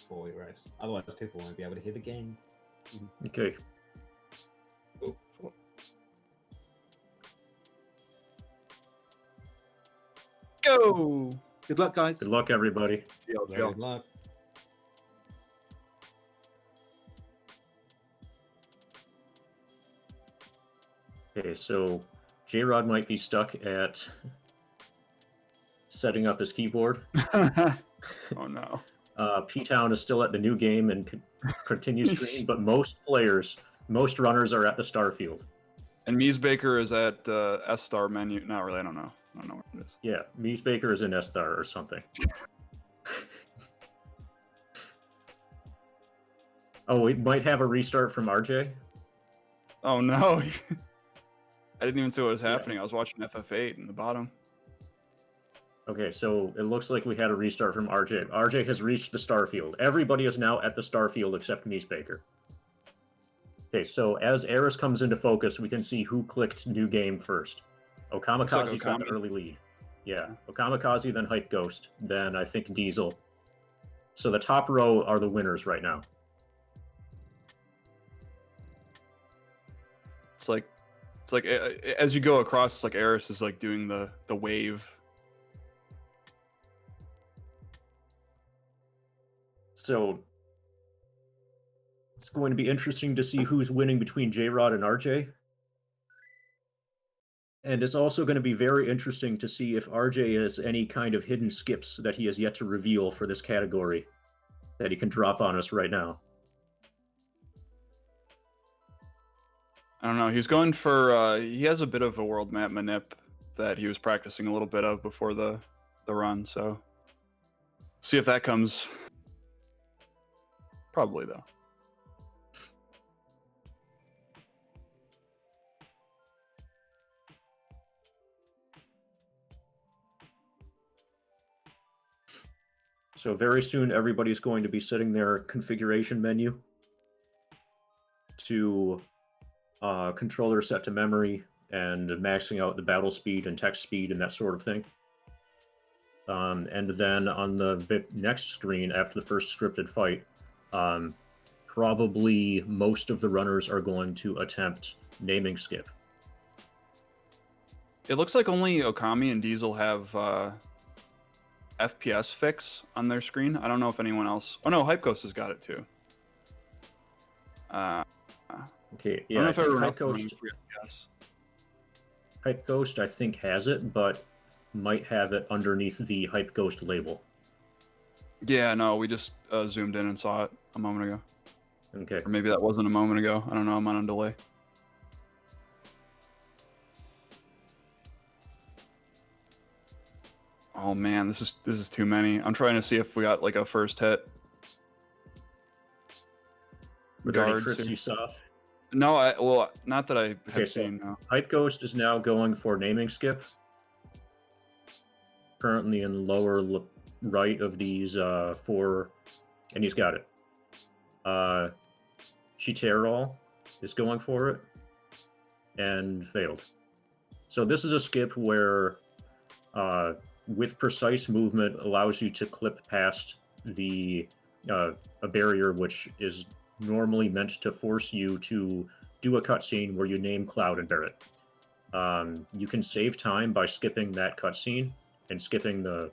before we rest. Otherwise, people won't be able to hear the game. Okay. Oh. Go! Good luck, guys. Good luck, everybody. Good luck. Okay, so Jayrod might be stuck at setting up his keyboard. Oh no. P-Town is still at the new game and continues streaming, but most runners are at the star field. And Mies Baker is at S star menu. Not really. I don't know where it is. Yeah, Mies Baker is in S star or something. Oh, we might have a restart from RJ. Oh no. I didn't even see what was happening. I was watching FF8 in the bottom. Okay, so it looks like we had a restart from RJ. RJ has reached the starfield. Everybody is now at the starfield except Mies Baker. Okay, so as Eris comes into focus, we can see who clicked new game first. Okamikaze's got the early lead. Yeah, Okamikaze, then Hype Ghost, then I think Diesel. So the top row are the winners right now. It's like as you go across, it's like Eris is like doing the wave. So it's going to be interesting to see who's winning between Jayrod and RJ. And it's also going to be very interesting to see if RJ has any kind of hidden skips that he has yet to reveal for this category that he can drop on us right now. I don't know. He's going for he has a bit of a world map manip that he was practicing a little bit of before the run, so see if that comes. Probably though. So very soon everybody's going to be setting their configuration menu to controller set to memory and maxing out the battle speed and text speed and that sort of thing. And then on the next screen after the first scripted fight, probably most of the runners are going to attempt naming skip. It looks like only Okami and Diesel have FPS fix on their screen. I don't know if anyone else. Oh no, Hype Ghost has got it too. Okay, yeah, I think Hype Ghost. FPS. Hype Ghost, I think, has it, but might have it underneath the Hype Ghost label. Yeah, no, we just zoomed in and saw it a moment ago. Okay. Or maybe that wasn't a moment ago. I don't know. I'm on a delay. Oh man, this is too many. I'm trying to see if we got like a first hit. Were there any crits you saw? No, well, not that I have seen. No. Hype Ghost is now going for naming skip. Currently in lower right of these four, and he's got it. Jayrod is going for it and failed. So this is a skip where with precise movement allows you to clip past the a barrier which is normally meant to force you to do a cutscene where you name Cloud and Barrett. You can save time by skipping that cutscene and skipping the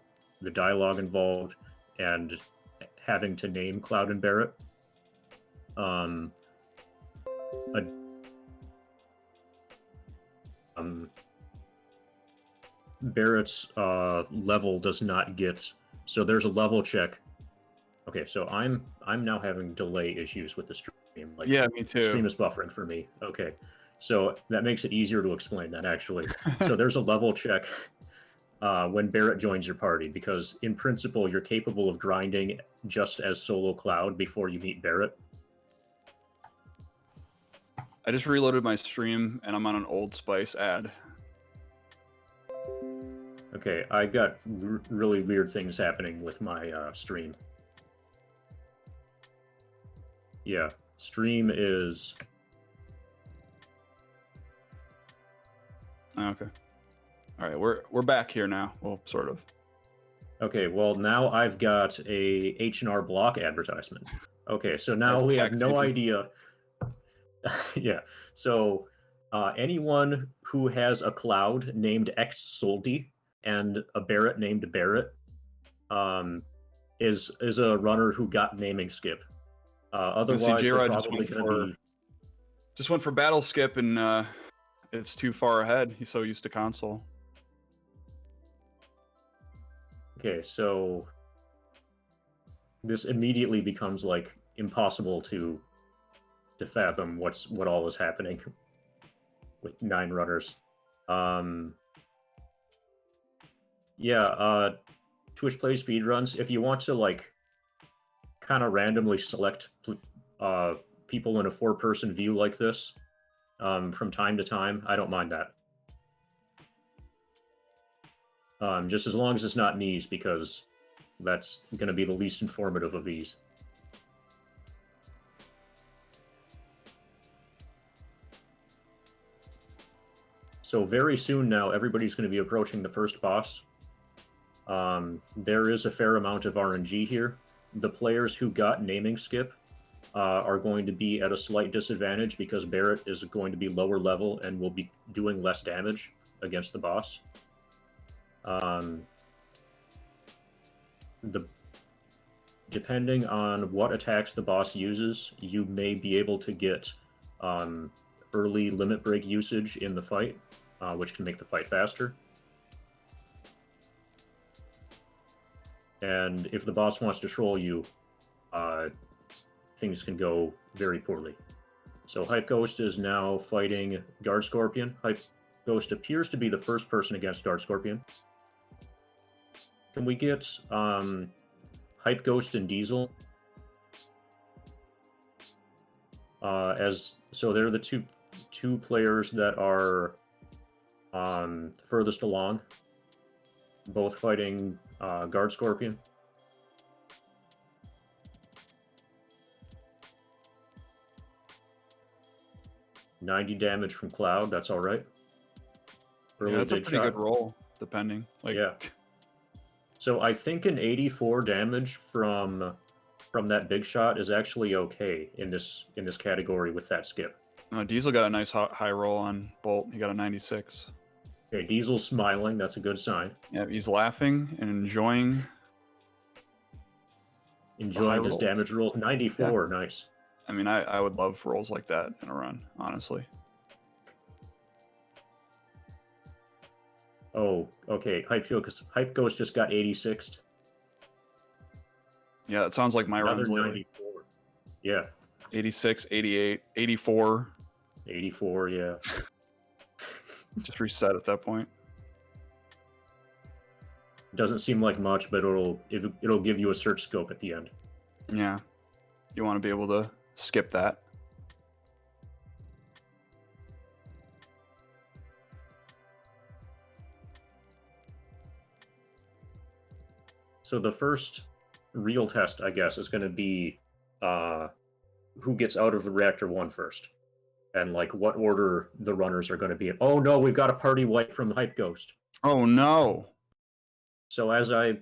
dialogue involved and having to name Cloud and Barrett. Barrett's level does not get, so there's a level check. Okay, so I'm now having delay issues with the stream. Like, yeah, me too. The stream is buffering for me. Okay, so that makes it easier to explain that actually. So there's a level check when Barrett joins your party, because in principle you're capable of grinding just as solo Cloud before you meet Barrett. I just reloaded my stream and I'm on an Old Spice ad. Okay, I got really weird things happening with my stream. Yeah, stream is... Okay. All right, we're back here now. Well, sort of. Okay, well now I've got a H&R Block advertisement. Okay, so now That's we tax have no season. idea. Yeah, so anyone who has a cloud named xSoldi and a Barrett named Barrett is a runner who got naming skip. You see, Otherwise, they're Jayrod probably going to be. just went for battle skip, and it's too far ahead. He's so used to console. Okay, so this immediately becomes like impossible to fathom what all is happening with 9 runners. Yeah, Twitch Play Speedruns. If you want to like kind of randomly select people in a 4-person view like this from time to time, I don't mind that. Just as long as it's not knees, because that's going to be the least informative of these. So very soon now, everybody's going to be approaching the first boss. There is a fair amount of RNG here. The players who got naming skip are going to be at a slight disadvantage because Barrett is going to be lower level and will be doing less damage against the boss. Depending on what attacks the boss uses, you may be able to get early limit break usage in the fight, which can make the fight faster. And if the boss wants to troll you, things can go very poorly. So Hype Ghost is now fighting Guard Scorpion. Hype Ghost appears to be the first person against Guard Scorpion. Can we get Hype Ghost and Diesel? So they're the two players that are furthest along, both fighting Guard Scorpion. $90 damage from Cloud, that's all right. Yeah, that's a pretty good roll, depending. Like, yeah. So I think an 84 damage from that big shot is actually okay in this category with that skip. Diesel got a nice high roll on Bolt. He got a 96. Okay, Diesel's smiling. That's a good sign. Yeah, he's laughing and enjoying his rolls. Damage roll. 94, yeah. Nice. I mean, I would love rolls like that in a run, honestly. Oh, okay. Hype Ghost just got 86'd. Yeah, that sounds like my runs lately. 94. Yeah. 86, 88, 84. 84, yeah. Just reset at that point. Doesn't seem like much, but it'll give you a search scope at the end. Yeah. You want to be able to skip that. So the first real test, I guess, is going to be who gets out of the reactor 1 first, and like what order the runners are going to be in. Oh no, we've got a party wipe from the Hype Ghost. Oh no. So as I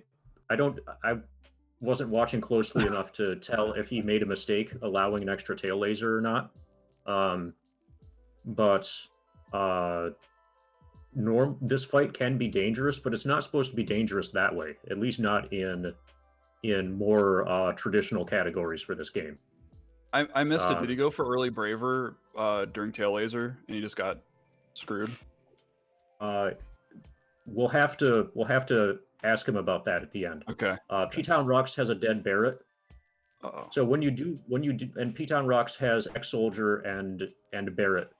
wasn't watching closely enough to tell if he made a mistake allowing an extra tail laser or not. This fight can be dangerous, but it's not supposed to be dangerous that way. At least not in more traditional categories for this game. I missed it. Did he go for early Braver during tail laser and he just got screwed? We'll have to ask him about that at the end. Okay. PtownRock has a dead Barrett. Uh-oh. So when you do, and PtownRock has X-Soldier and Barrett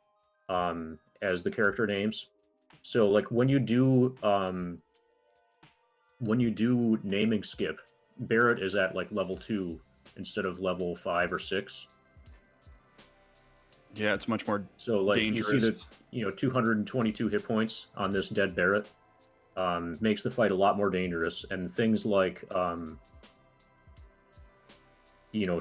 as the character names. So like when you do naming skip, Barrett is at like level 2 instead of level 5 or 6. Yeah, it's much more so like dangerous. You see 222 hit points on this dead Barrett makes the fight a lot more dangerous, and things like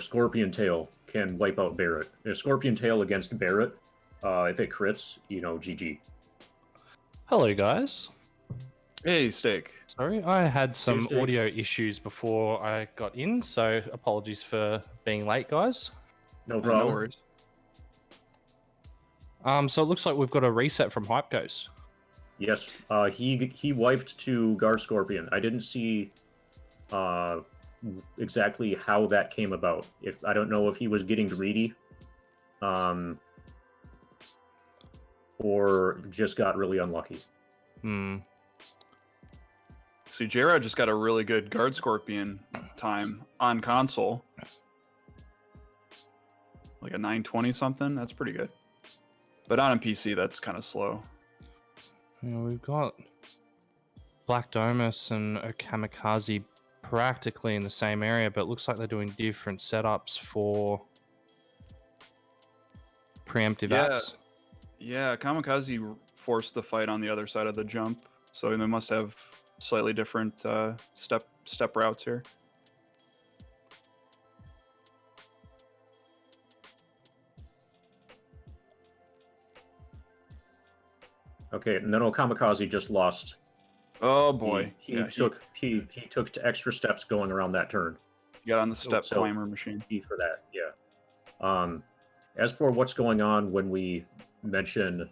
Scorpion Tail can wipe out Barrett. A Scorpion Tail against Barrett, if it crits, GG. Hello, guys. Hey, Steak. Sorry, I had some Tuesday. audio issues before I got in, so apologies for being late, guys. No No problem. worries. So it looks like we've got a reset from Hype Ghost. Yes, he wiped to Guard Scorpion. I didn't see exactly how that came about. If I don't know if he was getting greedy, or just got really unlucky. Hmm. See, Jayrod just got a really good Guard Scorpion time on console. Like a 920 something. That's pretty good. But on a PC, that's kind of slow. Yeah, we've got blackdomus and okamikaze practically in the same area, but it looks like they're doing different setups for preemptive apps. Yeah, Kamikaze forced the fight on the other side of the jump, so they must have slightly different step routes here. Okay, and then Okamikaze just lost. Oh boy, He took extra steps going around that turn. got on the step So- climber machine. For that, yeah. As for what's going on when we mention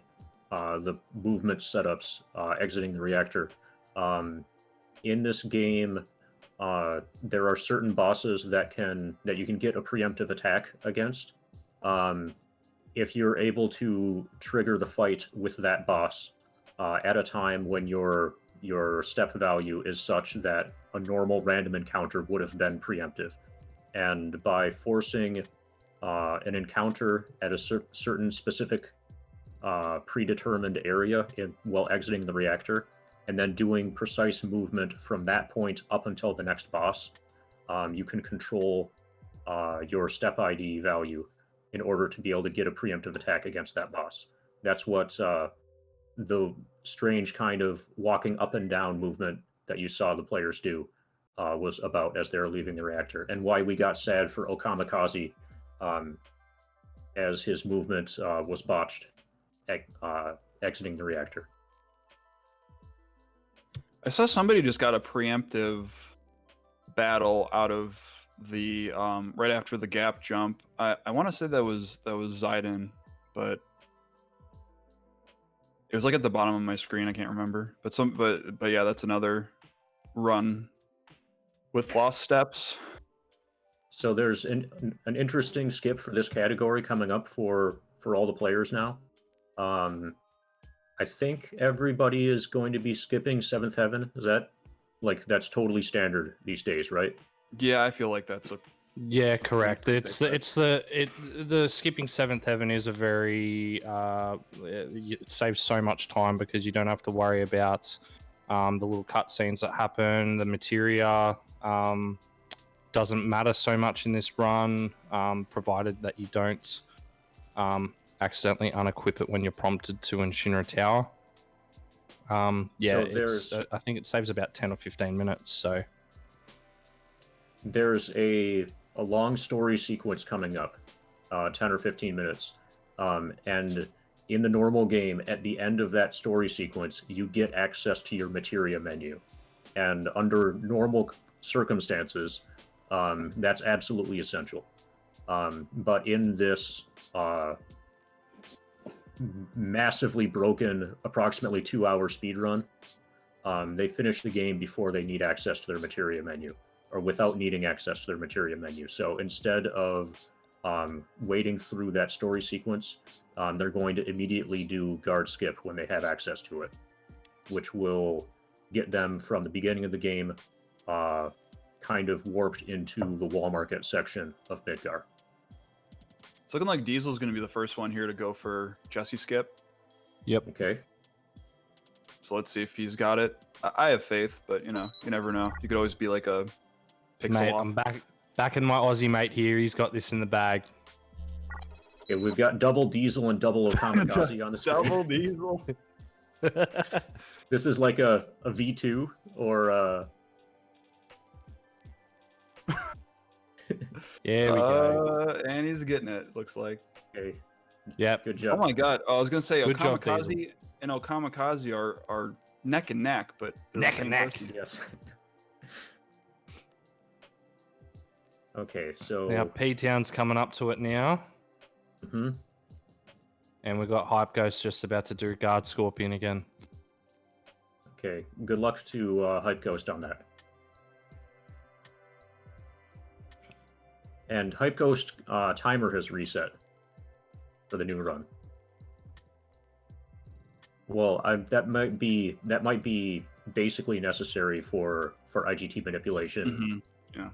the movement setups exiting the reactor, in this game, there are certain bosses that you can get a preemptive attack against. If you're able to trigger the fight with that boss at a time when your step value is such that a normal random encounter would have been preemptive, and by forcing an encounter at a certain specific predetermined area while exiting the reactor, and then doing precise movement from that point up until the next boss, you can control your step ID value in order to be able to get a preemptive attack against that boss. That's what the strange kind of walking up and down movement that you saw the players do was about as they were leaving the reactor, and why we got sad for Okamikaze as his movement was botched exiting the reactor. I saw somebody just got a preemptive battle out of the right after the gap jump. I want to say that was xeidin, but it was like at the bottom of my screen. I can't remember, but yeah, that's another run with lost steps. So there's an interesting skip for this category coming up for all the players now. I think everybody is going to be skipping Seventh Heaven. Is that that's totally standard these days, right? Yeah, I feel like that's a Yeah, correct. pretty It's safe bet. the skipping Seventh Heaven is a very it saves so much time because you don't have to worry about the little cutscenes that happen. The materia doesn't matter so much in this run, provided that you don't accidentally unequip it when you're prompted to in Shinra Tower. So I think it saves about 10 or 15 minutes. So there's a long story sequence coming up, 10 or 15 minutes, and in the normal game, at the end of that story sequence, you get access to your materia menu, and under normal circumstances, that's absolutely essential. But in this massively broken, approximately 2-hour speedrun, they finish the game before they need access to their materia menu, or without needing access to their materia menu. So instead of waiting through that story sequence, they're going to immediately do guard skip when they have access to it, which will get them from the beginning of the game kind of warped into the wall market section of Midgar. It's looking like Diesel's going to be the first one here to go for Jesse skip. yep. Okay. So let's see if he's got it. I have faith, but you never know. You could always be like a pixel Mate, off. I'm back in my Aussie mate here. He's got this in the bag. Okay, we've got double Diesel and double Okamikaze on the screen. Double Diesel. This is like a V2 or There we go. And he's getting it, looks like. Yep. good Oh job. my god. I was going to say Good job, Okamikaze and Okamikaze are neck and neck, but they're the Neck and same neck. person. Yes. Okay, so Now P-Town's coming up to it now. mhm. And we've got Hype Ghost just about to do Guard Scorpion again. Okay, good luck to Hype Ghost on that. And Hype Ghost timer has reset for the new run. Well, that might be basically necessary for IGT manipulation. Yeah.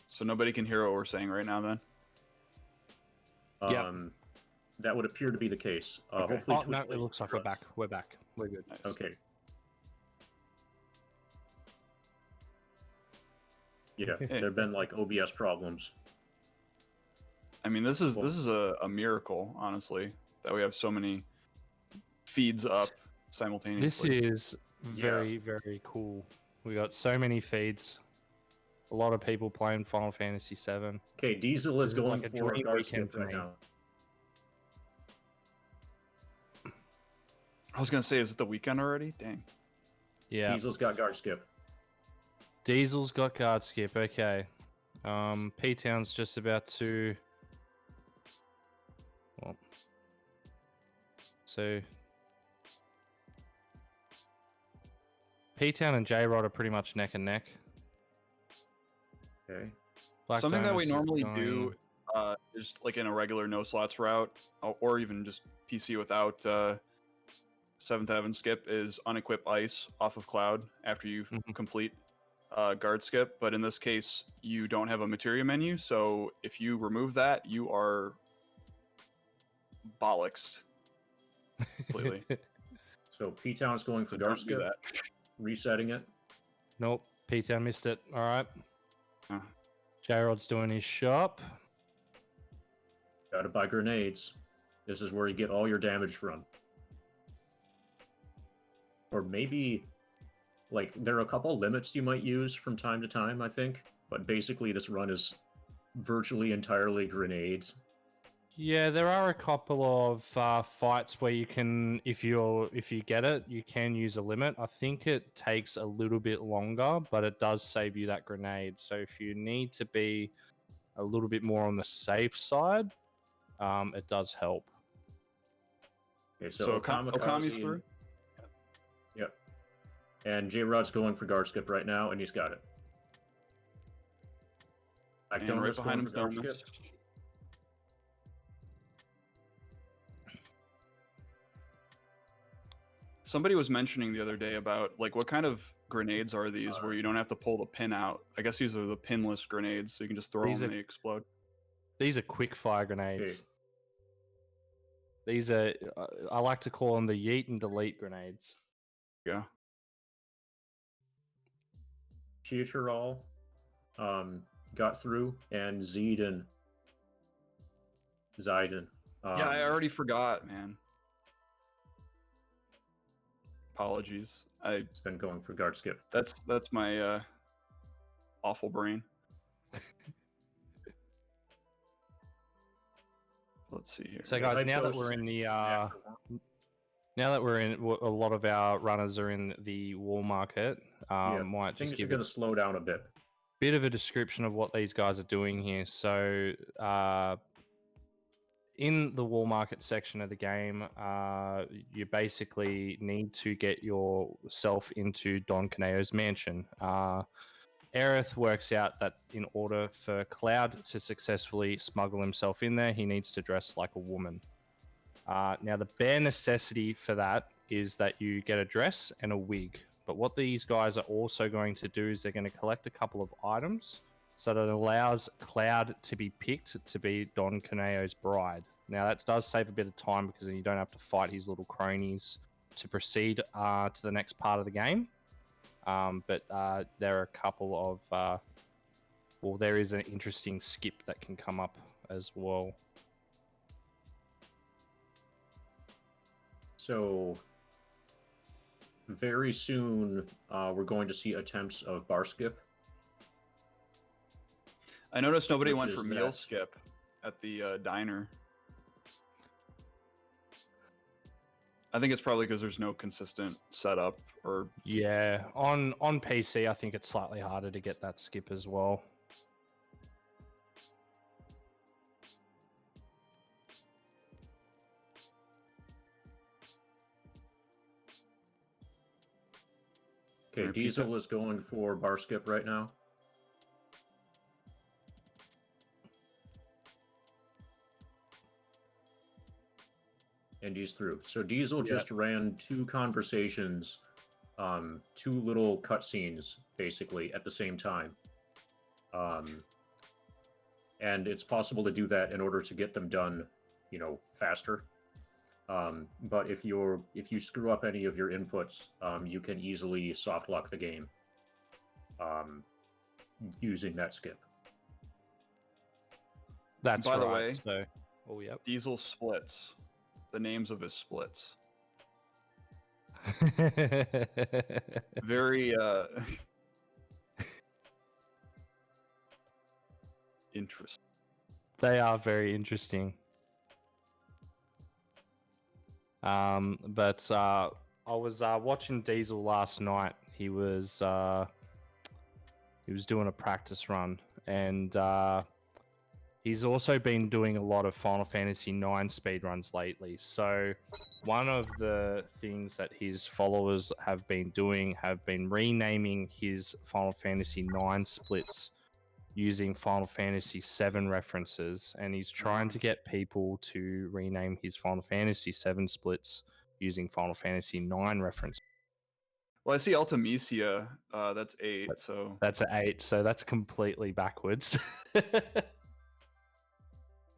So nobody can hear what we're saying right now, then. Yep. That would appear to be the case. Okay. Hopefully, Oh, no, Twitch it looks like we're back. We're back. We're good. Nice. Okay. Yeah, Okay. there have been like OBS problems. I mean, this is a miracle, honestly, that we have so many feeds up This simultaneously. is very, very cool. We got so many feeds. A lot of people playing Final Fantasy VII. Okay, Diesel is This is going like a for dream guard weekend skip for right me. now. I was gonna say, is it the weekend already? Dang. Yeah. Diesel's got guard skip. Diesel's got guard skip. Okay. P-Town's just about to. Well, so P-Town and Jayrod are pretty much neck and neck. Okay. Something that we Blackdomus is normally going- do is like in a regular no slots route, or even just PC without 7th Heaven skip, is unequip ice off of Cloud after you Mhm. complete guard skip. But in this case, you don't have a materia menu, so if you remove that, you are bollocksed completely. So P-Town's going for So guard don't do skip, that. resetting it. Nope. P-Town missed it. All right. Uh. Jayrod's doing his shop. Gotta buy grenades. This is where you get all your damage from. Or maybe, like, there are a couple limits you might use from time to time, I think. But basically, this run is virtually entirely grenades. Yeah, there are a couple of fights where you can, if you get it, you can use a limit. I think it takes a little bit longer, but it does save you that grenade. So if you need to be a little bit more on the safe side, it does help. Okay, So Okamikaze Okami's through? Yep. And Jayrod's going for guard skip right now, and he's got it. And right behind him, guard Doumeis. skip. Somebody was mentioning the other day about, like, what kind of grenades are these where you don't have to pull the pin out? I guess these are the pinless grenades, so you can just throw These them are- and they explode. These are quick fire grenades. Okay. These are, I like to call them the yeet and delete grenades. Yeah. Jayrod got through, and xeidin. Yeah, I already forgot, man. Apologies. It's been going for guard skip. That's my awful brain. Let's see here. So Yeah, guys, Hype now that Ghost we're is in the after one. now that we're in, a lot of our runners are in the wall market. Yeah, Might just things are give going a to slow down a bit. bit of a description of what these guys are doing here. So in the wall market section of the game, you basically need to get yourself into Don Caneo's mansion. Aerith works out that in order for Cloud to successfully smuggle himself in there, he needs to dress like a woman. Now, the bare necessity for that is that you get a dress and a wig. But what these guys are also going to do is they're going to collect a couple of items so that it allows Cloud to be picked to be Don Caneo's bride. Now, that does save a bit of time because then you don't have to fight his little cronies to proceed to the next part of the game. But there are a couple of... well, there is an interesting skip that can come up as well. So very soon, we're going to see attempts of bar skip. I noticed nobody Which went is for meal that- skip at the diner. I think it's probably because there's no consistent setup or... Yeah, on PC, I think it's slightly harder to get that skip as well. Okay, Or Diesel pizza. is going for bar skip right now. And he's through. So Diesel just ran 2 conversations, 2 little cutscenes, basically, at the same time. And it's possible to do that in order to get them done, faster. But if you screw up any of your inputs, you can easily soft lock the game using that skip. That's By right. the way- So, oh, yep. Diesel splits. The names of his splits. Very interesting. They are very interesting. But I was watching Diesel last night. He was doing a practice run, and he's also been doing a lot of Final Fantasy IX speedruns lately. So one of the things that his followers have been doing have been renaming his Final Fantasy IX splits using Final Fantasy VII references, and he's trying to get people to rename his Final Fantasy VII splits using Final Fantasy IX references. Well, I see Ultimisia. That's 8. So That's an 8, so that's completely backwards.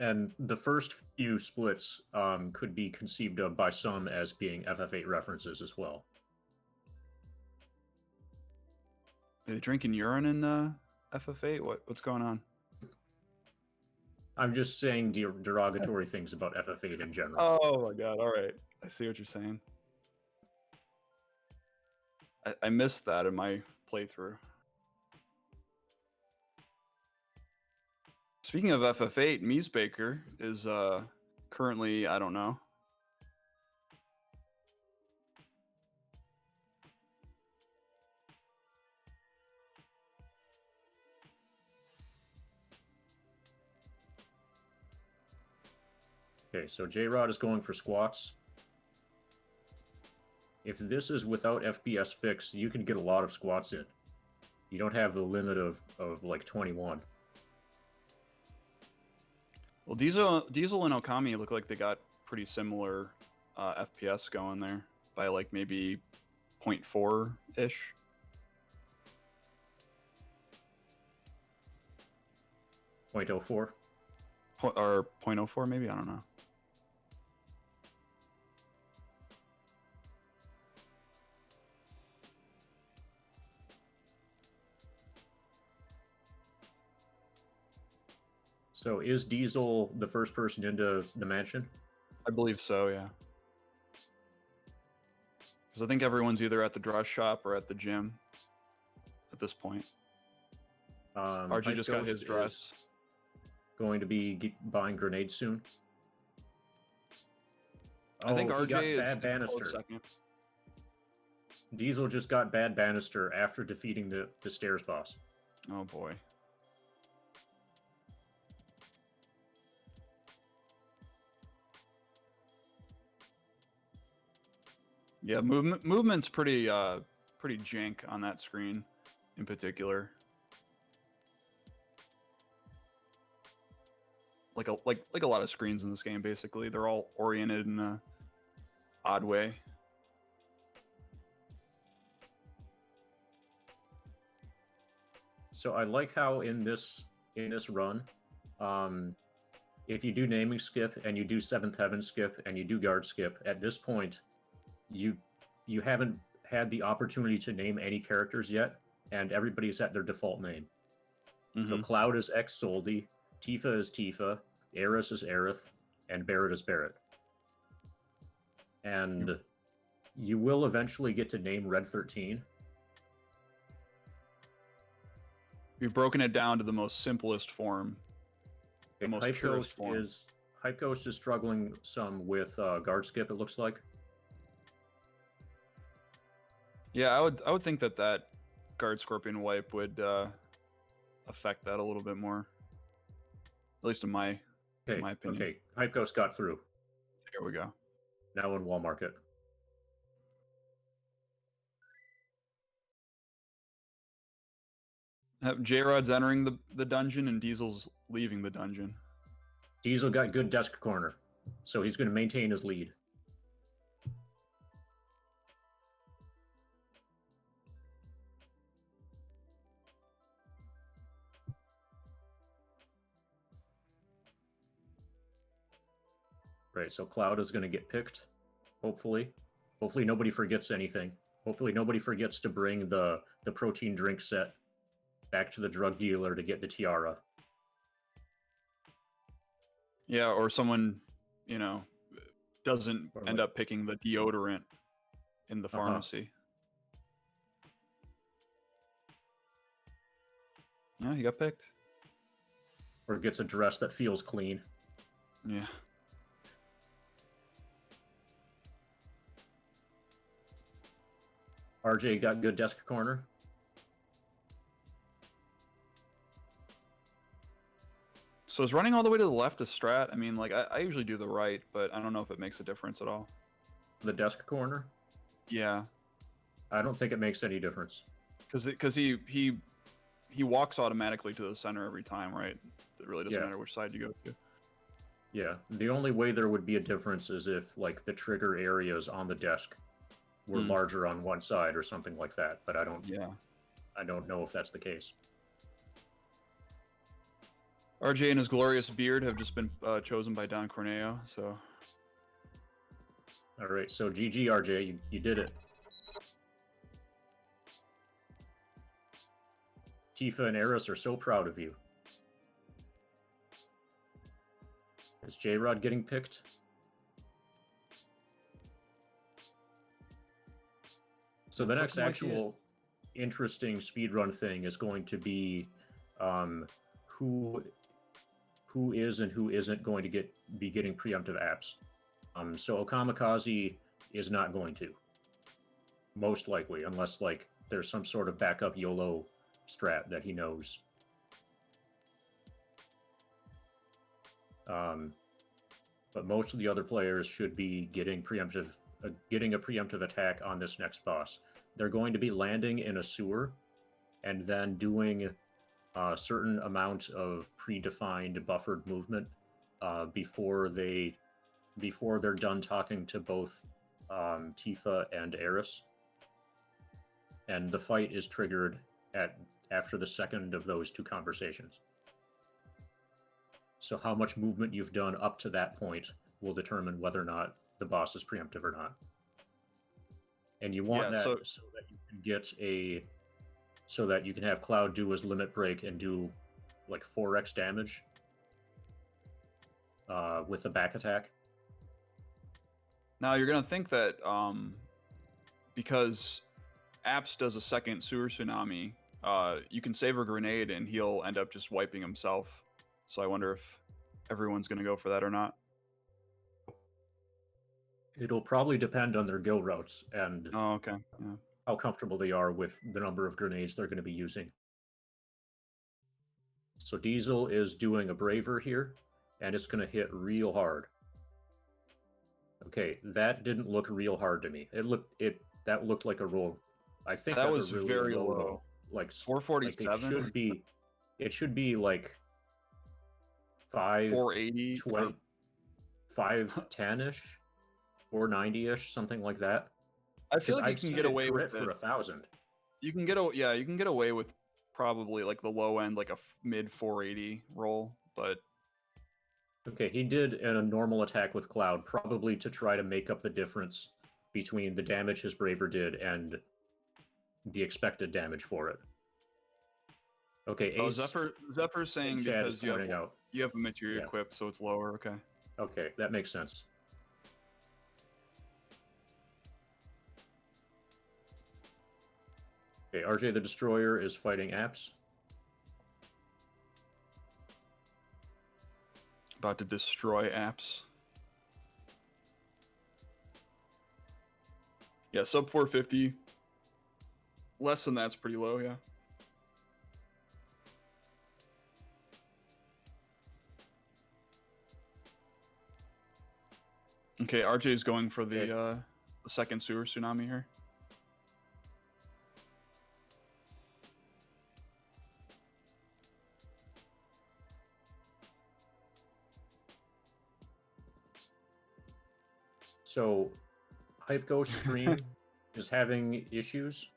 And the first few splits could be conceived of by some as being FF8 references as well. are they drinking urine in FF8? What's going on? I'm just saying derogatory things about FF8 in general. Oh my god! All right, I see what you're saying. I missed that in my playthrough. Speaking of FF8, Miesbaker is currently, I don't know. Okay, so Jayrod is going for squats. If this is without FPS fix, you can get a lot of squats in. You don't have the limit of like 21. Well, Diesel and Okami look like they got pretty similar FPS going there by like maybe 0.4-ish. .04. Or 0.04 maybe, I don't know. So is Diesel the first person into the mansion? I believe so, yeah. Because I think everyone's either at the dress shop or at the gym at this point. RJ Hype just got Ghost his dress. is going to be buying grenades soon. I think he got RJ is bad a close banister. second. Diesel just got bad banister after defeating the stairs boss. Oh boy. Yeah, movement's pretty jank on that screen, in particular. Like a lot of screens in this game, basically, they're all oriented in a odd way. So I like how in this run, if you do naming skip and you do seventh heaven skip and you do guard skip, at this point, you haven't had the opportunity to name any characters yet, and everybody's at their default name. So Cloud is xSoldi, Tifa is Tifa, Aerith is Aerith, and Barret is Barret. And you will eventually get to name Red 13. We've broken it down to the most simplest form. The most purest form. Hype Ghost is struggling some with guard skip, it looks like. Yeah, I would think that guard scorpion wipe would affect that a little bit more. At least in my opinion. Okay, Hype Ghost got through. Here we go. Now in Wall Market. Jayrod's entering the dungeon and Diesel's leaving the dungeon. Diesel got good desk corner, so he's going to maintain his lead. Right, so Cloud is going to get picked, hopefully. Hopefully nobody forgets anything. Hopefully nobody forgets to bring the protein drink set back to the drug dealer to get the tiara. Yeah, or someone, doesn't end up picking the deodorant in the pharmacy. Yeah, he got picked. Or gets a dress that feels clean. Yeah. RJ got good desk corner. So is running all the way to the left a strat? I mean, like, I usually do the right, but I don't know if it makes a difference at all. The desk corner? Yeah. I don't think it makes any difference. Because he walks automatically to the center every time, right? It really doesn't matter which side you go to. Yeah. The only way there would be a difference is if, like, the trigger areas on the desk were larger on one side or something like that, but I don't know if that's the case. RJ and his glorious beard have just been chosen by Don Corneo, so... Alright, so GG, RJ, you did it. Tifa and Eris are so proud of you. Is Jayrod getting picked? So the next actual interesting speedrun thing is going to be who is and who isn't going to be getting preemptive apps. So okamikaze is not going to, most likely, unless like there's some sort of backup YOLO strat that he knows. But most of the other players should be getting a preemptive attack on this next boss. They're going to be landing in a sewer and then doing a certain amount of predefined buffered movement before they're done talking to both Tifa and Eris. And the fight is triggered after the second of those two conversations. So how much movement you've done up to that point will determine whether or not the boss is preemptive or not. And you want that so that you can so that you can have Cloud do his limit break and do like 4x damage with a back attack. Now you're gonna think that because Apps does a second sewer tsunami, you can save a grenade and he'll end up just wiping himself. So I wonder if everyone's gonna go for that or not. It'll probably depend on their go routes and how comfortable they are with the number of grenades they're going to be using. So Diesel is doing a Braver here, and it's going to hit real hard. Okay, that didn't look real hard to me. That looked like a roll. I think That that's was a really very low low. roll. Like 447. It should be like 480. 510-ish, 490-ish, something like that. I feel like you I've can seen get it away with crit for it. 1,000. You can get away with probably like the low end, like a mid 480 roll, but Okay, he did a normal attack with Cloud, probably to try to make up the difference between the damage his Braver did and the expected damage for it. Okay, oh, Ace. Zephyr's saying Chad is because you pointing out. have a materia Yeah. equipped, so it's lower. Okay. Okay, that makes sense. Okay, RJ the Destroyer is fighting apps. About to destroy apps. Yeah, sub 450. Less than that's pretty low, yeah. Okay, RJ's going for the second sewer tsunami here. So, Hype Ghost stream is having issues,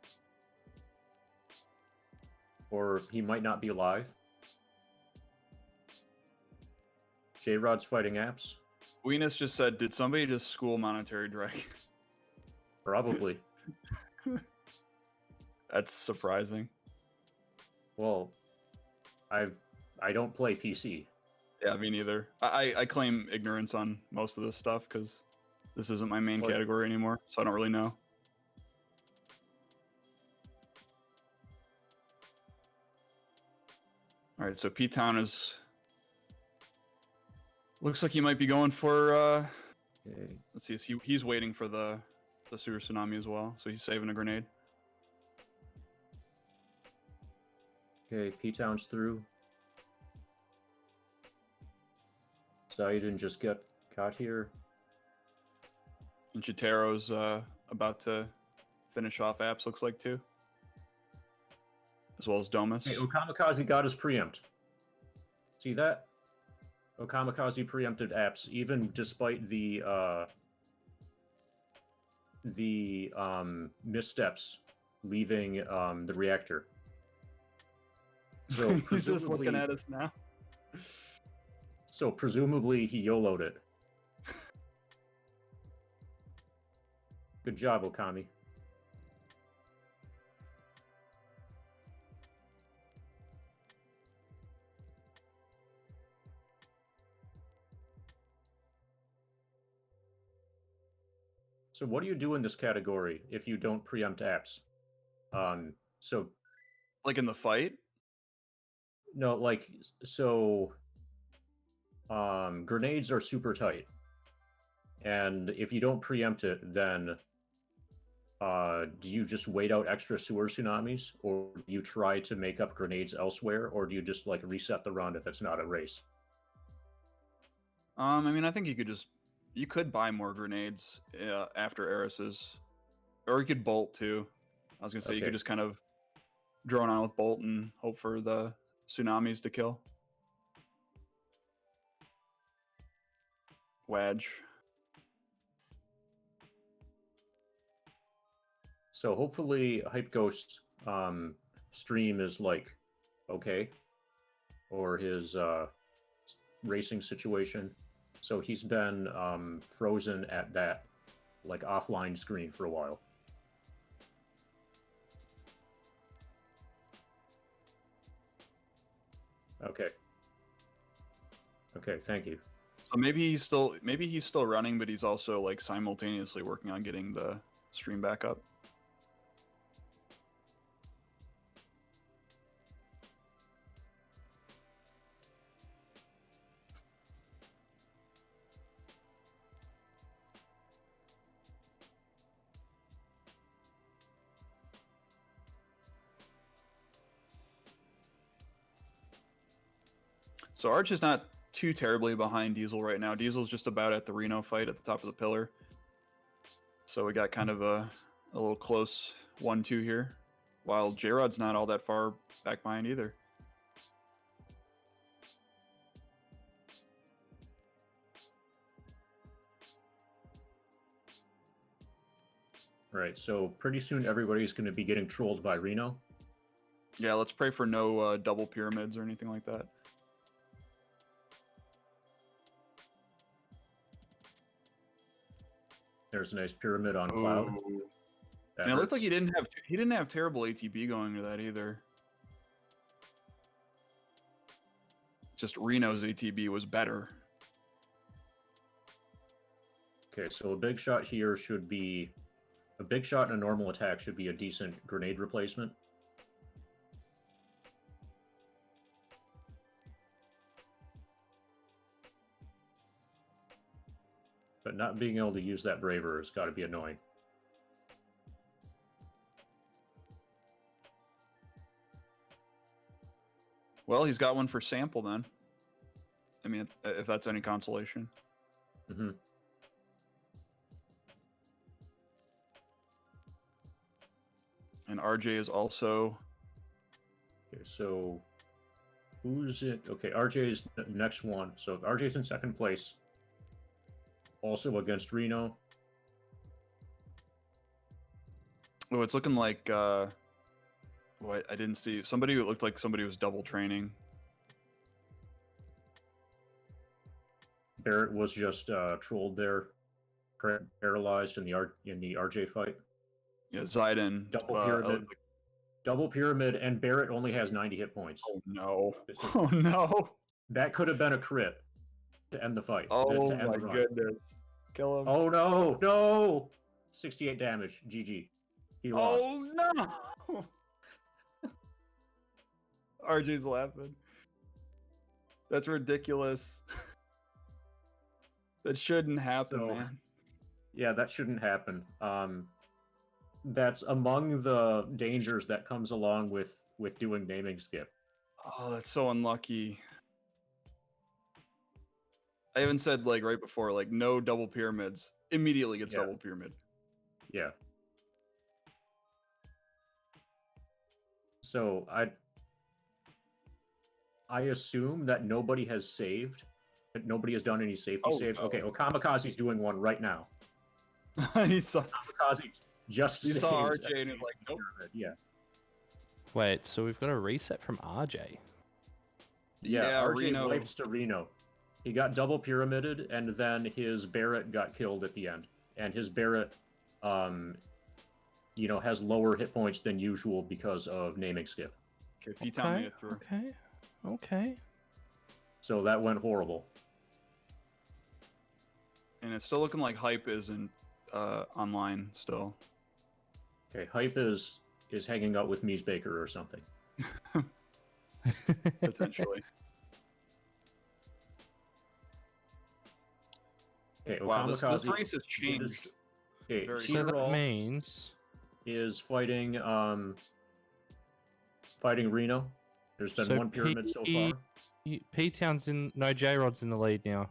or he might not be live. Jayrod's fighting apps. Weenus just said, did somebody just school MonetaryDragon? Probably. That's surprising. Well, I don't play PC. Yeah, me neither. I claim ignorance on most of this stuff because this isn't my main category anymore, so I don't really know. All right, so P-Town is... Looks like he might be going for... Okay. Let's see, he's waiting for the sewer tsunami as well, so he's saving a grenade. Okay, P-Town's through. xeidin just got caught here. And Chitaro's about to finish off apps, looks like, too. As well as Doumeis. Hey, okamikaze got his preempt. See that? Okamikaze preempted apps, even despite the missteps leaving the reactor. So he's just looking at us now. So presumably he YOLO'd it. Good job, Okami. So what do you do in this category if you don't preempt apps? So like in the fight? No, like so grenades are super tight. And if you don't preempt it, then do you just wait out extra sewer tsunamis, or do you try to make up grenades elsewhere, or do you just like reset the run if it's not a race? I mean, I think you could buy more grenades after Eris's, or you could bolt too. I was gonna say you could just kind of drone on with bolt and hope for the tsunamis to kill. Wedge. So hopefully Hype Ghost stream is like okay, or his racing situation. So he's been frozen at that like offline screen for a while. Okay. Okay, thank you. So maybe he's still running, but he's also like simultaneously working on getting the stream back up. So Arch is not too terribly behind Diesel right now. Diesel's just about at the Reno fight at the top of the pillar. So we got kind of a little close 1-2 here, while Jayrod's not all that far back behind either. Right, so pretty soon everybody's going to be getting trolled by Reno. Yeah, let's pray for no double pyramids or anything like that. There's a nice pyramid on Cloud. Ooh. That And it looked like hurts. he didn't have terrible ATB going to that either. Just Reno's ATB was better. Okay, so a big shot here should be... A big shot and a normal attack should be a decent grenade replacement. But not being able to use that braver has got to be annoying. Well, he's got one for sample then. I mean, if that's any consolation. Mm-hmm. And RJ is also... Okay, so who's it? Okay, RJ's the next one. So RJ's in second place. Also against Reno. Oh, it's looking like... what? I didn't see... Somebody who looked like somebody was double training. Barrett was just trolled there, paralyzed in the RJ fight. Yeah, xeidin. Double pyramid. Double pyramid, and Barrett only has 90 hit points. Oh no! Oh no! That could have been a crit to end the fight. Oh to end my the run. goodness! Kill him! Oh no! No! 68 damage. GG. He lost. Oh no! RJ's laughing. That's ridiculous. That shouldn't happen, So, man. Yeah, that shouldn't happen. That's among the dangers that comes along with doing naming skip. Oh, that's so unlucky. I even said like right before, like no double pyramids. Immediately gets double pyramid. Yeah. So I assume that nobody has saved. That nobody has done any safety saves. no. Okay, Okamikaze's doing one right now. He saw Okamikaze just RJ saved and he's like, nope. Yeah. Wait, so we've got a reset from RJ. Yeah, RJ Reno. wipes to Reno. He got double pyramided, and then his Barrett got killed at the end. And his Barrett, has lower hit points than usual because of naming skip. Okay, P-Town made it through. Okay. So that went horrible. And it's still looking like Hype isn't online still. Okay, Hype is hanging out with Mies Baker or something. Potentially. Okay, Wow, this Okamikaze race has changed. Okay, very So that Jayrod means is fighting Reno. There's been So one pyramid so far. P-Town's in... No, Jayrod's in the lead now.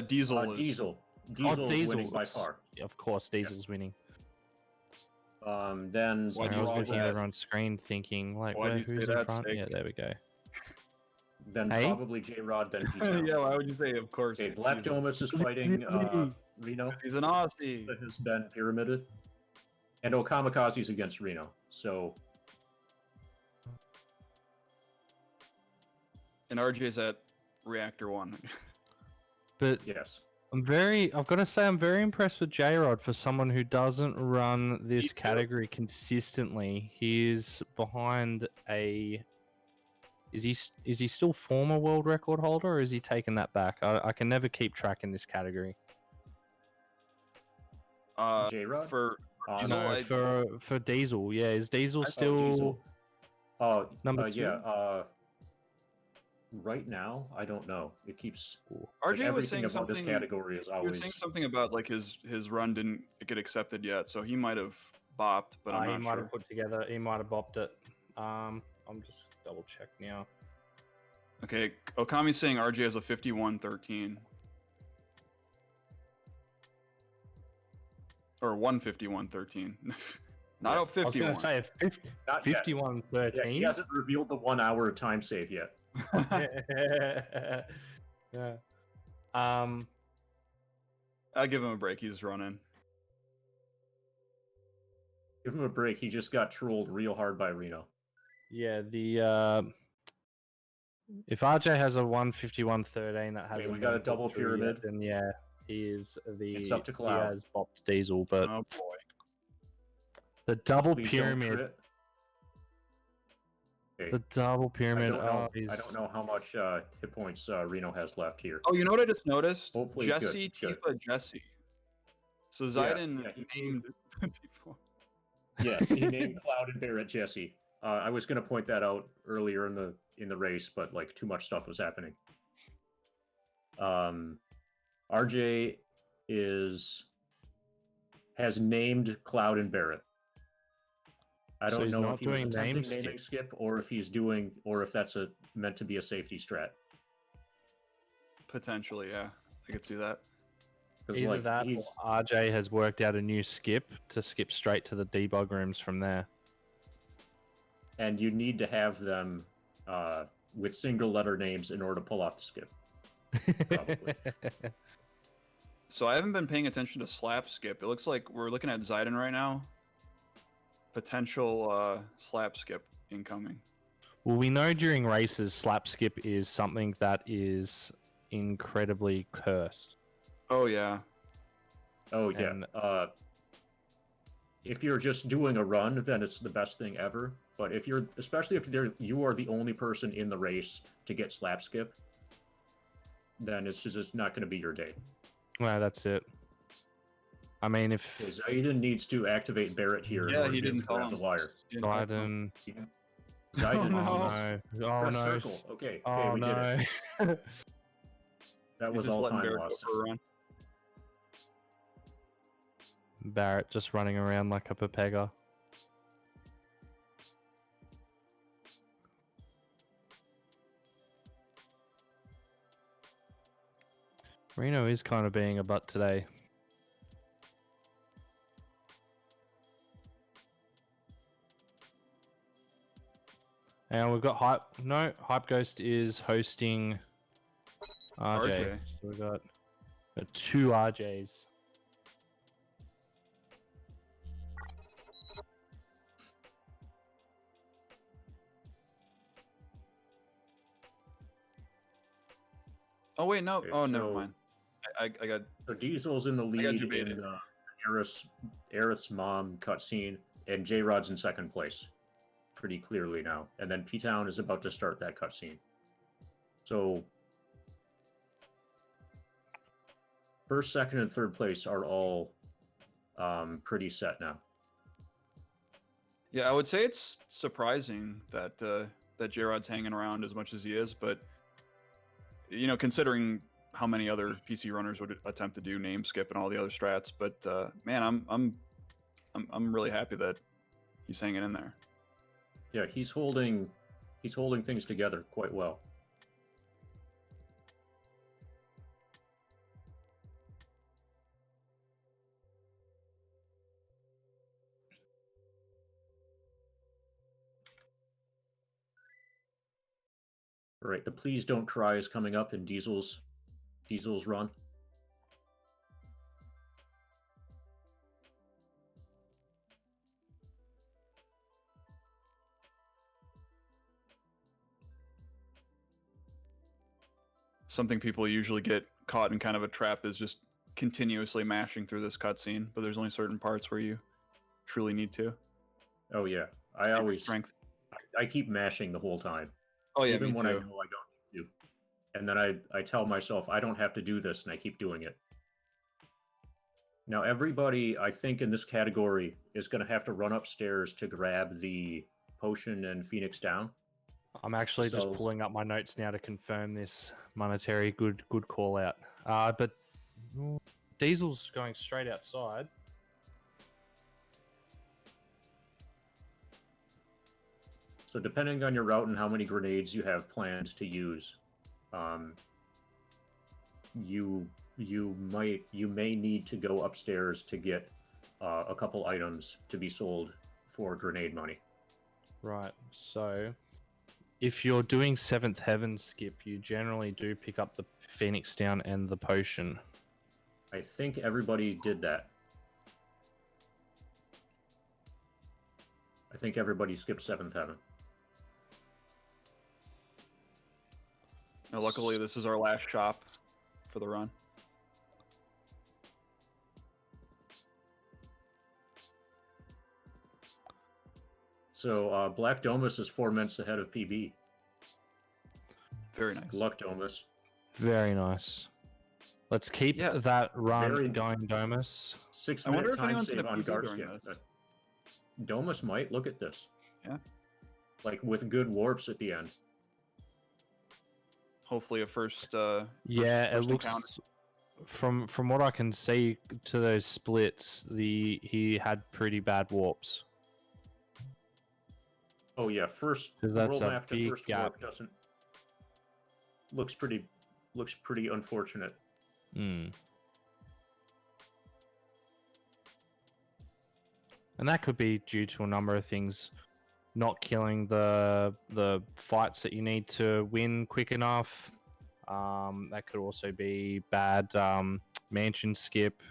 Diesel is... Diesel is winning by Diesel. far. Of course, Diesel's winning. Then Why do I you was all looking at that? everyone's screen thinking, like, Why do you who's say in that, front? Steak? Yeah, there we go. then Hey? probably Jayrod, then P-Town. Yeah, why would you say of course? Okay, Blackdomus is fighting Reno. He's an Aussie. That has been pyramided. And Okamikaze's against Reno. So And RJ's at Reactor 1. But yes. I've got to say, I'm very impressed with Jayrod for someone who doesn't run this Me too. category consistently. He's behind is he still former world record holder, or is he taking that back? I can never keep track in this category. Jayrod? For Diesel, No, for Diesel, yeah. Is Diesel Oh, still Diesel. number two? Yeah. Right now, I don't know. It keeps RJ was everything saying about something. this category is He was always. saying something about like his run didn't get accepted yet, so he might have bopped, but I'm he not might sure. have put together. He might have bopped it. I'm just double check now. Okay, Okami's saying RJ has a 51-13. Or 151-13. Not up 51. I was going to say Not yet. 51-13. Yeah, he hasn't revealed the 1 hour time save yet. Yeah. I'll give him a break. He's running. Give him a break. He just got trolled real hard by Reno. Yeah, the if RJ has a 151-13 that has Okay, we got a double pyramid. then yeah, he is It's up to he Cloud. has bopped Diesel, but Oh boy. the double Please don't pyramid. crit. Okay. The double pyramid. I don't know how much hit points Reno has left here. Oh, you know what I just noticed? Hopefully Jesse, good. Tifa, Jesse. So xeidin named people. Yes, he named Cloud and Barrett Jesse. I was going to point that out earlier in the race, but like too much stuff was happening. RJ has named Cloud and Barrett. I don't know if he's attempting naming skip or if that's meant to be a safety strat. Potentially, yeah. I could see that. Either that or RJ has worked out a new skip to skip straight to the debug rooms from there. And you need to have them with single letter names in order to pull off the skip. Probably. So I haven't been paying attention to slap skip. It looks like we're looking at xeidin right now. Potential slap skip incoming. Well, we know during races, slap skip is something that is incredibly cursed. Oh yeah. Oh yeah. And if you're just doing a run, then it's the best thing ever. But especially if you are the only person in the race to get slap skip, then it's just not going to be your day. Well, that's it. I mean, if xeidin needs to activate Barrett here, yeah, he didn't grab the wire. xeidin. xeidin, Oh no! Oh press no! circle. Okay, Oh we did no! it. That was all time Barrett lost. go for a run. Barrett just running around like a Pepega. Reno is kind of being a butt today. And we've got Hype. No, Hype Ghost is hosting RJ. So we've got two RJs. Oh wait, no. Okay, oh, never mind. I got. So Diesel's in the lead you baited. in Aerith's mom cutscene, and Jayrod's in second place, pretty clearly now. And then P-Town is about to start that cutscene. So first, second, and third place are all pretty set now. Yeah, I would say it's surprising that that Jayrod's hanging around as much as he is, but you know, considering how many other PC runners would attempt to do name skip and all the other strats, but man, I'm really happy that he's hanging in there. Yeah, he's holding things together quite well. All right, the Please Don't Cry is coming up in Diesel's run. Something people usually get caught in kind of a trap is just continuously mashing through this cutscene, but there's only certain parts where you truly need to. Oh yeah, I keep mashing the whole time. Oh yeah, even me when too. I know I don't need to. And then I tell myself I don't have to do this, and I keep doing it. Now everybody, I think, in this category is going to have to run upstairs to grab the potion and Phoenix down. I'm actually just pulling up my notes now to confirm this monetary good call out. But Diesel's going straight outside. So depending on your route and how many grenades you have planned to use, you may need to go upstairs to get a couple items to be sold for grenade money. Right. So, if you're doing Seventh Heaven skip, you generally do pick up the Phoenix Down and the potion. I think everybody did that. I think everybody skipped Seventh Heaven. Now, luckily, this is our last shop for the run. So Blackdomus is 4 minutes ahead of PB. Very nice. Good luck, Doumeis. Very nice. Let's keep Yeah, that run very- going, Doumeis. 6 I wonder minute if time anyone's save gonna on PB guard during skip. this. Doumeis might. Look at this. Yeah. Like with good warps at the end. Hopefully, a first. Yeah, first it looks encounter. from what I can see to those splits, he had pretty bad warps. Oh yeah, first 'Cause that's world a map to big first gap. warp doesn't looks pretty unfortunate. Hmm. And that could be due to a number of things, not killing the fights that you need to win quick enough. That could also be bad mansion skip.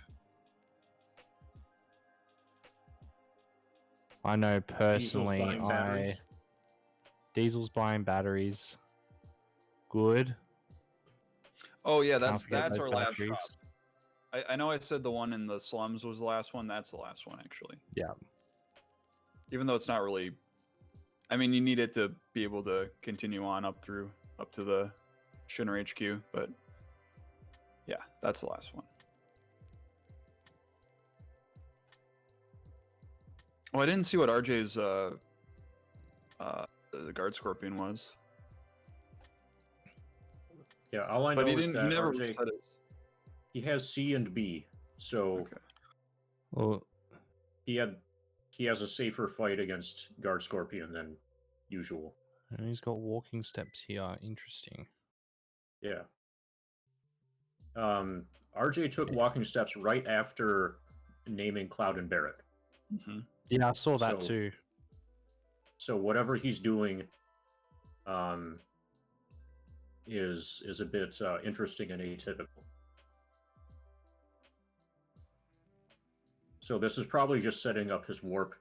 I know personally, buying batteries. Diesel's buying batteries. Good. Oh yeah, Can't that's forget those our last batteries. shop. I know I said the one in the slums was the last one. That's the last one, actually. Yeah. Even though it's not really, I mean, you need it to be able to continue on up to the Shinner HQ, but yeah, that's the last one. Oh, I didn't see what RJ's the guard scorpion was. Yeah, all I know But he is didn't. that He never RJ, said his. he has C and B, so Okay. Well, he has a safer fight against guard scorpion than usual. and he's got walking steps here. Interesting. Yeah. RJ took walking steps right after naming Cloud and Barrett. Hmm. Yeah, I saw that So- too. So whatever he's doing is a bit interesting and atypical. So this is probably just setting up his warp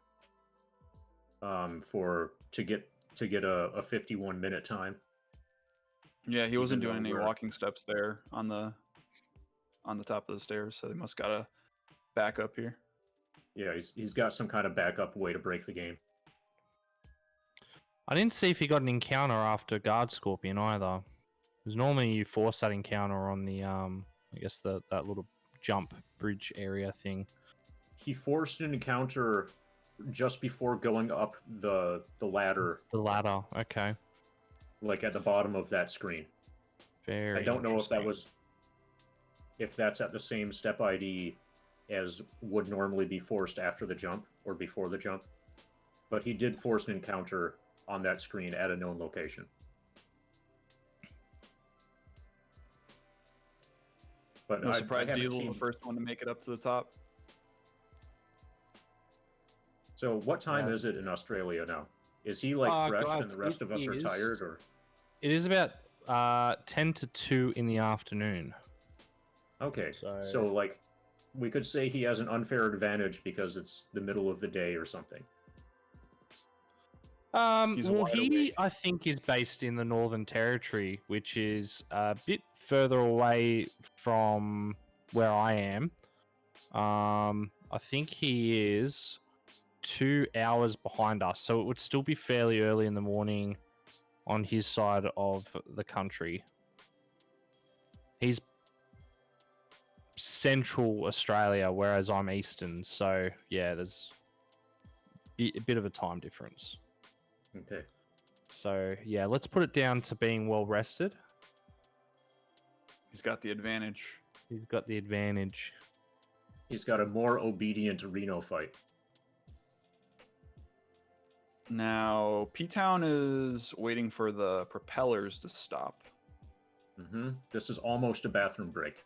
to get a 51-minute time. Yeah, he wasn't Even doing though any we're- walking steps there on the top of the stairs, so they must got a backup here. Yeah, he's got some kind of backup way to break the game. I didn't see if he got an encounter after guard scorpion either. Because normally you force that encounter on the I guess that little jump bridge area thing. He forced an encounter just before going up the ladder, The ladder. Okay. like at the bottom of that screen. Very. I don't know if interesting. if that's at the same step ID as would normally be forced after the jump or before the jump, but he did force an encounter on that screen at a known location. But No I surprise, haven't Diesel, seen- the first one to make it up to the top. So what time Yeah. is it in Australia now? Is he like fresh guys, and the rest it of us are is- tired, or? It is about 10 to 2 in the afternoon. Okay, So- so like we could say he has an unfair advantage because it's the middle of the day or something. He's Well, wide he awake. I think is based in the Northern Territory, which is a bit further away from where I am. I think he is 2 hours behind us, so it would still be fairly early in the morning on his side of the country. He's Central Australia, whereas I'm Eastern, so yeah, there's a bit of a time difference. Okay. So yeah, let's put it down to being well rested. He's got the advantage. He's got the advantage. He's got a more obedient Reno fight. Now, P-Town is waiting for the propellers to stop. This is almost a bathroom break.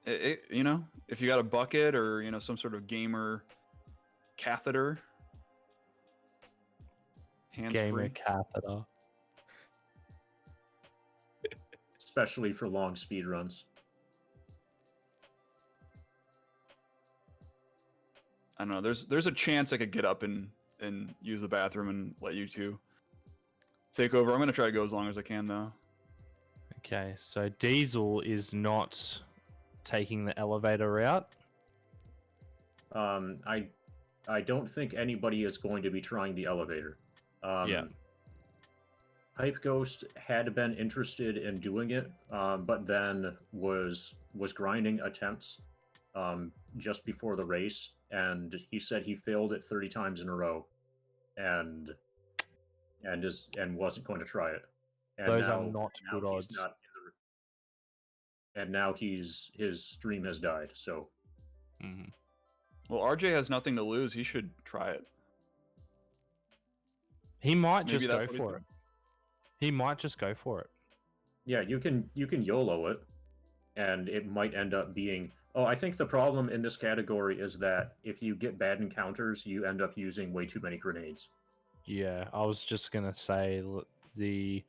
You know, if you got a bucket or, you know, some sort of gamer catheter. Gamer catheter. Especially for long speed runs. I don't know. There's a chance I could get up and use the bathroom and let you two take over. I'm gonna try to go as long as I can though. Okay, so Diesel is not taking the elevator route. I don't think anybody is going to be trying the elevator. Yeah. Hype Ghost had been interested in doing it, but then was grinding attempts just before the race, and he said he failed it 30 times in a row, and wasn't going to try it. And Those are not good odds. And now his stream has died. So, Well, RJ has nothing to lose. He should try it. He might Maybe just that's go what he's for doing. it. He might just go for it. yeah, you can YOLO it, and it might end up being. Oh, I think the problem in this category is that if you get bad encounters, you end up using way too many grenades. Yeah, I was just gonna say the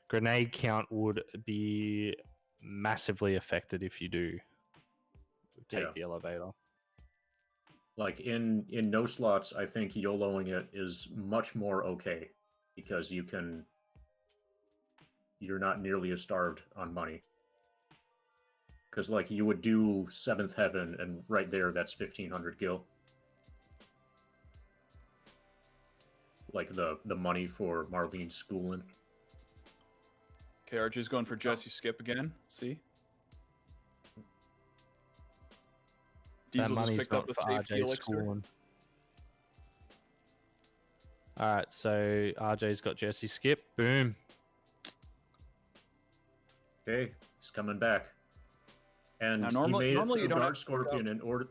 grenade count would be massively affected if you do take the elevator. Like in no slots, I think YOLOing it is much more okay because you're not nearly as starved on money. Because like you would do 7th Heaven, and right there, that's 1,500 gil. Like the money for Marlene's schooling. Okay, RJ's going for Jesse Skip again. Let's see. That Diesel just money's picked up not a for safety RJ's elixir. schooling. All right, so RJ's got Jesse Skip. Boom. Okay, he's coming back. And Now, normally he made it you through don't have Guard to pick up- Scorpion in order.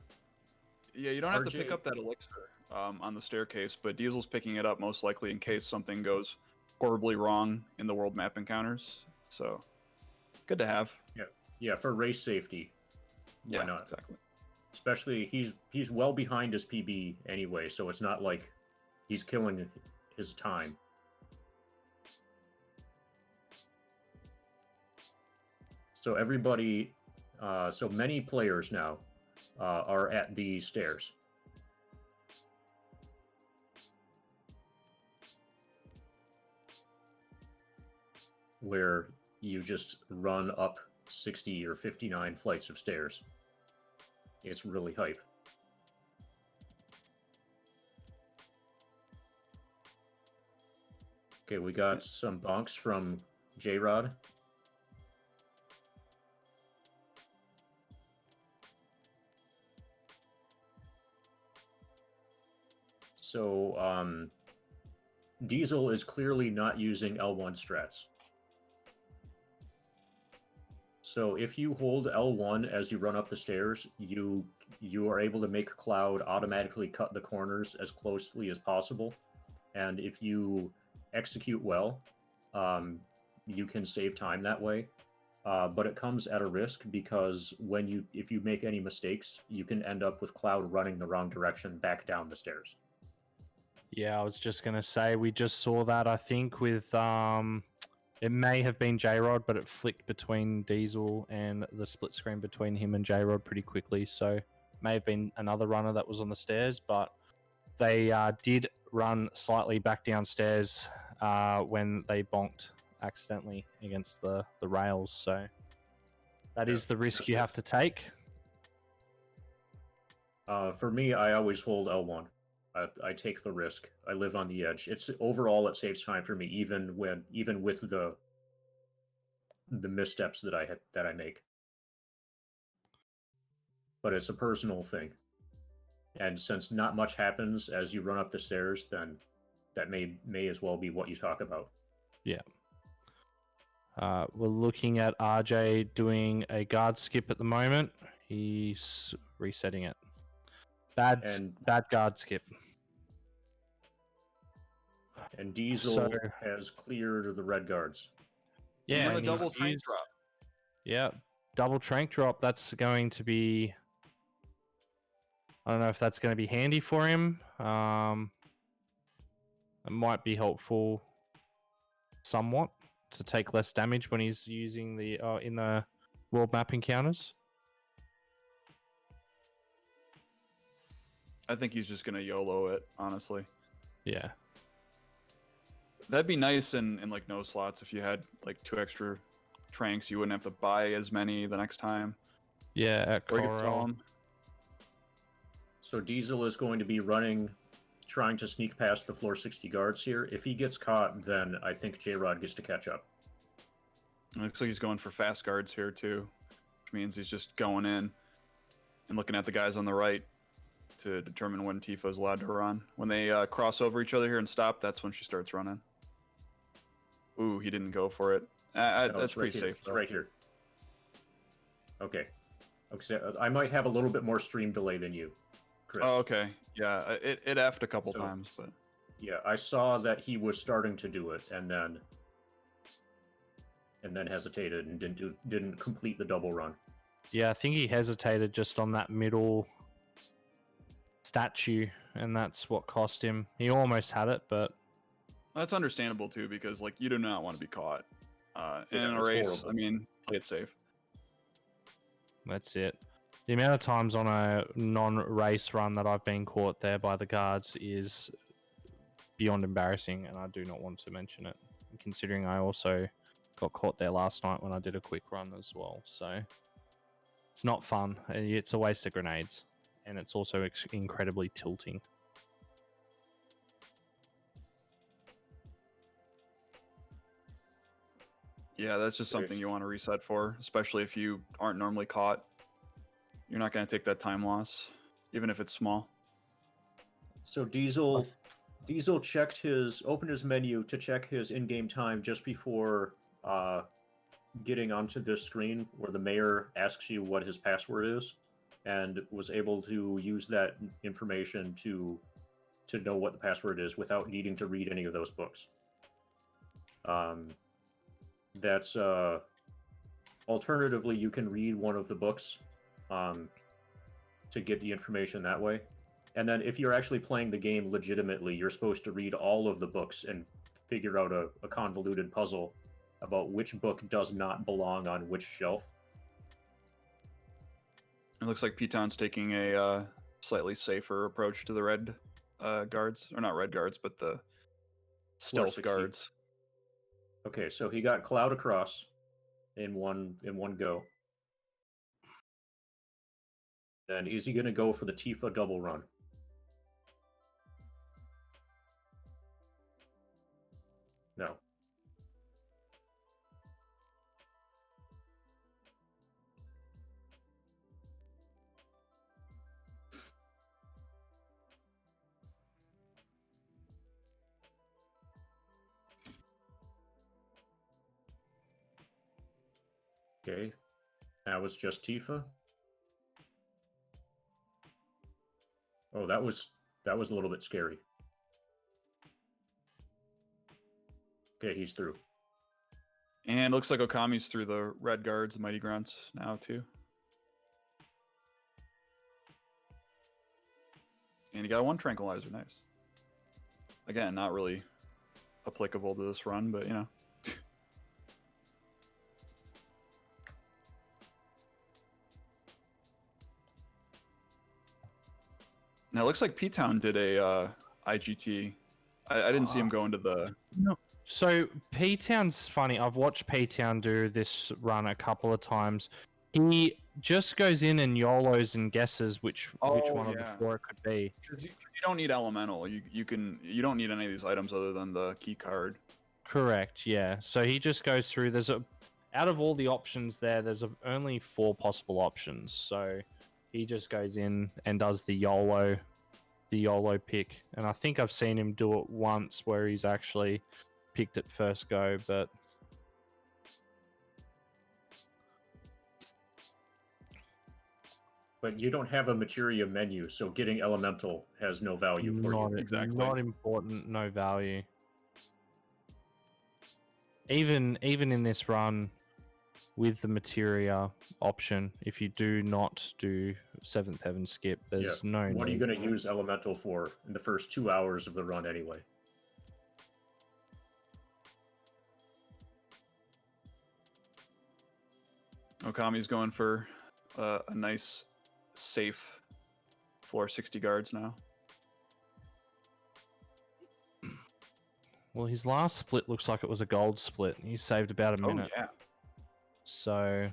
Yeah, you don't have to pick RJ up that elixir on the staircase, but Diesel's picking it up most likely in case something goes horribly wrong in the world map encounters. So, good to have. Yeah, for race safety. Why Yeah, not? exactly. Especially he's well behind his PB anyway, so it's not like he's killing his time. So everybody, so many players now are at the stairs. Where you just run up 60 or 59 flights of stairs. It's really hype. Okay, we got some bonks from Jayrod. So, Diesel is clearly not using L1 strats. So if you hold L1 as you run up the stairs, you are able to make Cloud automatically cut the corners as closely as possible. And if you execute well, you can save time that way. But it comes at a risk because if you make any mistakes, you can end up with Cloud running the wrong direction back down the stairs. Yeah, I was just gonna say we just saw that. I think with it may have been Jayrod, but it flicked between Diesel and the split screen between him and Jayrod pretty quickly. So may have been another runner that was on the stairs, but they did run slightly back downstairs when they bonked accidentally against the rails. So that is the risk you have to take. For me, I always hold L1. I take the risk. I live on the edge. Overall it saves time for me, even with the missteps that I make. But it's a personal thing, and since not much happens as you run up the stairs, then that may as well be what you talk about. Yeah. We're looking at RJ doing a guard skip at the moment. He's resetting it. Bad guard skip. And Diesel So- has cleared the red guards. Yeah, and the and he's double tank used- drop. Yeah, double trank drop. That's going to be. I don't know if that's going to be handy for him. It might be helpful, somewhat, to take less damage when he's using the in the world map encounters. I think he's just gonna YOLO it, honestly. Yeah. That'd be nice in like no slots if you had like 2 extra tranks. You wouldn't have to buy as many the next time. Yeah, at Or you could sell Coral. them. So Diesel is going to be running, trying to sneak past the floor 60 guards here. If he gets caught, then I think Jayrod gets to catch up. Looks like he's going for fast guards here too, which means he's just going in and looking at the guys on the right to determine when Tifa's allowed to run. When they cross over each other here and stop, that's when she starts running. Ooh, he didn't go for it. No, That's it's right pretty here. safe. It's Though. right here. Okay. Okay, so I might have a little bit more stream delay than you, Chris. Oh, okay. Yeah, it effed a couple So- times, but Yeah, I saw that he was starting to do it, and then hesitated and didn't complete the double run. Yeah, I think he hesitated just on that middle statue, and that's what cost him. He almost had it, but that's understandable too because like you do not want to be caught in Yeah, a it's race. horrible. I mean, play it safe. that's it. The amount of times on a non-race run that I've been caught there by the guards is beyond embarrassing, and I do not want to mention it, considering I also got caught there last night when I did a quick run as well. So it's not fun. It's a waste of grenades, and it's also incredibly tilting. Yeah, that's just something Great. you want to reset for, especially if you aren't normally caught. You're not going to take that time loss, even if it's small. So Diesel opened his menu to check his in-game time just before getting onto this screen where the mayor asks you what his password is, and was able to use that information to know what the password is without needing to read any of those books. That's alternatively, you can read one of the books to get the information that way. And then if you're actually playing the game legitimately, you're supposed to read all of the books and figure out a convoluted puzzle about which book does not belong on which shelf. It looks like P-Town's taking a slightly safer approach to the red guards. Or not red guards, but the stealth 60. guards. Okay, so he got Cloud across in one go. Then is he going to go for the Tifa double run? No. Okay, that was just Tifa. Oh, that was a little bit scary. Okay, he's through. And looks like Okami's through the red guards, the Mighty Grunts now too. And he got 1 tranquilizer, nice. Again, not really applicable to this run, but you know. Now it looks like P-Town did a IGT. I didn't see him go into the... So P-Town's funny. I've watched P-Town do this run a couple of times. He just goes in and YOLOs and guesses which one of the 4 it could be. Because you don't need elemental. You don't need any of these items other than the key card. Correct, yeah. So he just goes through. Out of all the options there's only 4 possible options. So he just goes in and does the YOLO pick. And I think I've seen him do it once where he's actually picked it first go, but you don't have a materia menu, so getting elemental has no value for you. Exactly. Not important, no value. even in this run with the materia option, if you do not do 7th Heaven skip, there's no What are you need. going to use elemental for in the first 2 hours of the run anyway? Okami's going for a nice, safe floor 60 guards now. Well, his last split looks like it was a gold split. He saved about a minute. Oh, yeah. So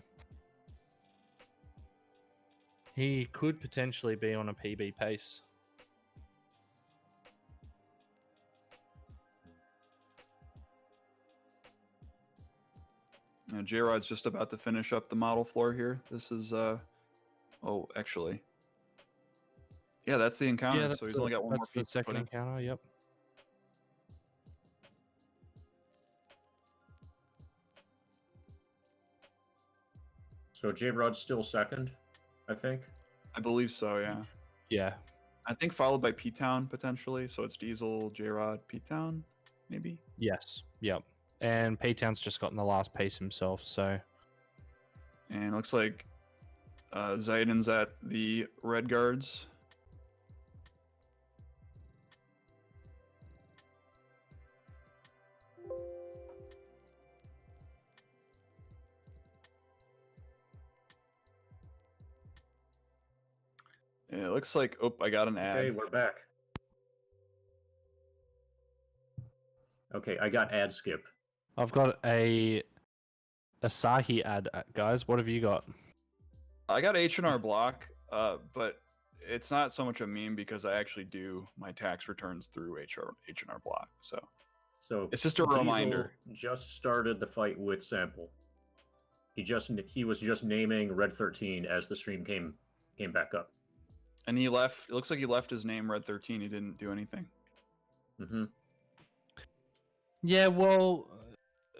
he could potentially be on a PB pace. Now, Jayrod's just about to finish up the model floor here. This is, oh, actually. Yeah, that's the encounter, so he's only got one more That's the piece to put second in. encounter, yep. So Jayrod's still second, I think. I believe so, yeah. Yeah. I think followed by P-Town, potentially. So it's Diesel, Jayrod, P-Town, maybe? Yes. Yep. And P-Town's just gotten the last piece himself, so... And it looks like xeidin's at the red guards. Yeah, it looks like... Oh, I got an ad. Okay, we're back. Okay, I got ad skip. I've got a Asahi ad, guys. What have you got? I got H&R Block, but it's not so much a meme because I actually do my tax returns through H&R Block. So it's just a Diesel reminder. Just started the fight with Sample. He was just naming Red 13 as the stream came back up. And he left. It looks like he left his name Red 13. He didn't do anything. Mm-hmm. Yeah, well,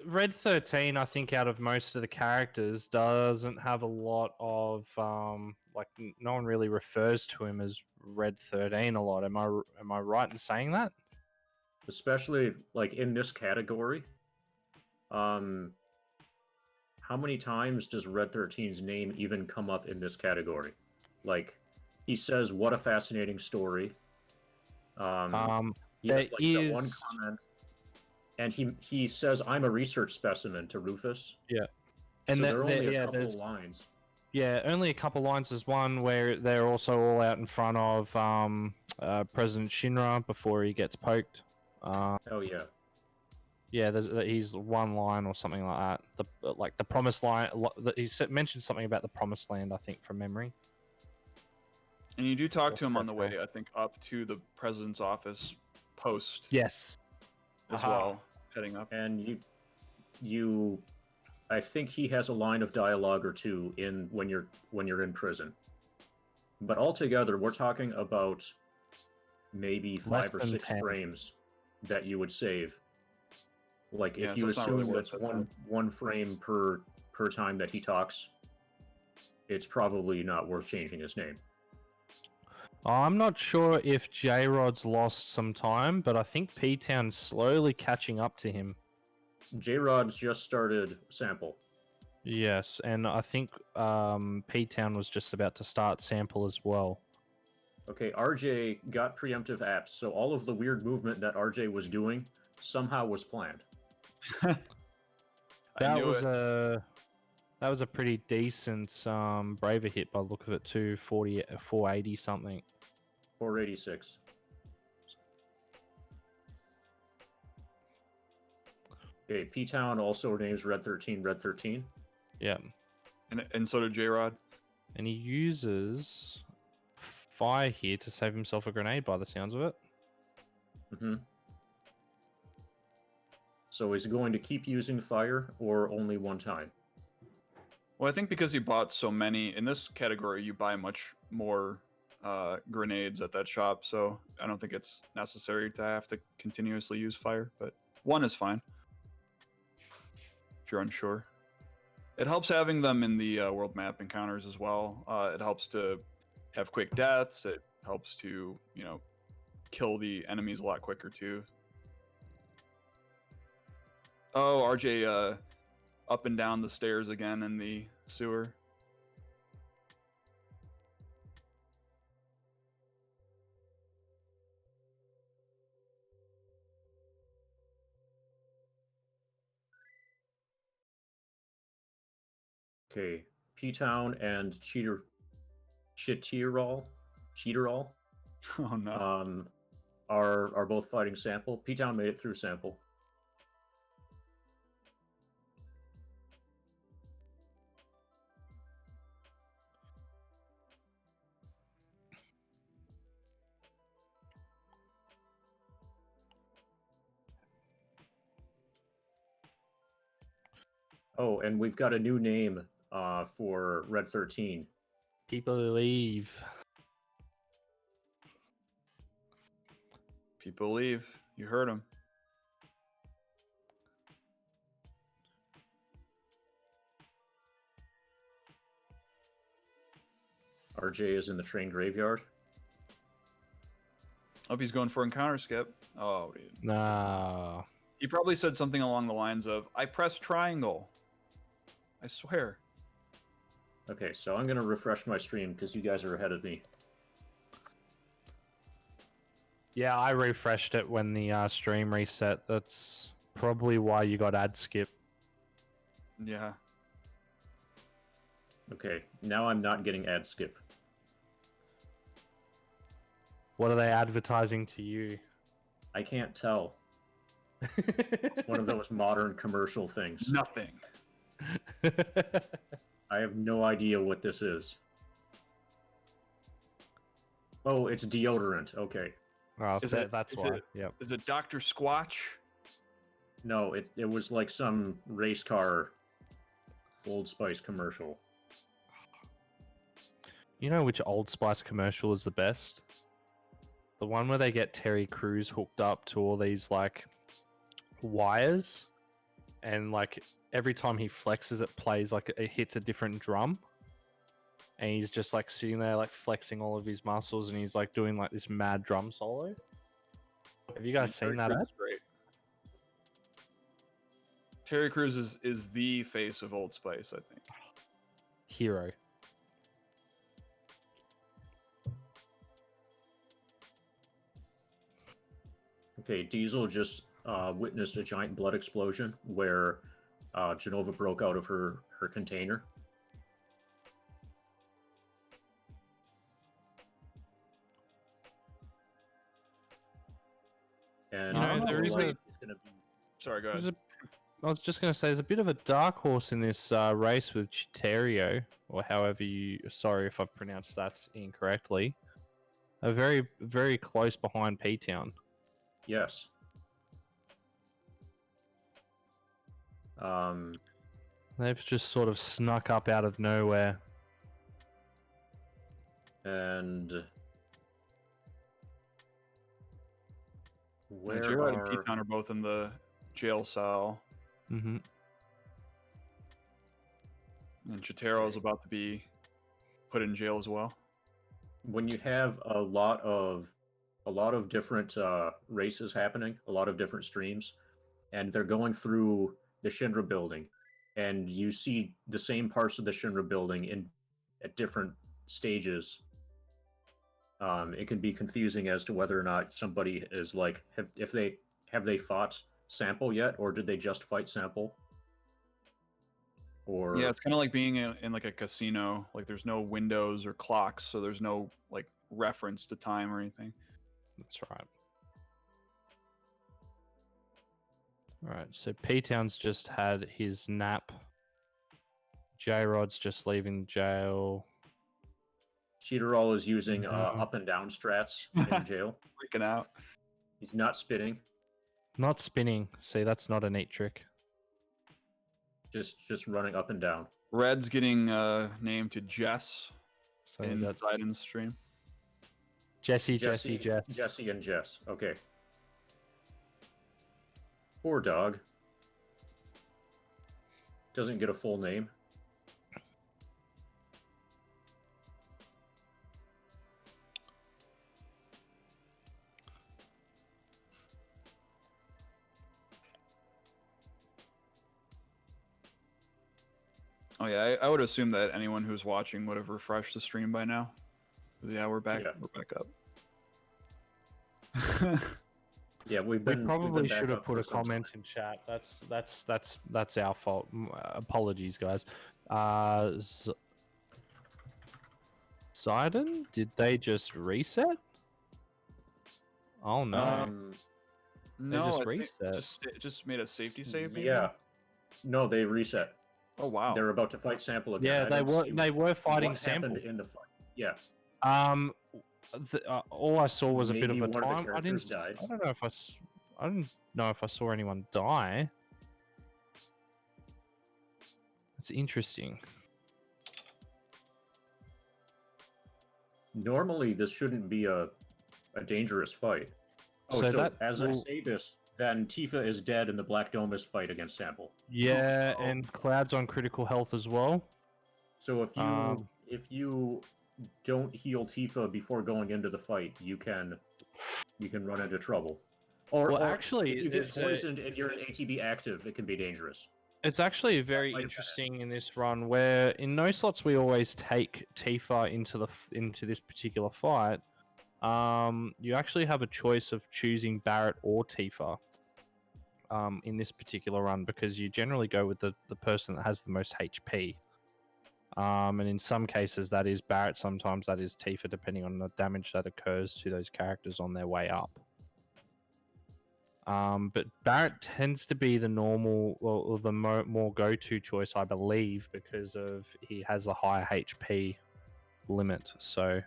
Red 13, I think, out of most of the characters, doesn't have a lot of no one really refers to him as Red 13 a lot. Am I right in saying that? Especially like in this category. How many times does Red 13's name even come up in this category? Like, he says, "What a fascinating story." He has like that one comment. And he says, "I'm a research specimen" to Rufus. Yeah. And so there are only a couple of lines. Yeah, only a couple lines. There's one where they're also all out in front of President Shinra before he gets poked. Oh yeah. Yeah, he's one line or something like that. The promised land. He mentioned something about the promised land, I think, from memory. And you do talk to him on the way, I think, up to the president's office post. Yes. As well, heading up. And I think he has a line of dialogue or two when you're in prison. But altogether, we're talking about maybe 5 or 6 frames that you would save. Like, if you assume that's one frame per time that he talks, it's probably not worth changing his name. I'm not sure if Jayrod's lost some time, but I think P-Town's slowly catching up to him. Jayrod's just started Sample. Yes, and I think P-Town was just about to start Sample as well. Okay, RJ got preemptive apps, so all of the weird movement that RJ was doing somehow was planned. That was a pretty decent braver hit by the look of it too. 480 something. 486. Okay, P-Town also names Red 13 Red 13. Yeah. And so did Jayrod. And he uses fire here to save himself a grenade by the sounds of it. Mm-hmm. So is he going to keep using fire or only one time? Well, I think because he bought so many, in this category, you buy much more grenades at that shop, so I don't think it's necessary to have to continuously use fire, but one is fine if you're unsure. It helps having them in the world map encounters as well. It helps to have quick deaths. It helps to, kill the enemies a lot quicker too. Oh, RJ, up and down the stairs again in the sewer. Okay, P-Town and Cheaterall Oh no. are both fighting Sample. P-Town made it through Sample. Oh, and we've got a new name for Red 13. People leave. People leave. You heard him. RJ is in the train graveyard. Hope he's going for encounter skip. Oh, dude. Nah. He probably said something along the lines of, I pressed triangle. I swear. Okay, so I'm going to refresh my stream because you guys are ahead of me. Yeah, I refreshed it when the stream reset. That's probably why you got ad skip. Yeah. Okay, now I'm not getting ad skip. What are they advertising to you? I can't tell. It's one of those modern commercial things. Nothing. I have no idea what this is. Oh, it's deodorant. Okay. Oh, Is that's is why. Yep. Is it Dr. Squatch? No, it was like some race car Old Spice commercial. You know which Old Spice commercial is the best? The one where they get Terry Crews hooked up to all these like wires, and like every time he flexes, it plays like it hits a different drum, and he's just like sitting there like flexing all of his muscles, and he's like doing like this mad drum solo. Have you guys seen that ad? That's great. Terry Crews is the face of Old Spice, I think. Hero. Okay, Diesel just witnessed a giant blood explosion where Genova broke out of her container. And You know, there is light a- is gonna be... Sorry, go ahead. I was just going to say, there's a bit of a dark horse in this race with Chiterio, or however you... Sorry if I've pronounced that incorrectly. A very, very close behind P-Town. Yes. They've just sort of snuck up out of nowhere. And... Where Jayrod are... and P-Town are both in the jail cell. Mm-hmm. And Chitero is about to be put in jail as well. When you have a lot of different races happening, a lot of different streams, and they're going through the Shinra building, and you see the same parts of the Shinra building at different stages, it can be confusing as to whether or not somebody is like, have they fought Sample yet, or did they just fight Sample? Or Yeah, it's kind of like being in like a casino. Like there's no windows or clocks, so there's no like reference to time or anything. That's right. Alright, so P-Town's just had his nap. Jayrod's just leaving jail. Cheaterall is using No. up and down strats in jail. Freaking out. He's not spitting, Not spinning. See, that's not a neat trick. just running up and down. Red's getting named to Jess So in that's Xeidin's stream. Jesse, Jesse and Jess. Okay. Poor dog. Doesn't get a full name. Oh yeah, I would assume that anyone who's watching would have refreshed the stream by now. Yeah, we're back. Yeah. We're back up. Yeah, We we've been probably back should have up put for a some comment time. in chat. That's our fault. Apologies, guys. xeidin, did they just reset? Oh no. No, just I think reset. just made a safety save. Maybe? Yeah. No, they reset. Oh wow. They're about to fight Sample again. Yeah, I they don't were see they were fighting what Sample. happened in the fight. Yeah. All I saw was a bit Maybe of a one of the time. characters died. I don't know if I don't know if I saw anyone die. It's interesting. Normally, this shouldn't be a dangerous fight. Oh, So so that as I say this, then Tifa is dead in the Blackdomus fight against Sample. Yeah, Oh. and Cloud's on critical health as well. So if you don't heal Tifa before going into the fight, you can run into trouble. Or actually, if you get it's poisoned and you're an ATB active, it can be dangerous. It's actually very might have interesting in this run where in no slots we always take Tifa into this particular fight. You actually have a choice of choosing Barret or Tifa. In this particular run, because you generally go with the person that has the most HP. And in some cases that is Barret, sometimes that is Tifa, depending on the damage that occurs to those characters on their way up. But Barret tends to be the normal, or the more go-to choice, I believe, because of he has a higher HP limit. So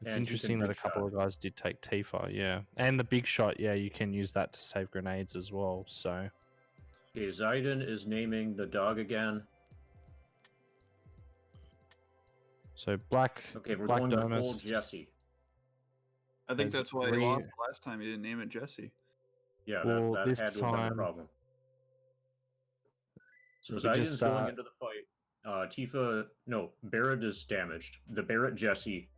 it's And he can interesting that a big couple shot. of guys did take Tifa, yeah. And the big shot, yeah, you can use that to save grenades as well, so... Okay, xeidin is naming the dog again. So Okay, we're going to full Blackdomus... Jesse. I think has that's why he lost last time. He didn't name it Jesse. Yeah, Well, that this had to have been the time- problem. So We Xeidin's just, going into the fight. Tifa, no, Barret is damaged. The Barret Jesse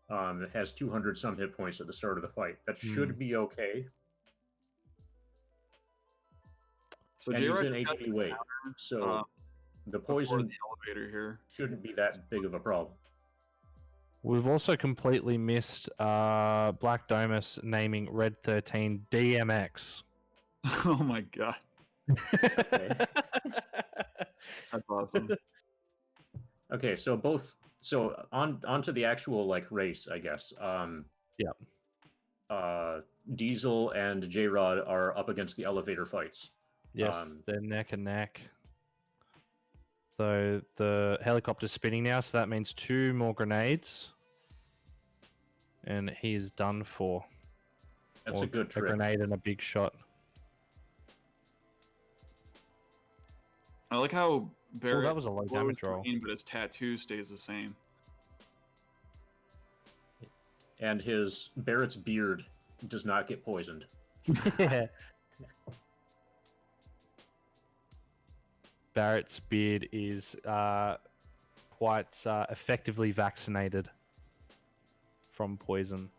has 200 some hit points at the start of the fight. That should be okay. So And he's Jayrod in got ATB weight, so the before poison the elevator here. shouldn't be that big of a problem. We've also completely missed Blackdomus naming Red 13 DMX. Oh my god, that's awesome. Okay, so onto the actual like race, I guess. Diesel and Jayrod are up against the elevator fights. Yes, they're neck and neck. So the helicopter's spinning now, so that means 2 more grenades. And he is done for. That's Or a good trick. A grenade and a big shot. I like how Barret that was a low glows damage roll. green, but his tattoo stays the same. And his Barrett's beard does not get poisoned. Yeah. Barrett's beard is quite effectively vaccinated from poison.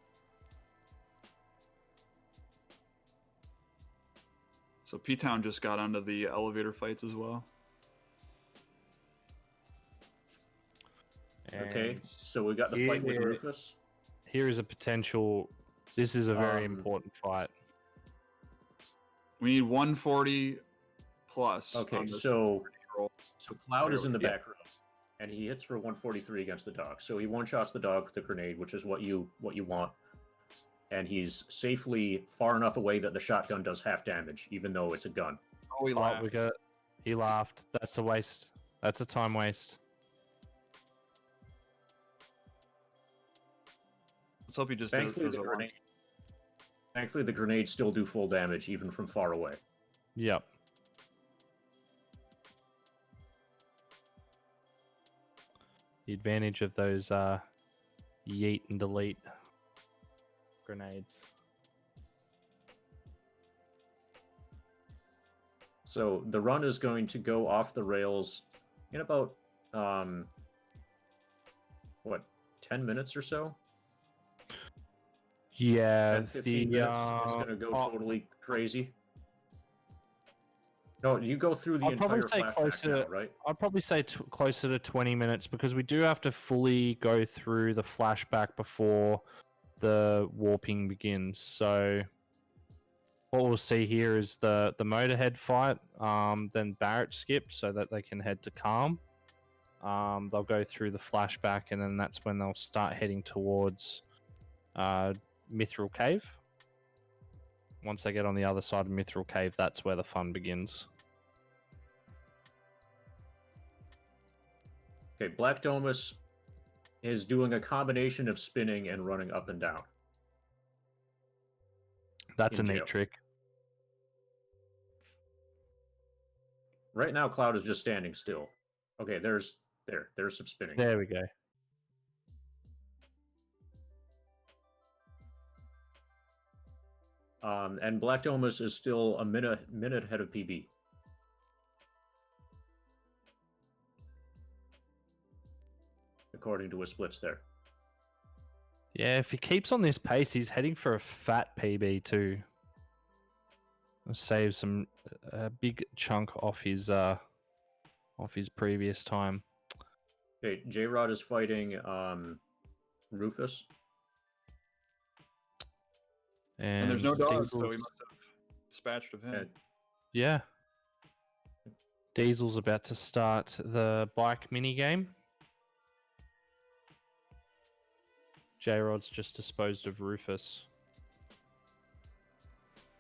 So P-Town just got onto the elevator fights as well. Okay, And so we got the fight with here- Rufus. Here is a potential. This is a very Um, important fight. We need 140 plus. Okay, on this so roll. Cloud is in the Yeah. back row, and he hits for 143 against the dog. So he one-shots the dog with the grenade, which is what you want. And he's safely far enough away that the shotgun does half damage, even though it's a gun. Oh, he laughed. He laughed. That's a waste. That's a time waste. Let's hope he just does Thankfully, it the once. grenade. Thankfully, the grenades still do full damage, even from far away. Yep. The advantage of those yeet and delete grenades. So the run is going to go off the rails in about, 10 minutes or so? Yeah, 10, 15 minutes. It's going to go totally crazy. No, you go through the I'd probably entire say flashback closer. now, right? I'd probably say closer to 20 minutes because we do have to fully go through the flashback before the warping begins. So what we'll see here is the Motorhead fight, then Barrett skip so that they can head to Calm. They'll go through the flashback, and then that's when they'll start heading towards Mithril Cave. Once they get on the other side of Mithril Cave, that's where the fun begins. Okay, blackdomus is doing a combination of spinning and running up and down. That's a In neat jail. trick. Right now, Cloud is just standing still. Okay, there's some spinning. There we go. And blackdomus is still a minute ahead of PB. According to his splits there. Yeah, if he keeps on this pace, he's heading for a fat PB too. Save a big chunk off his previous time. Okay, Jayrod is fighting Rufus. And there's no dog, so Diesel's- he must have dispatched of him. And Yeah. Diesel's about to start the bike mini game. Jayrod's just disposed of Rufus.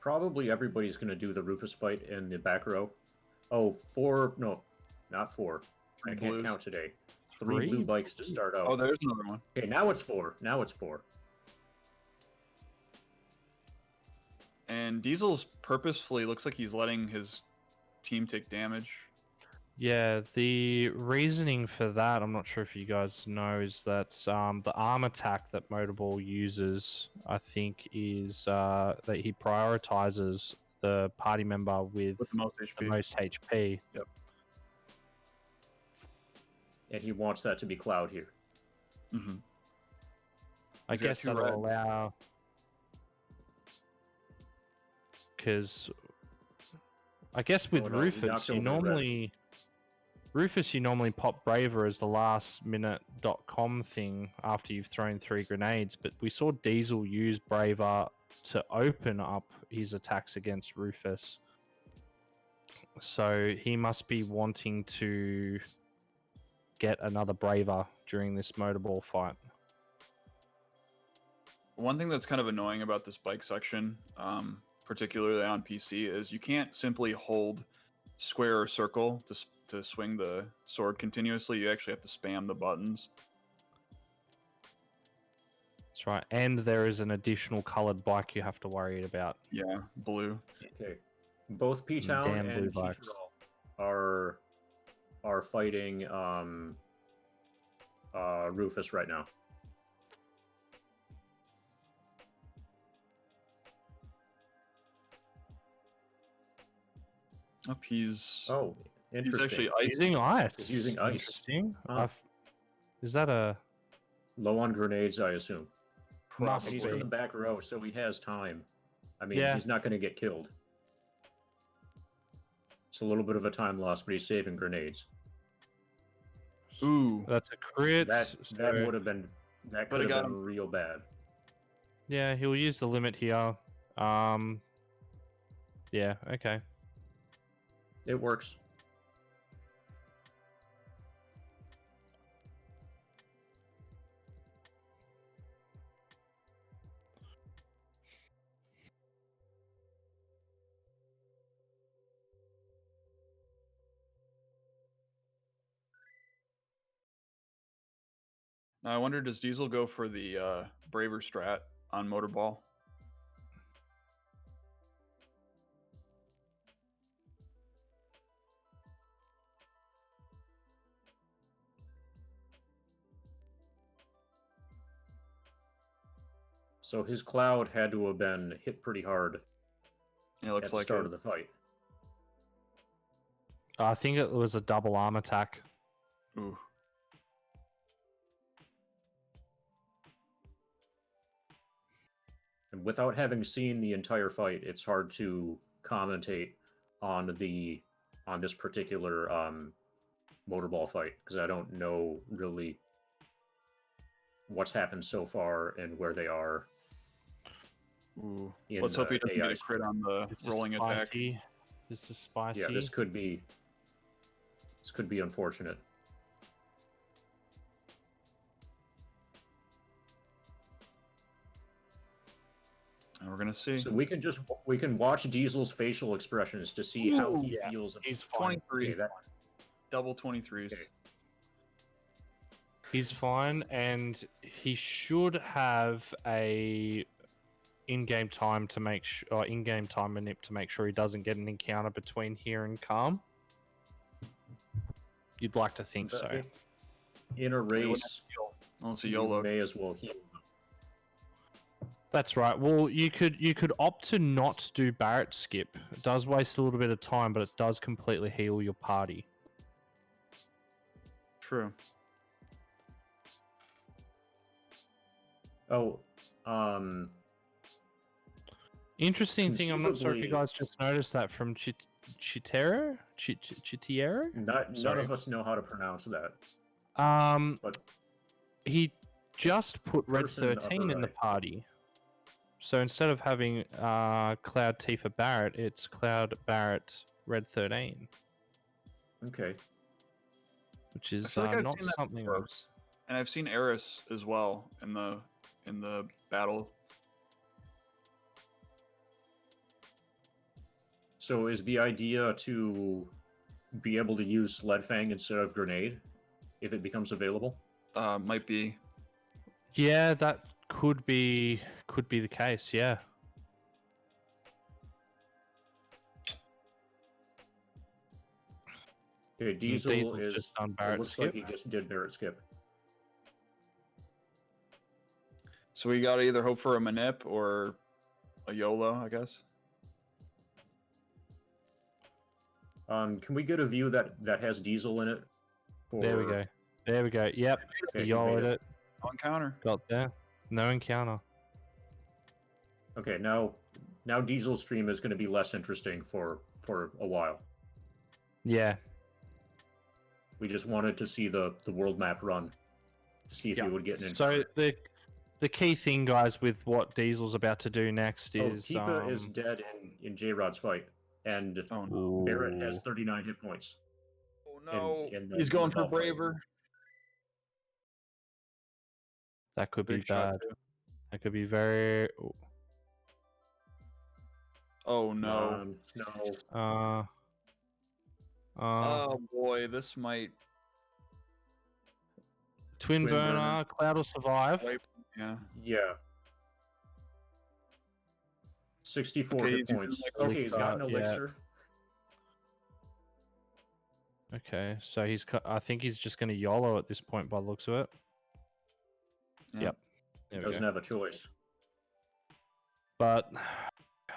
probably everybody's going to do the Rufus fight in the back row. Oh, four. No, not four. I can't blues. count today. Three blue bikes to start out. Oh, there's another one. Okay, now it's four. Now it's four. And Diesel's purposefully looks like he's letting his team take damage. Yeah, the reasoning for that, I'm not sure if you guys know, is that the arm attack that Motorball uses, I think, is that he prioritizes the party member with the most HP. the most HP. Yep. And he wants that to be Cloud here. Mm-hmm. I He's got guess two that'll reds. allow... Because... I guess with Oh, no, he Rufus, knocked you over the red. normally... Rufus, you normally pop Braver as the last minute.com thing after you've thrown 3 grenades, but we saw Diesel use Braver to open up his attacks against Rufus. So he must be wanting to get another Braver during this Motorball fight. One thing that's kind of annoying about this bike section, particularly on PC, is you can't simply hold square or circle to swing the sword continuously. You actually have to spam the buttons. That's right. And there is an additional colored bike you have to worry about. Yeah, blue. Okay. Both P-Town Damn blue and bikes. Cheetorol are fighting Rufus right now. Up, he's Oh, interesting. actually ice. Using ice. He's using ice. Interesting. Huh. Is that a... Low on grenades, I assume. Must And he's be. from the back row, so he has time. I mean, Yeah. he's not going to get killed. It's a little bit of a time loss, but he's saving grenades. Ooh. That's a crit. That so- would have been that But could it have got been him. real bad. Yeah, he'll use the limit here. Yeah, okay. It works. Now I wonder, does Diesel go for the Braver strat on Motorball? So his Cloud had to have been hit pretty hard Yeah, looks at the like start it. of the fight. I think it was a double arm attack. Ooh. And without having seen the entire fight, it's hard to commentate on the on this particular motorball fight because I don't know really what's happened so far and where they are. Ooh. In, Let's hope he doesn't get AI a crit on the This is rolling attack. spicy. This is spicy. Yeah, this could be unfortunate. And we're gonna see. So we can watch Diesel's facial expressions to see how he yeah, feels. He's fine. 23. Okay, that- Double 23s. Okay. He's fine, and he should have a in-game time to make or in-game time manip to make sure he doesn't get an encounter between here and Calm. You'd like to think so. In a race, Unless a you YOLO. may as well heal. That's right. Well, you could opt to not do Barret skip. It does waste a little bit of time, but it does completely heal your party. True. Oh, Interesting thing. I'm not sure if you Conceivably- guys just noticed that from Chitiero. Chitiero. none Sorry. of us know how to pronounce that. But He just put Red Person upper 13 in the right. party. So instead of having Cloud Tifa Barret, it's Cloud Barret Red 13, okay, which is feel like I've not seen that something before. else. And I've seen Eris as well in the battle. so is the idea to be able to use Sledfang instead of Grenade if it becomes available? Might be. Yeah, that could be the case. Yeah. Okay, Diesel Diesel's is. just done It Barret looks skip. like he just did Barret skip. So we gotta either hope for a manip or a YOLO, I guess. Can we get a view that has Diesel in it? There we go. There we go. Yep. Okay, he Y'all made it. On counter. Got there. No encounter. Okay, now Diesel's stream is going to be less interesting for a while. Yeah. We just wanted to see the world map run to see if Yeah. he would get an So encounter. the key thing, guys, with what Diesel's about to do next is Tifa is dead in Jayrod's fight, and Oh no. Barret has 39 hit points. Oh no. in the- He's in going the for ball fight. braver. that could be Big shot bad. too. That could be very. Oh no. No. Oh boy, this might. Twin Twin burner. burner. Cloud will survive. Yeah. Yeah. 64 Okay, hit he's using, points. like, Okay, he's got an yeah. elixir. Okay, so I think he's just going to YOLO at this point by the looks of it. Yeah. Yep. He There we doesn't go. have a choice. But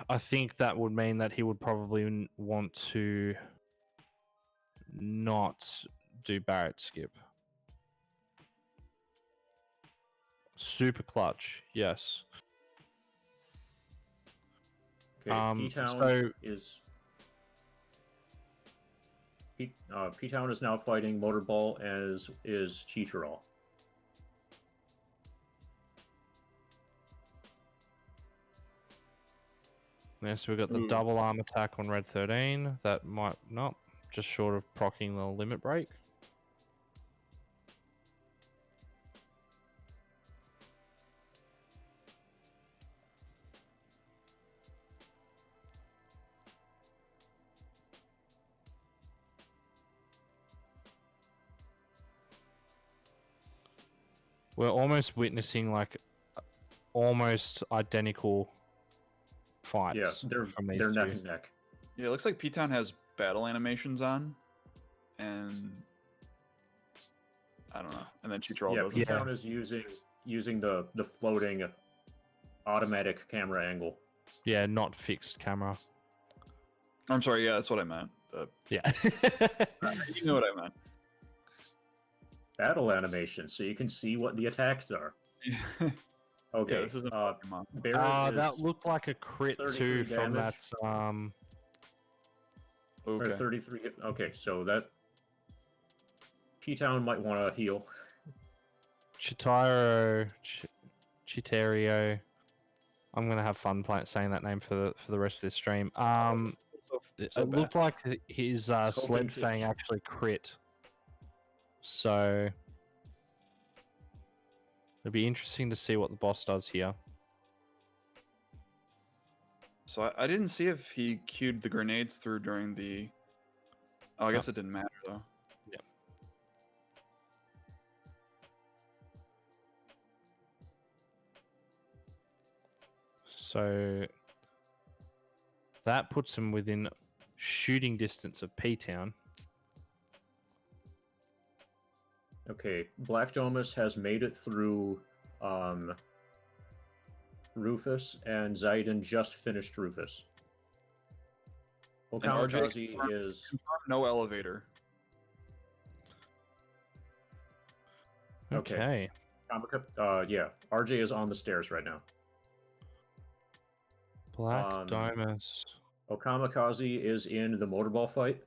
I think that would mean that he would probably want to not do Barret skip. Super clutch, yes. Okay, P-Town so- is... P-Town is now fighting Motorball, as is Cheaterall. Yeah, so we've got the Ooh. double arm attack on Red 13. That might not, just short of proccing the limit break. We're almost witnessing like almost identical fights. Yeah, they're from these neck two. and neck. Yeah, it looks like P-Town has battle animations on, and I don't know. And then Cheaterall Yeah, doesn't. P-Town is using the floating automatic camera angle. Yeah, not fixed camera. I'm sorry. Yeah, that's what I meant. Yeah. You know what I meant. Battle animation, so you can see what the attacks are. Okay, Yeah, this isn't Pokemon. Barret That is looked like a crit 33 too from damage. that Or Okay. 33 hit. Okay, so that P-Town might want to heal. Chitario. I'm gonna have fun saying that name for the rest of this stream. It looked like his sled to- fang actually crit. So it'll be interesting to see what the boss does here. So I didn't see if he queued the grenades through during the. Oh, I guess it didn't matter though. Yep. So that puts him within shooting distance of P-Town. Okay, Blackdomus has made it through Rufus, and xeidin just finished Rufus. Okamikaze is... No elevator. Okay. Yeah, RJ is on the stairs right now. Blackdomus. Okamikaze is in the motorball fight.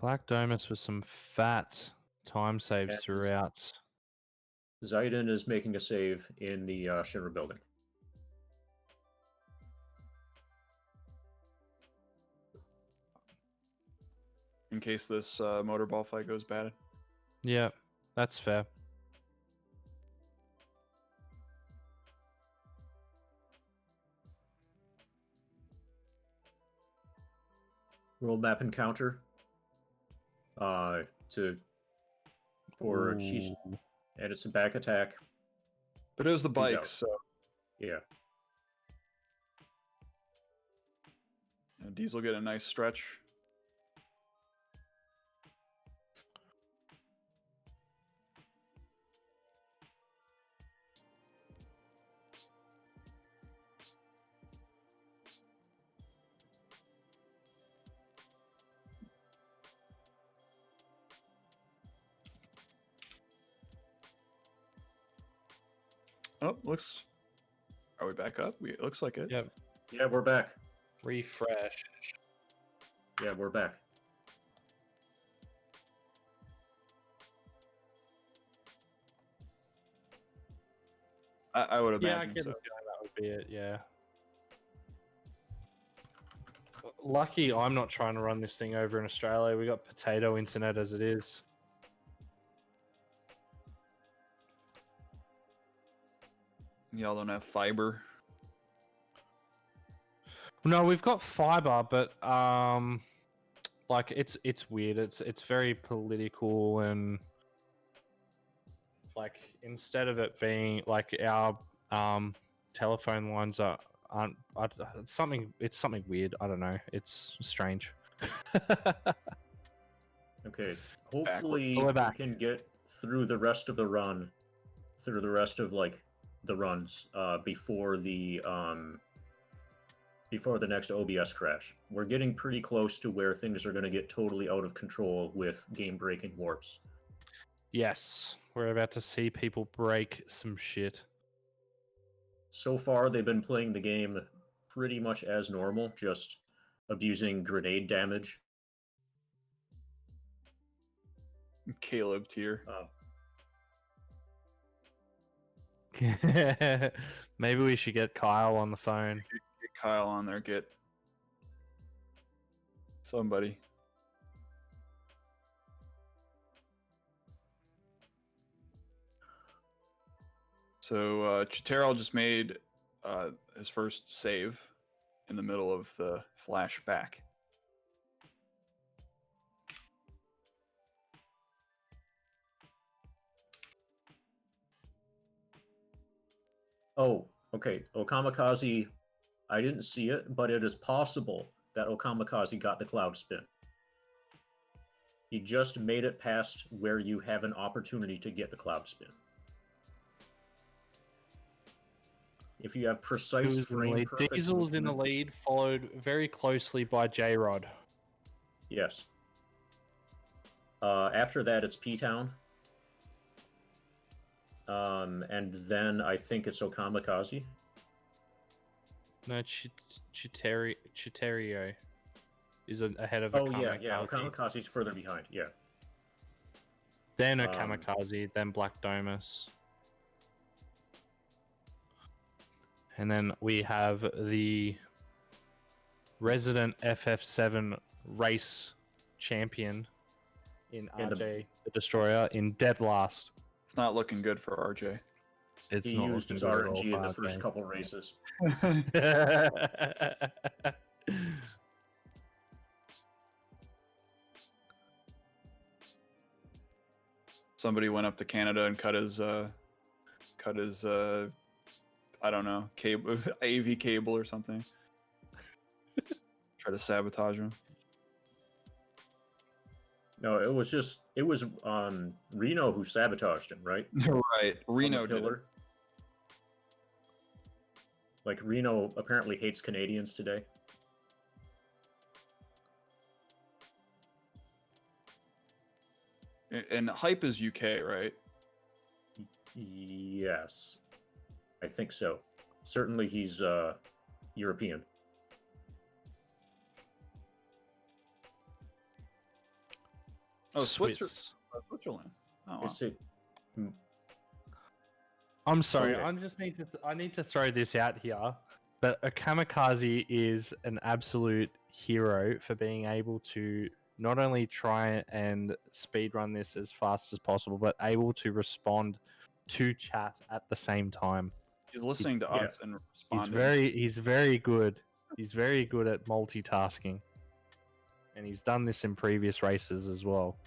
Blackdomus with some fat time saves And throughout. xeidin is making a save in the Shimmer building. In case this motorball fight goes bad. Yeah, that's fair. World map encounter. For cheese, and it's a back attack. But it was the out. bikes, so Yeah. Diesel get a nice stretch. Oh, looks. Are we back up? It looks like it. Yep. Yeah, we're back. Refresh. Yeah, we're back. I would Yeah, I imagine get so. the feeling that would be it, yeah. Lucky I'm not trying to run this thing over in Australia. We got potato internet as it is. Y'all don't have fiber. No, we've got fiber, but like it's weird. It's very political, and like instead of it being like our telephone lines aren't it's something weird. I don't know. It's strange. Okay. Hopefully We're we back. can get through the rest of the run, through the rest of like the runs before the next OBS crash. We're getting pretty close to where things are going to get totally out of control with game-breaking warps. Yes, we're about to see people break some shit. So far, they've been playing the game pretty much as normal, just abusing grenade damage. Caleb tier. Maybe we should get Kyle on the phone. Get Kyle on there. Get somebody. So Chiterl just made his first save in the middle of the flashback. Oh, okay. Okamikaze, I didn't see it, but it is possible that Okamikaze got the cloud spin. He just made it past where you have an opportunity to get the cloud spin. If you have precise frame perfect Diesel's in the movement- lead, followed very closely by Jayrod. Yes. After that, it's P-Town. And then I think it's Okamikaze. No, Chitario. is ahead of Oh yeah, Okamikaze. yeah. Okamikaze's further behind. Yeah. Then Okamikaze, then blackdomus. And then we have the resident FF7 race champion in RJ the Destroyer in dead last. It's not looking good for RJ. It's He not used his looking good at all RNG in for the first RJ. couple races. Somebody went up to Canada and cut his I don't know, cable, AV cable or something. Try to sabotage him. No, it was Reno who sabotaged him, right? Right, Reno On the did it. pillar. Like Reno apparently hates Canadians today. And Hype is UK, right? Yes, I think so. Certainly, he's European. Oh, Swiss. Switzerland. Oh, wow. Is it? I'm sorry. Okay. I need to throw this out here. But Okamikaze is an absolute hero for being able to not only try and speedrun this as fast as possible, but able to respond to chat at the same time. He's listening to us and responding. He's very good. He's very good at multitasking. And he's done this in previous races as well.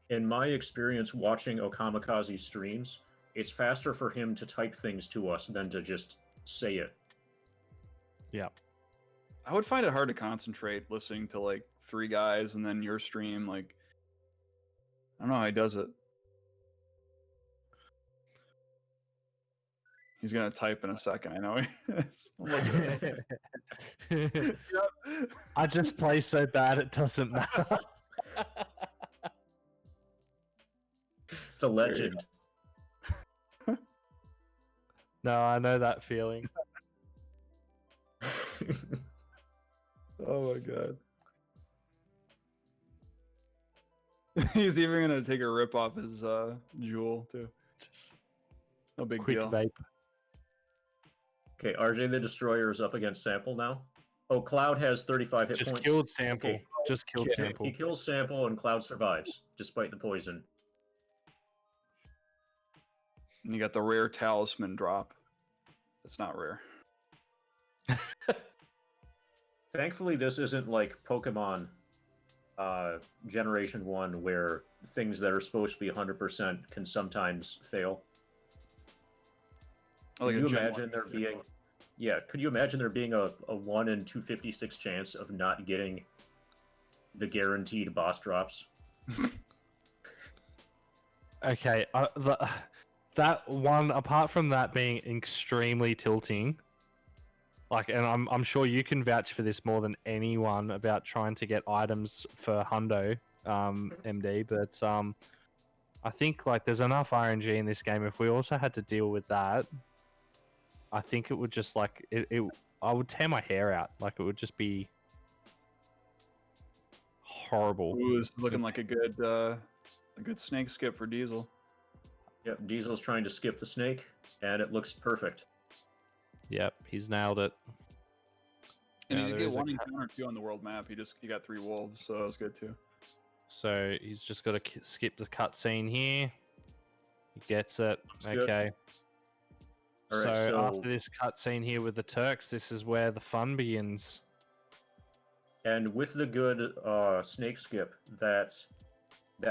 In my experience watching Okamikaze streams, it's faster for him to type things to us than to just say it. Yeah. I would find it hard to concentrate listening to like three guys and then your stream. Like, I don't know how he does it. He's gonna type in a second. I know. I just play so bad it doesn't matter. The legend. No, I know that feeling. Oh my god. He's even gonna take a rip off his jewel too. Just no big quick deal. vape. Okay, RJ the Destroyer is up against Sample now. Oh, Cloud has 35 hit Just points. killed Sample. Okay. Just killed Sample. He kills Sample and Cloud survives, despite the poison. And you got the rare talisman drop. That's not rare. Thankfully, this isn't like Pokemon Generation 1, where things that are supposed to be 100% can sometimes fail. Like Could you imagine there being... Yeah, could you imagine there being a 1 in 256 chance of not getting the guaranteed boss drops? Okay, that one, apart from that being extremely tilting, like, and I'm sure you can vouch for this more than anyone about trying to get items for Hundo, MD, but I think like there's enough RNG in this game. If we also had to deal with that, I think it would just like I would tear my hair out. Like it would just be horrible. Ooh, this is looking like a good snake skip for Diesel. Yep, Diesel's trying to skip the snake, and it looks perfect. Yep, he's nailed it. And Yeah, he did there get is a one encounter or two on the world map. He got 3 wolves, so that was good too. So he's just got to skip the cutscene here. He gets it. Good. Okay. All So, right, so after this cutscene here with the Turks, this is where the fun begins. and with the good snake skip, that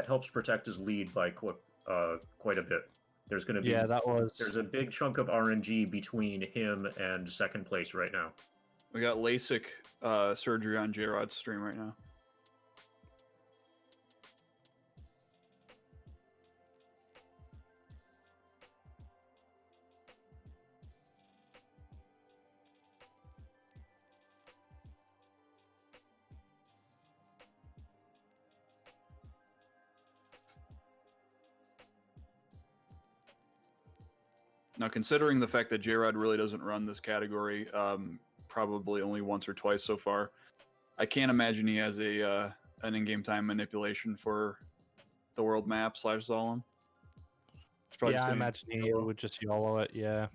helps protect his lead by quite a bit. There's going to be there's a big chunk of RNG between him and second place right now. We got LASIK surgery on Jayrod's stream right now. Now, considering the fact that Jayrod really doesn't run this category, probably only once or twice so far, I can't imagine he has a an in-game time manipulation for the world map / Solemn. Yeah, I imagine he would just YOLO it, yeah.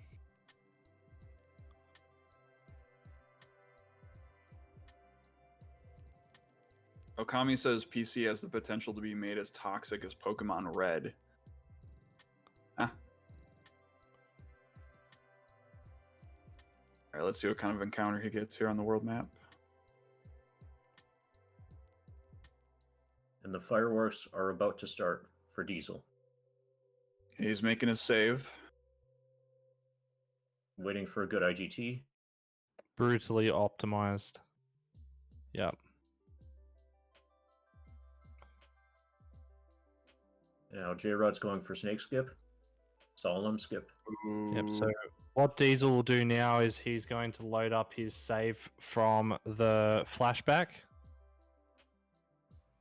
Okami says PC has the potential to be made as toxic as Pokemon Red. Huh. Alright, let's see what kind of encounter he gets here on the world map. And the fireworks are about to start for Diesel. He's making his save. Waiting for a good IGT. Brutally optimized. Yep. Now Jayrod's going for snake skip. Solemn skip. Yep. So what Diesel will do now is he's going to load up his save from the flashback.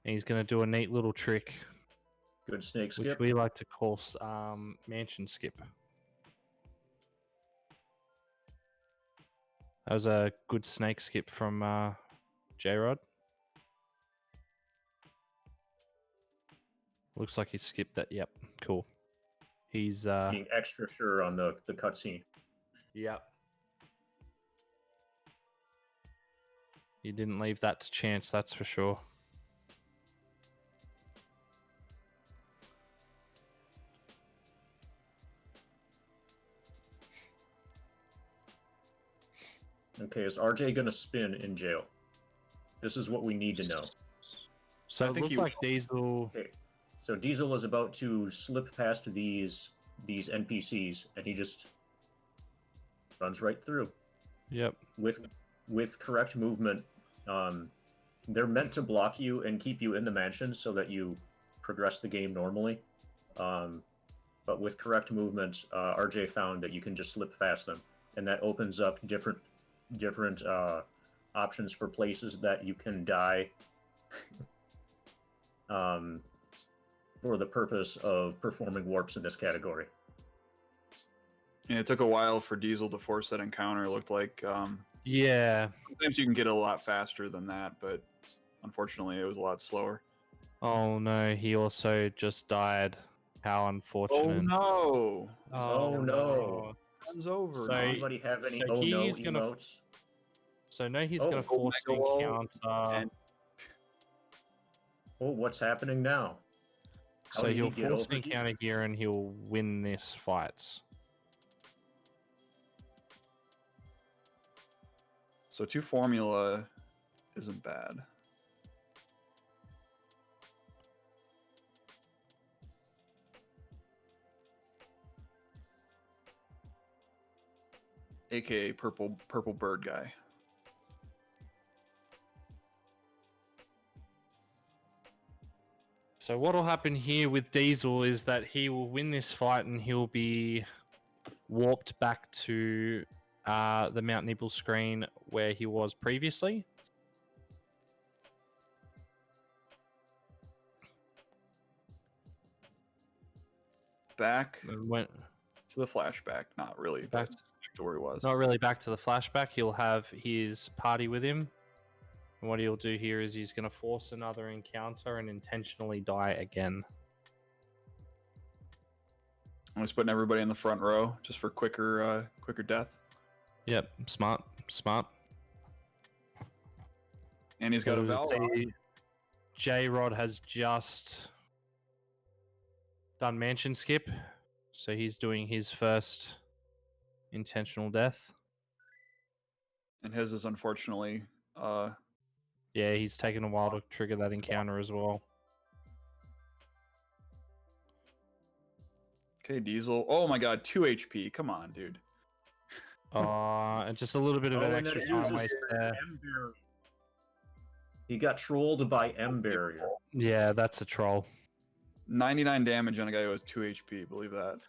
And he's going to do a neat little trick. Good snake skip. Which we like to call mansion skip. That was a good snake skip from Jayrod. Looks like he skipped that. Yep, cool. He's being extra sure on the cutscene. Yep. He didn't leave that to chance, that's for sure. Okay, is RJ gonna spin in jail? This is what we need to know. So it looked like Diesel. Okay, so Diesel is about to slip past these NPCs, and he just runs right through. Yep. With correct movement, they're meant to block you and keep you in the mansion so that you progress the game normally. But with correct movement, RJ found that you can just slip past them, and that opens up different options for places that you can die for the purpose of performing warps in this category. Yeah, it took a while for Diesel to force that encounter. It looked like yeah. Sometimes you can get it a lot faster than that, but unfortunately it was a lot slower. Oh no, he also just died. How unfortunate. Oh no! Oh no! Runs over. So, anybody have any oh no emotes? So no, he's gonna force an encounter. Oh, what's happening now? So he'll force an encounter here and he'll win this fight. So 2 formula isn't bad. AKA purple bird guy. So what will happen here with Diesel is that he will win this fight and he'll be warped back to the Mount Nibble screen where he was previously. Back went to the flashback, not really back to where he was. Not really back to the flashback. He'll have his party with him. And what he'll do here is he's going to force another encounter and intentionally die again. I'm just putting everybody in the front row just for quicker death. Yep, smart. And he's got a Valor. Jayrod has just done mansion skip, so he's doing his first intentional death. And his is unfortunately yeah, he's taken a while to trigger that encounter as well. Okay, Diesel. Oh my god, 2 HP. Come on, dude. And just a little bit of an extra time waste there. He got trolled by M Barrier. Yeah, that's a troll. 99 damage on a guy who has 2 HP, believe that.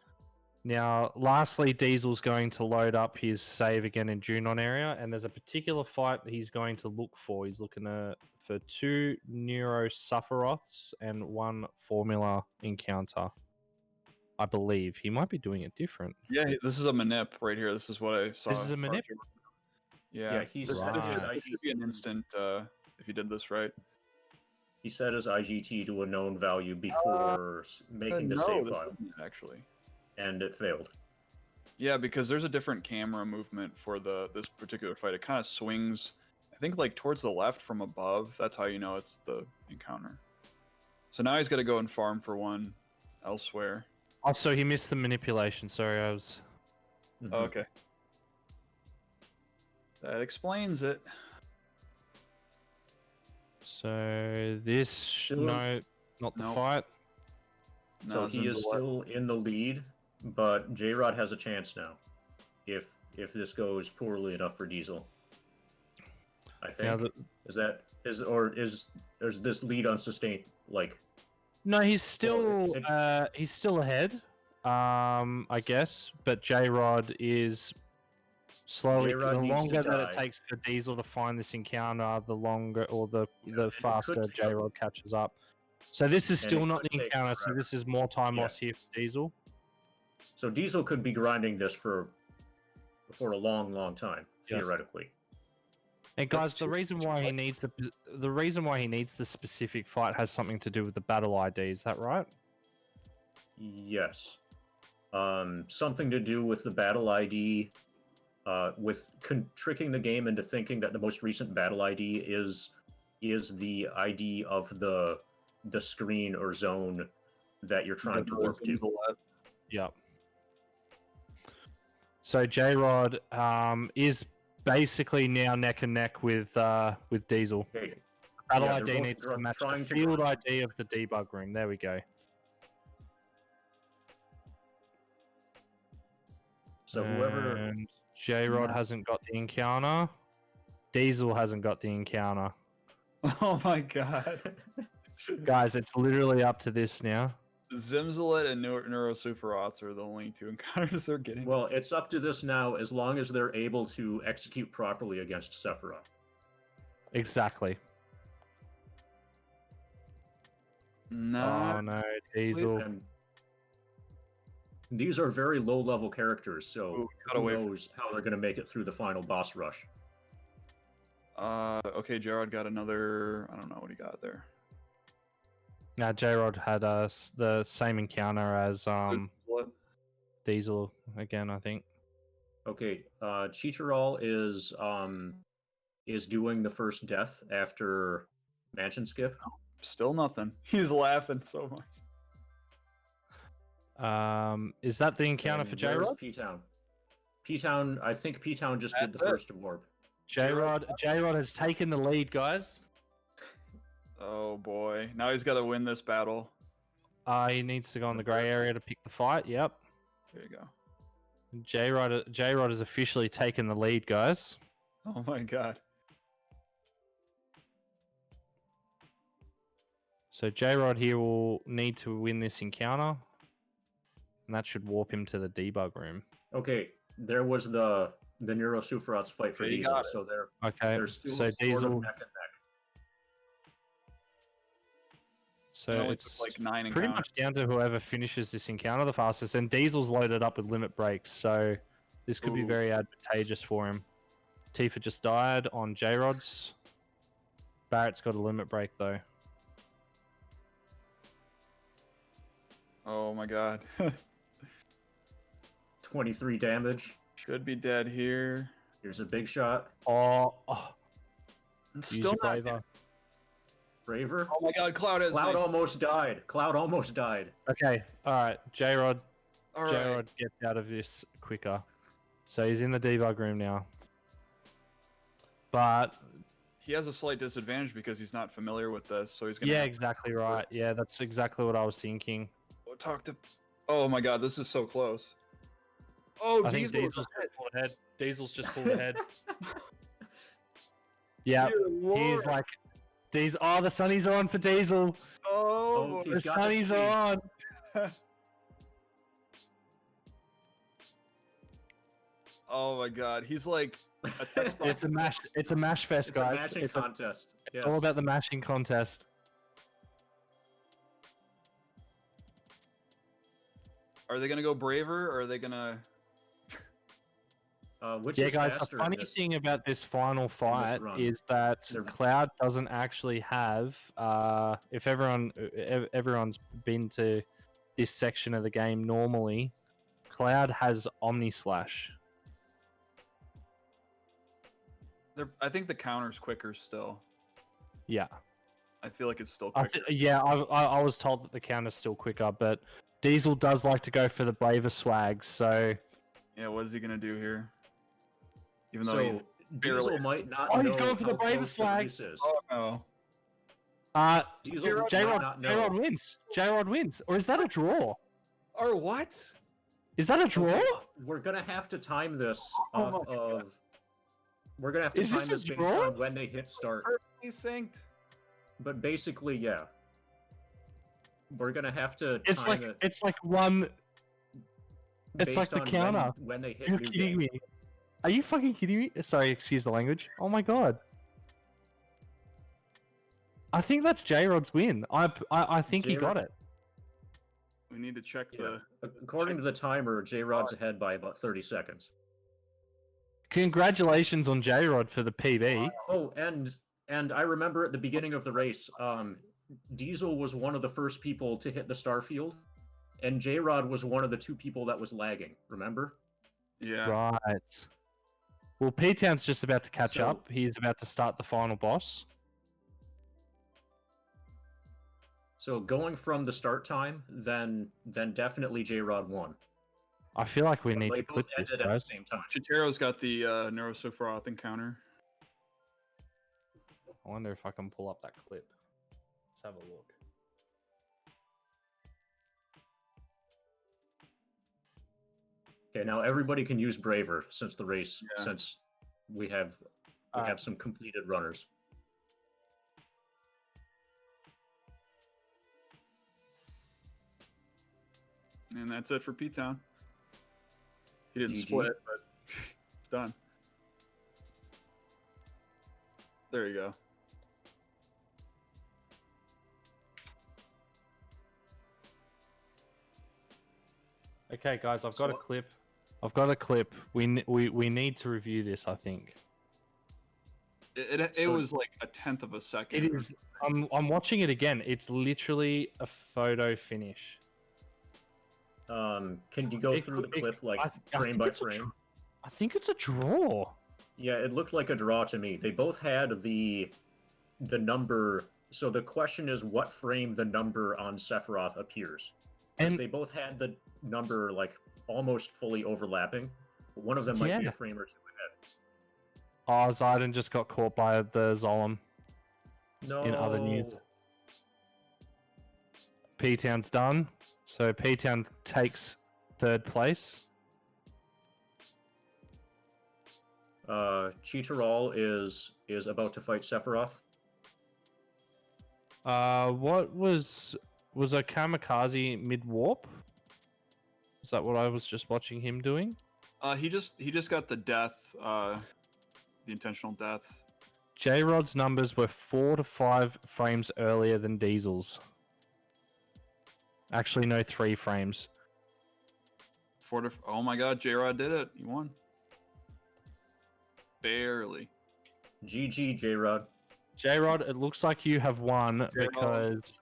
Now, lastly, Diesel's going to load up his save again in Junon area, and there's a particular fight he's going to look for. He's looking for 2 Neuro Sufferoths and 1 Formula encounter. I believe he might be doing it different. Yeah, this is a manip right here. This is what I saw. This is a manip? Yeah, he this, said this his should, Right. this should be an instant if you did this right. He set his IGT to a known value before making the no, save this file, isn't it, actually. and it failed. Yeah, because there's a different camera movement for this particular fight. It kind of swings, I think, like towards the left from above. That's how you know it's the encounter. So now he's got to go and farm for one elsewhere. Also, he missed the manipulation. Sorry, I was. Mhm. Oh, okay. That explains it. So this no, not the Nope. fight. So No, he is Zimzalette- still in the lead, but Jayrod has a chance now, if this goes poorly enough for Diesel. I think Now the, is this lead unsustained? Like, no, he's still it- he's still ahead. I guess, but Jayrod is slowly. Jayrod The needs to longer that it die. takes for Diesel to find this encounter, the longer or the it the could faster take up- Jayrod catches up. So this is And still it not could the take encounter. So forever. this is more time Yeah. lost here for Diesel. so Diesel could be grinding this for a long time, Yeah. theoretically. And That's guys, the too reason much why he fight. needs the reason why he needs the specific fight has something to do with the battle ID. Is that right? Yes. Something to do with the battle ID, with tricking the game into thinking that the most recent battle ID is the ID of the screen or zone that you're trying to warp to. Zimzalette. Yep. So Jayrod is basically now neck and neck with Diesel. Okay. Battle Yeah, they're ID both needs to match the trying to field grind. ID of the debug room. There we go. So whoever And Jayrod hasn't got the encounter. Diesel hasn't got the encounter. Oh my god. Guys, it's literally up to this now. Zimzalette and Neurosuperaots are the only two encounters they're getting. well, it's up to this now as long as they're able to execute properly against Sephiroth. Exactly. Nah. Oh no, Diesel. And these are very low-level characters, so Ooh, cut who away from- knows how they're going to make it through the final boss rush. Okay, Jayrod got another. I don't know what he got there. Now Jayrod had the same encounter as What? Diesel again, I think. Okay, Cheetarol is doing the first death after Mansion Skip. Still nothing. He's laughing so much. Is that the encounter And for where's Jayrod? P-Town? P-Town, I think P-Town just did the That's it. first warp. Jayrod has taken the lead, guys. Oh boy. Now he's got to win this battle. He needs to go in the grey area to pick the fight. Yep. There you go. Jayrod has officially taken the lead, guys. Oh my god. So Jayrod here will need to win this encounter, and that should warp him to the debug room. Okay, there was the Neurosuperaots fight for Okay, you Diesel, got it. so Okay. they're still So sort of Diesel. neck and neck. It So only it's took like 9 pretty encounters. much down to whoever finishes this encounter the fastest. And Diesel's loaded up with limit breaks, so this could be Ooh. very advantageous for him. Tifa just died on Jayrod's. Barrett's got a limit break though. Oh my god. 23 damage. Should be dead here. Here's a big shot. Oh, It's use still your not. braver. Braver. Oh my god, Cloud has. Cloud me. almost died. Cloud almost died. Okay, all right. Jayrod All right. Jayrod gets out of this quicker, so he's in the debug room now. But He has a slight disadvantage because he's not familiar with this, so he's gonna. yeah, have exactly right. Yeah, that's exactly what I was thinking. to talk to. Oh my god, this is so close. Oh, I think Diesel. Diesel's just pulled ahead. Diesel's just pulled ahead. Yeah, Dear Lord. he's like, Diesel. Oh, the sunnies are on for Diesel. Oh, Oh, boy. The He's got the sunnies are speeds. on. Oh my god, he's like a textbook. It's a mash. It's a mash fest, It's a guys. matching It's contest. Yes. all about the mashing contest. Are they gonna go braver, or are they gonna? Which Yeah, is guys, the faster funny in this? thing about this final fight run? is that They're- Cloud doesn't actually have. If everyone's been to this section of the game normally, Cloud has Omni Slash. I think the counter's quicker still. Yeah. I feel like it's still quicker. I was told that the counter's still quicker, but Diesel does like to go for the braver swag, so. Yeah, what is he gonna do here? Even though So he's Diesel barely. might not Oh, know he's going for the how braver close the swag. race is. Oh no. Diesel might not know. Jayrod wins. Jayrod wins. Or is that a draw? Or what? Is that a draw? Okay, we're gonna have to time this off of. We're gonna have to Is time this a this based draw? on when they hit start. Perfectly synced. But basically, yeah. We're gonna have to It's time like it it's like one. It's based like the on counter. when they hit You're new kidding game. me? Are you fucking kidding me? Sorry, excuse the language. Oh my god. I think that's Jayrod's win. I think he got Jayrod- it. We need to check Yeah. According to the timer, Jayrod's ahead by about 30 seconds. Congratulations on Jayrod for the PB. Oh, and I remember at the beginning of the race, Diesel was one of the first people to hit the star field, and Jayrod was one of the 2 people that was lagging. Remember? Yeah. Right. Well, P-Town's just about to catch So- up. He's about to start the final boss. So going from the start time, then definitely Jayrod won. I feel like we But need they to both clip this, ended at the guys. same time. Chitero's got the Neurosopharoth encounter. I wonder if I can pull up that clip. Let's have a look. Okay, now everybody can use Braver since the race, Yeah. since we have some completed runners. And that's it for P-Town. He didn't GG. split, but it's done. There you go. Okay, guys, I've got a So- clip. I've got a clip. We need to review this. I think It So- was like a tenth of a second. it is. I'm watching it again. It's literally a photo finish. Can you go through the clip like frame think by it's a frame? I think it's a draw. Yeah, it looked like a draw to me. They both had the number. So the question is, what frame the number on Sephiroth appears? 'Cause And they both had the number like almost fully overlapping. But one of them might be Yeah. a frame or 2 ahead. oh, Xeidin just got caught by the Zolom. No. In other news. P-Town's done. So P-Town takes 3rd place. Cheaterall is about to fight Sephiroth. What was okamikaze mid warp? Is that what I was just watching him doing? He just got the death, the intentional death. Jayrod's numbers were 4 to 5 frames earlier than Diesel's. Actually, no, 3 frames. Oh my God, Jayrod did it. He won. Barely. GG, Jayrod. Jayrod, it looks like you have won Jayrod because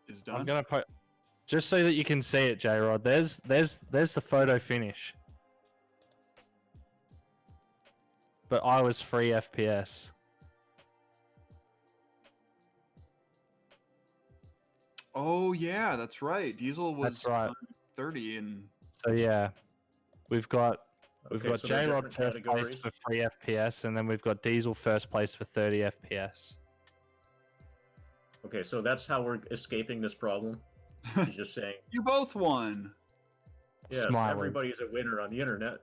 Is I'm done. gonna put just so that you can see it, Jayrod. There's the photo finish. But I was 3 FPS. Oh yeah, that's right. Diesel was That's right. 30 and So yeah, we've got Okay, so they're Jayrod different first place categories. for 3 FPS, and then we've got Diesel first place for 30 FPS. Okay, so that's how we're escaping this problem. He's just saying, you both won. yes, Smiley. everybody's a winner on the internet.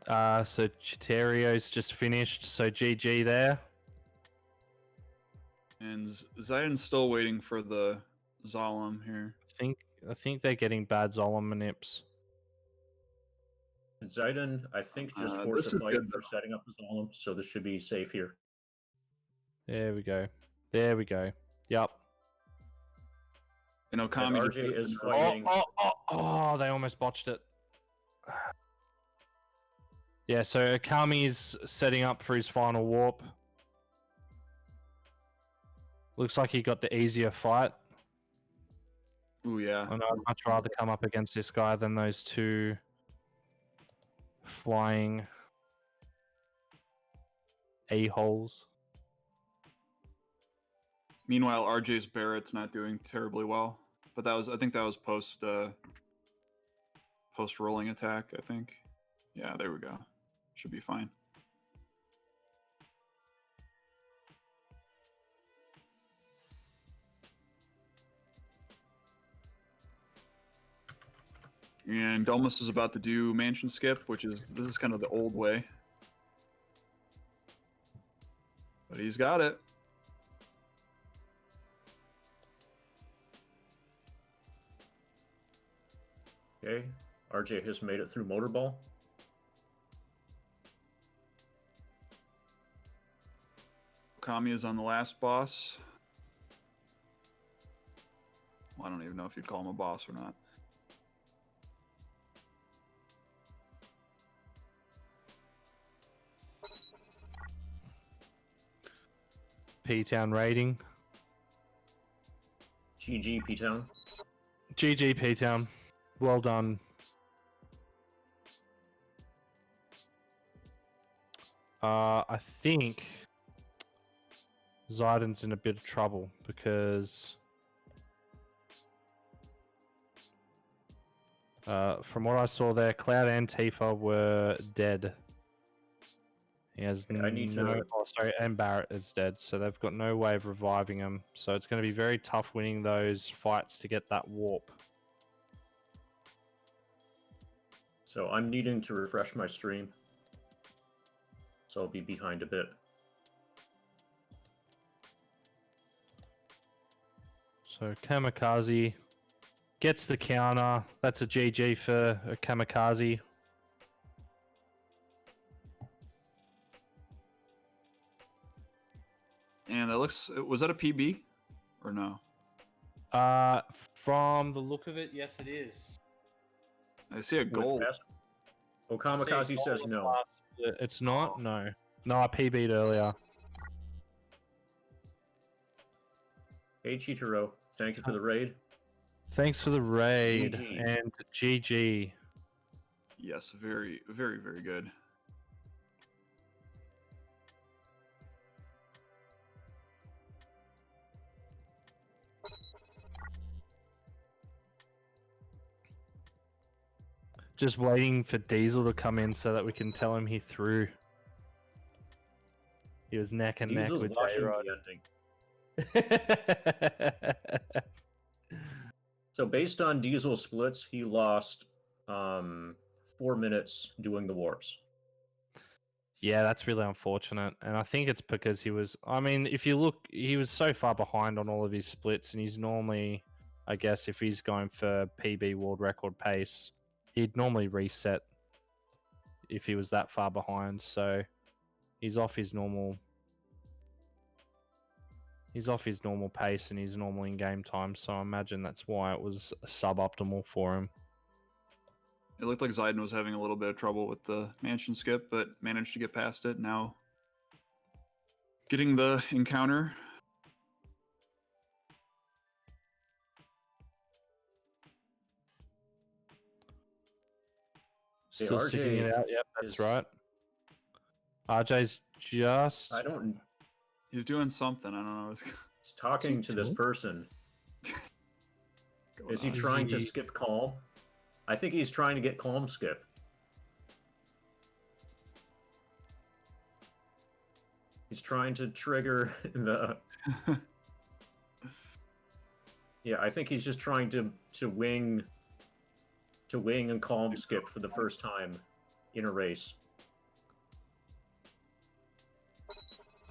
So Chiterio's just finished, so GG there. And Zion's still waiting for the Zalem here. I think they're getting bad Zolom manips. Xeidin, I think, just This forced a is fight good for setting up his Golem, so this should be safe here. There we go. There we go. Yup. And And Okami just RJ is Oh, fighting. Oh, they almost botched it. Yeah, so Okami's setting up for his final warp. Looks like he got the easier fight. Ooh, yeah. And I'd much rather come up against this guy than those two flying a-holes. Meanwhile, RJ's Barrett's not doing terribly well, but I think that was post rolling attack. I think. Yeah, there we go. Should be fine. And Doumeis is about to do mansion skip, this is kind of the old way. But he's got it. Okay, RJ has made it through Motorball. Okami is on the last boss. Well, I don't even know if you'd call him a boss or not. P-Town rating. GG, P-Town. GG, P-Town. Well done. I think xeidin's in a bit of trouble because from what I saw there, Cloud and Tifa were dead. He has I need no. to- Oh, sorry, and Barrett is dead, so they've got no way of reviving him. So it's going to be very tough winning those fights to get that warp. So I'm needing to refresh my stream. So I'll be behind a bit. So Kamikaze gets the counter. That's a GG for a Kamikaze. And that was that a PB or no? From the look of it, yes, it is. I see a With gold. fast- Okamikaze says no. It's not. No, I PB'd earlier. Hey, Chitaro, thank you for the raid. Thanks for the raid GG. and GG. Yes, very, very, very good. Just waiting for Diesel to come in so that we can tell him he threw. He was neck and neck Diesel's with watching Jayrod. the ending. So based on Diesel splits, he lost 4 minutes doing the warps. Yeah, that's really unfortunate. And I think it's because he was... I mean, if you look, he was so far behind on all of his splits, and he's normally, I guess, if he's going for PB world record pace, he'd normally reset if he was that far behind. So he's off his normal... He's off his normal pace and his normal in-game time, so I imagine that's why it was suboptimal for him. It looked like xeidin was having a little bit of trouble with the mansion skip, but managed to get past it. Now getting the encounter. Still sticking it RJ out. Yep, that's is- right. RJ's just... I don't. He's doing something. I don't know. He's talking to this doing? person. Going Is he on. trying to he- skip calm? I think he's trying to get calm skip. He's trying to trigger the. Yeah, I think he's just trying to wing and calm skip for the first time in a race.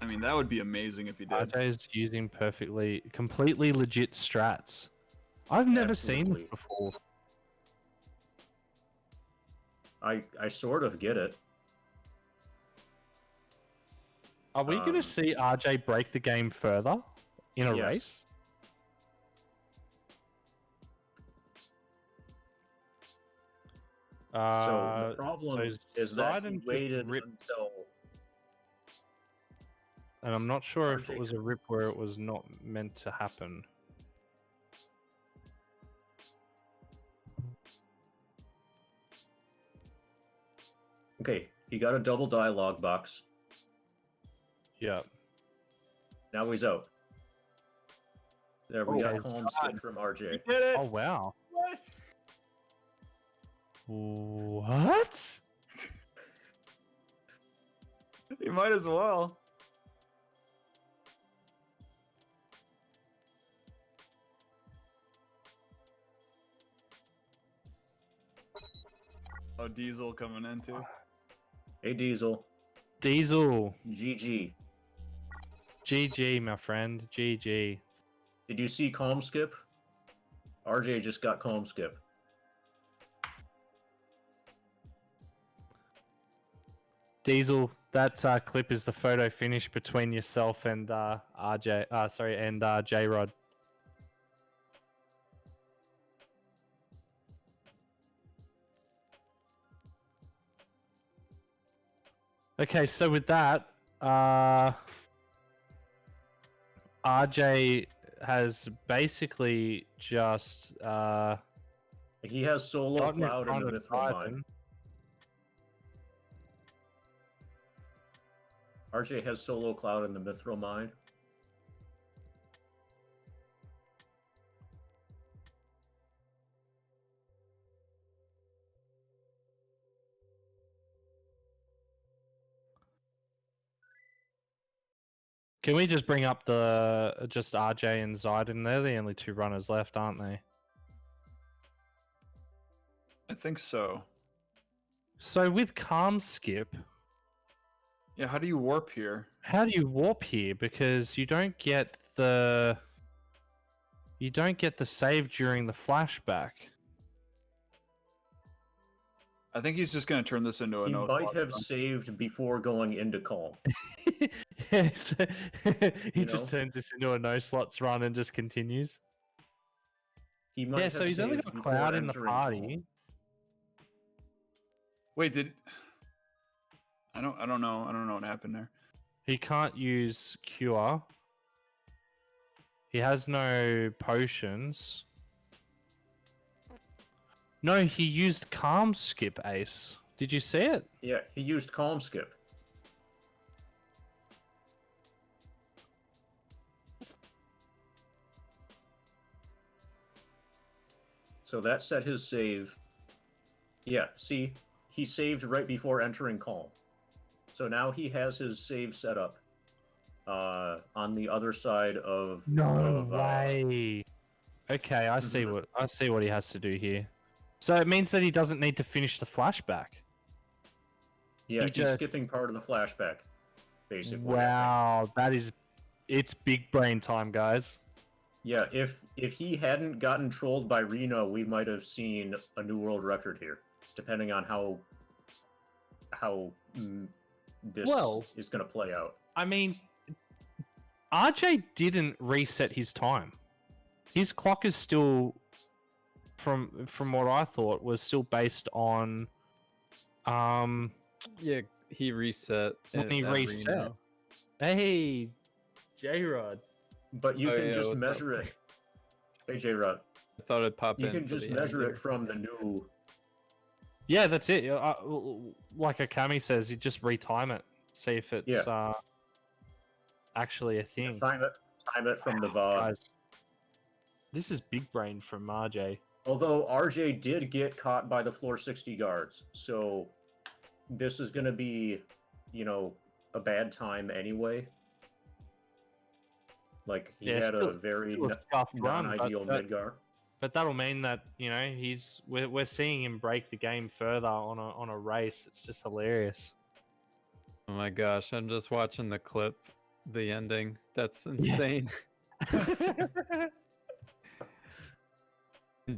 I mean, that would be amazing if he did. RJ's using completely legit strats. I've never seen this Absolutely. before. I sort of get it. Are we going to see RJ break the game further in a Yes. race? So the problem is that he Xeidin just waited ripped, until. and I'm not sure if RJ it was a rip where it was not meant to happen. Okay, he got a double dialogue box. Yeah. Now he's out. There we got Okay, calm skip from RJ. Did it! Oh wow. What? What? You might as well. Oh, Diesel coming in too. Hey Diesel, Diesel. GG. GG, my friend. GG. Did you see calm skip? RJ just got calm skip. Diesel, that clip is the photo finish between yourself and Jayrod. Okay, so with that, RJ has basically just He has solo gotten in cloud in front the of mithril Xeidin. mine. RJ has solo cloud in the mithril mine. Can we just bring up the just RJ and Xeidin? They're the only two runners left, aren't they? I think so. So with calm skip, Yeah, how do you warp here? how do you warp here? Because you don't get the save during the flashback. I think he's just gonna turn this into a He no. might have saved before going into calm. Yeah, so he You just know? turns this into a no slots run and just continues. He might Yeah, have so he's only saved got before Cloud in the entering party. calm. Wait, did I don't know what happened there. He can't use cure. He has no potions. No, he used calm skip, Ace. Did you see it? Yeah, he used calm skip. So that set his save. Yeah, see, he saved right before entering calm. So now he has his save set up on the other side of way. Okay, I see what he has to do here. So it means that he doesn't need to finish the flashback. Yeah, He he's just- skipping part of the flashback, basically. I think. Wow, it's big brain time, guys. Yeah, if he hadn't gotten trolled by Reno, we might have seen a new world record here, depending on how this is going to play out. I mean, RJ didn't reset his time. His clock is still, from what I thought, was still based on, Yeah, he reset. when he at reset. Reno. Hey, Jayrod. But you Oh, can yeah, just what's measure up? it. Hey, Jayrod, I thought it'd pop you in. can for just the measure end it from the new. Yeah, that's it. Like Akami says, you just retime it, see if it's actually a thing. Time it from the VOD. Guys, this is big brain from RJ. Although RJ did get caught by the floor 60 guards, so this is going to be, a bad time anyway. Like, he had a very still a scuffed run, non-ideal but Midgar. But that'll mean that we're seeing him break the game further on a race. It's just hilarious. Oh my gosh, I'm just watching the clip, the ending. That's insane.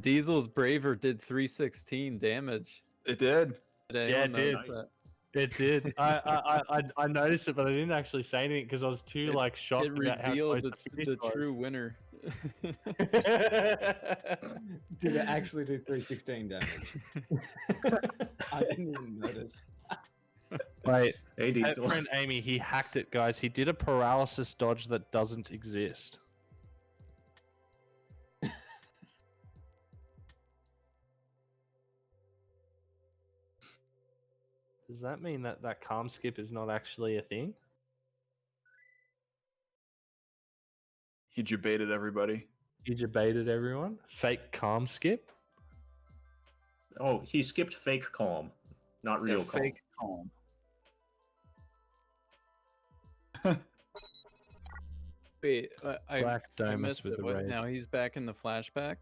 Diesel's Braver did 316 damage. It did. Did Yeah, anyone it did. notice that? It did. I noticed it, but I didn't actually say anything because I was too shocked It about how revealed close the finish was. true winner. Did it actually do 316 damage? I didn't even notice. Wait, Hey, my Diesel. friend Amy, he hacked it, guys. He did a paralysis dodge that doesn't exist. Does that mean that that calm skip is not actually a thing? He debated everybody. You debated everyone? Fake calm skip? Oh, he skipped fake calm, not real calm. Fake calm. Wait, I Blackdomus missed with it. the What, raid. now he's back in the flashback?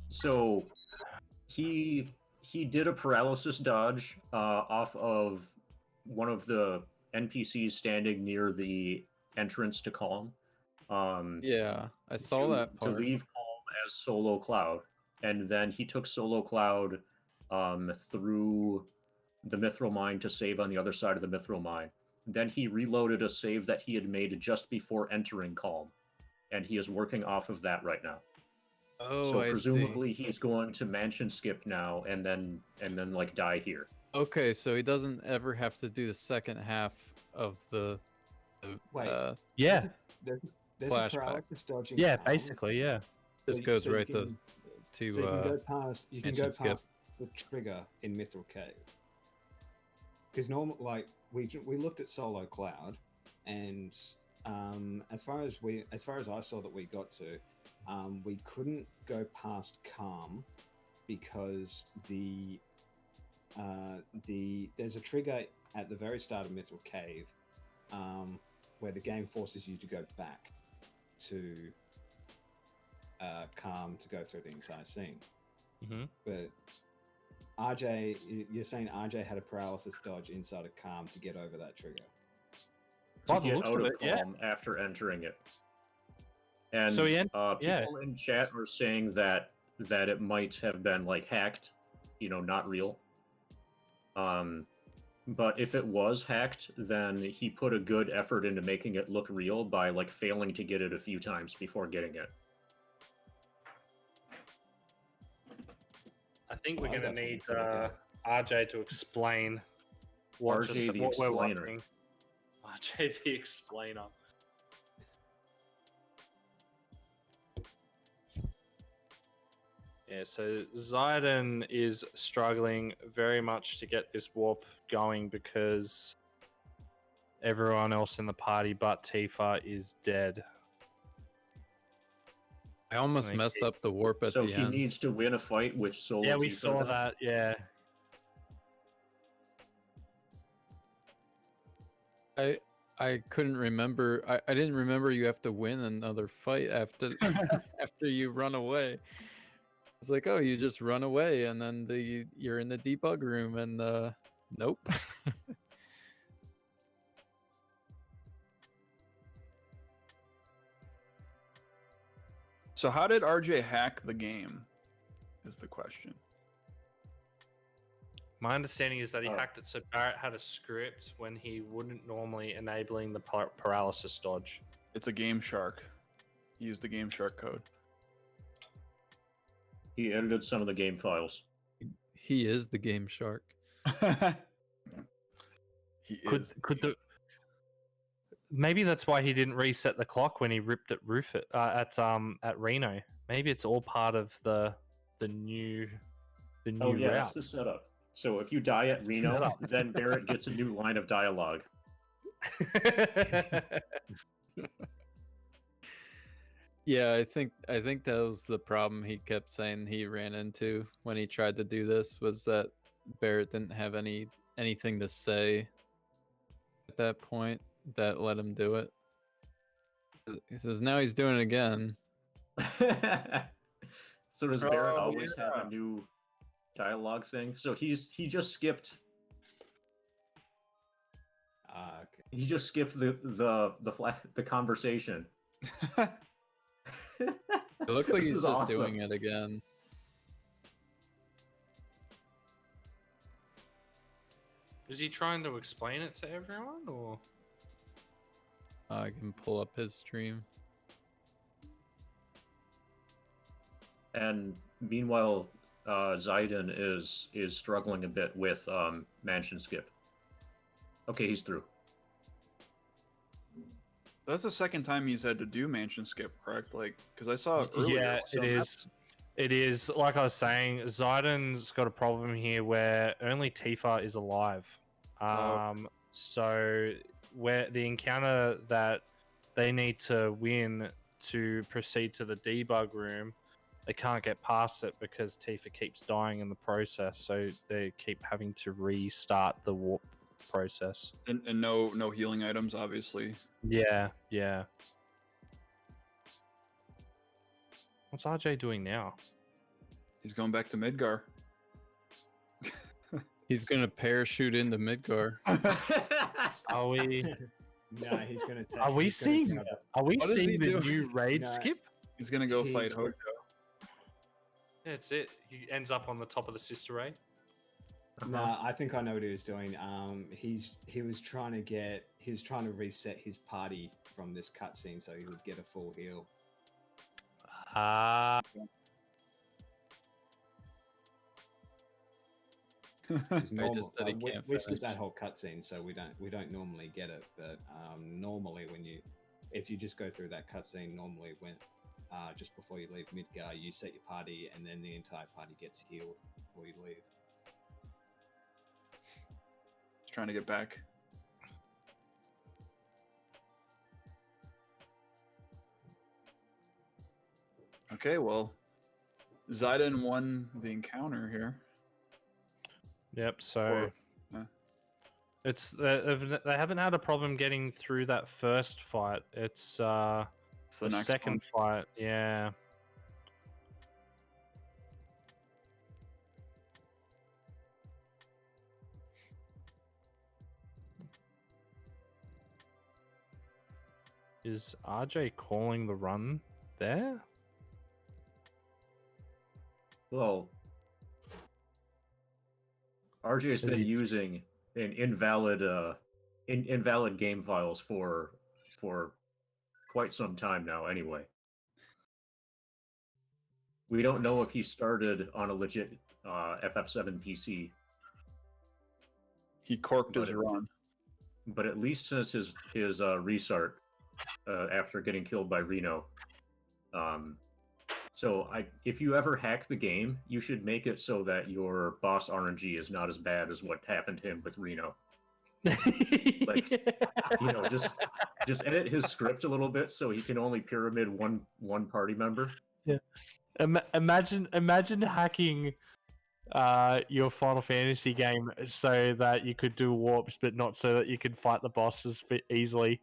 So he did a paralysis dodge off of one of the NPCs standing near the entrance to Calm. Yeah, I saw that to part. leave Calm as Solo Cloud, and then he took Solo Cloud through the Mithril Mine to save on the other side of the Mithril Mine. Then he reloaded a save that he had made just before entering Calm, and he is working off of that right now. Oh, So I presumably he's going to mansion skip now, and then like die here. see. Okay, so he doesn't ever have to do the second half of the Wait. Yeah, There's a Flashback. paralysis dodging. yeah, calm. basically, yeah. just So goes you right can- to So you can go past. You can go mansion skip. past the trigger in Mithril Cave. Because like we looked at Solo Cloud, and as far as I saw that we got to, we couldn't go past Calm because there's a trigger at the very start of Mithril Cave, where the game forces you to go back to Calm to go through the entire scene. Mm-hmm. But RJ, you're saying RJ had a paralysis dodge inside of Calm to get over that trigger. By To the get looks out of of it, yeah. Calm after entering it. And So he yeah. people in chat are saying that it might have been like hacked, not real. But if it was hacked, then he put a good effort into making it look real by like failing to get it a few times before getting it. I think we're Well, I going to got need something to RJ to explain what, RJ the what we're explainer. watching. RJ the explainer. Yeah, so xeidin is struggling very much to get this warp going because everyone else in the party but Tifa is dead. I almost Like, messed up the warp at So the he end. needs to win a fight with Solo. Yeah, we Tifa saw then? that, yeah. I couldn't remember. I didn't remember you have to win another fight after after you run away. It's like, oh, you just run away and then you're in the debug room and nope. So how did RJ hack the game? Is the question. My understanding is that he Oh. hacked it so Barrett had a script when he wouldn't normally enabling the paralysis dodge. It's a Game Shark. He used the Game Shark code. He edited some of the game files. He is the Game Shark. He Could is. the maybe that's why he didn't reset the clock when he ripped at at Reno. Maybe it's all part of the new Oh yeah, route. that's the setup. So if you die at Reno, then Barrett gets a new line of dialogue. Yeah, I think that was the problem he kept saying he ran into when he tried to do this, was that Barrett didn't have anything to say at that point that let him do it. He says now he's doing it again. So does Barrett Oh, always have yeah. a new dialogue thing? So he just skipped Okay. the conversation. It looks like This he's is just awesome. doing it again. Is he trying to explain it to everyone, or I can pull up his stream. And meanwhile, xeidin is struggling a bit with mansion skip. Okay, he's through. That's the second time he's had to do mansion skip, correct? Like, because I saw it earlier. Yeah, so it is. It is. Like I was saying, xeidin's got a problem here where only Tifa is alive. So where the encounter that they need to win to proceed to the debug room, they can't get past it because Tifa keeps dying in the process. So they keep having to restart the warp process. And no healing items, obviously. Yeah, yeah. What's RJ doing now? He's going back to Midgar. He's gonna parachute into Midgar. Are we? No, he's gonna. Are we seeing? Are we What is seeing he the doing? new raid No. skip? He's gonna go fight Hojo. That's it. He ends up on the top of the sister raid. No, I think I know what he was doing. He was trying to reset his party from this cutscene so he would get a full heal. Ah, just said he can't we skip finish. that whole cutscene, so we don't normally get it. But normally, if you just go through that cutscene, normally when just before you leave Midgar, you set your party, and then the entire party gets healed before you leave. Just trying to get back. Okay, well, xeidin won the encounter here. yep. So it's they haven't had a problem getting through that first fight. It's It's the the next second fight. Yeah. Is RJ calling the run there? Well, RJ's been using an invalid game files for quite some time now. Anyway, we don't know if he started on a legit FF7 PC. He corked his But- run. But at least since his restart after getting killed by Reno. So if you ever hack the game, you should make it so that your boss RNG is not as bad as what happened to him with Reno. Like, you know, just edit his script a little bit so he can only pyramid one party member. Imagine hacking your Final Fantasy game so that you could do warps, but not so that you could fight the bosses easily.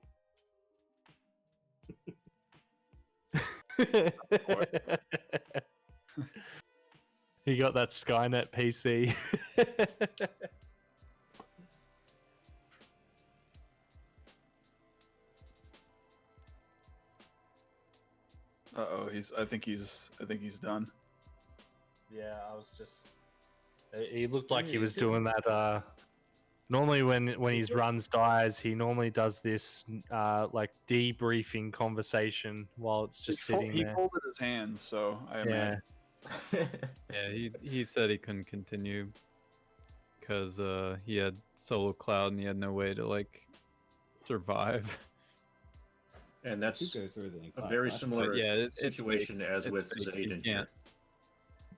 He got that Skynet PC. Uh-oh, I think he's done. Yeah, I was just. He looked like he Yeah, was he did. doing that. Normally, when his runs dies, he normally does this like debriefing conversation while it's just sitting He there. folded his hands, so I Yeah, imagine. Yeah, he said he couldn't continue because he had solo cloud and he had no way to like survive. And You that's go through the a entire very fight. similar But yeah, it's situation fake. as It's with fake. You xeidin.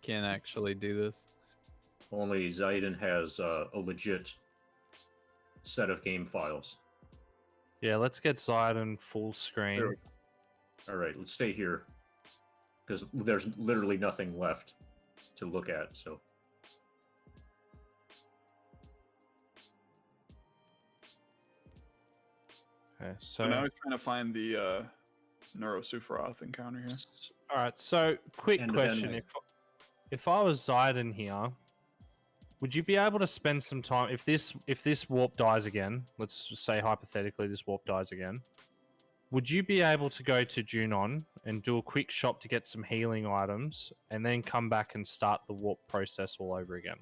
can't actually do this. Only xeidin has a legit set of game files. yeah. Let's get xeidin full screen. There we go. All right, let's stay here because there's literally nothing left to look at. So Okay, So now he's trying to find the Neurosufroth encounter here. all right. So, quick End of question: anime. if I was xeidin here, would you be able to spend some time if this warp dies again? Let's just say hypothetically this warp dies again. Would you be able to go to Junon and do a quick shop to get some healing items, and then come back and start the warp process all over again?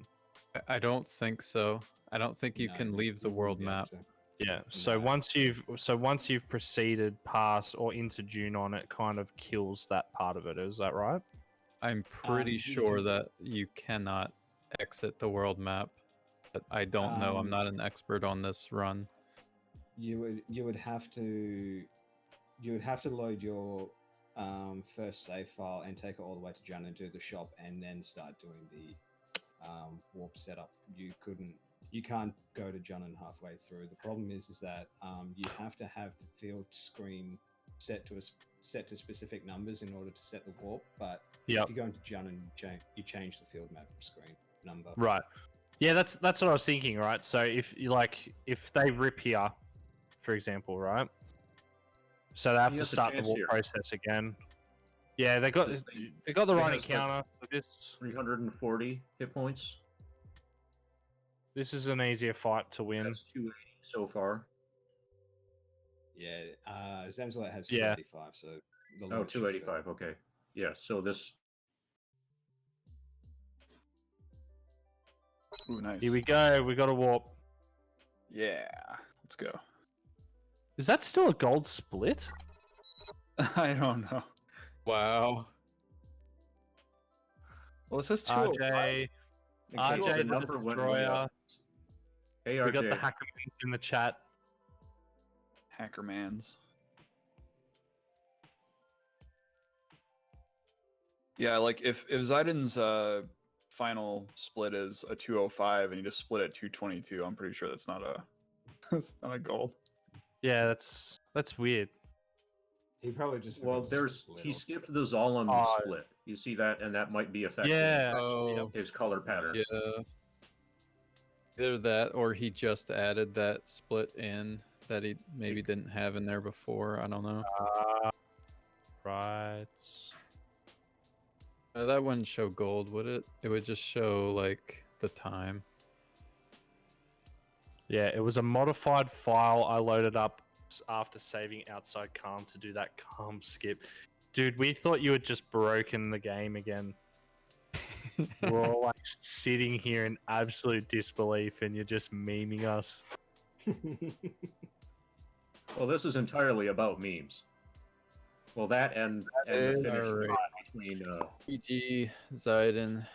I don't think so. I don't think you No, can leave the you world wouldn't be able map. to. Yeah. So No. once you've proceeded past or into Junon, it kind of kills that part of it. Is that right? I'm pretty you sure can- that you cannot exit the world map, but I don't know. I'm Um, not an expert on this run. you would have to load your first save file and take it all the way to Jun and do the shop, and then start doing the warp setup. You can't go to Jun and halfway through. The problem is that you have to have the field screen set to specific numbers in order to set the warp. But Yep. if you go into Jun and you change the field map screen number. Right. Yeah, that's what I was thinking, right? So if they rip here, for example, right? So they have He to has a start the chance warp here. process again. Yeah, they got This the right has, like, encounter. So this 340 hit points. is an easier fight to win. That's 280 so far. Yeah, Zamzolet has Yeah. 285, so the Oh, launch should go. 285. Okay. Yeah. So this. Ooh, nice. Here we go. We got a warp. Yeah, let's go. Is that still a gold split? I don't know. Wow. Well, it says 205. RJ, Okay, RJ the the number went way Destroyer. up. Hey, We got RJ. the hacker in the chat. Hackermans. Yeah, like if xeidin's final split is a 205 and you just split at 222, I'm pretty sure that's not a that's not a gold. Yeah, that's weird. He probably just Well, forgot to there's split he or- skipped the Zolom Oh. split. You see that, and that might be affecting Yeah. Oh, his color pattern. yeah. Either that, or he just added that split in that he maybe didn't have in there before. I don't know. Right. That wouldn't show gold, would it? It would just show like the time. Yeah, it was a modified file I loaded up after saving outside calm to do that calm skip. Dude, we thought you had just broken the game again. We're all like sitting here in absolute disbelief, and you're just memeing us. Well, this is entirely about memes. Well, that and the finish Alright. spot between GG, Xeidin.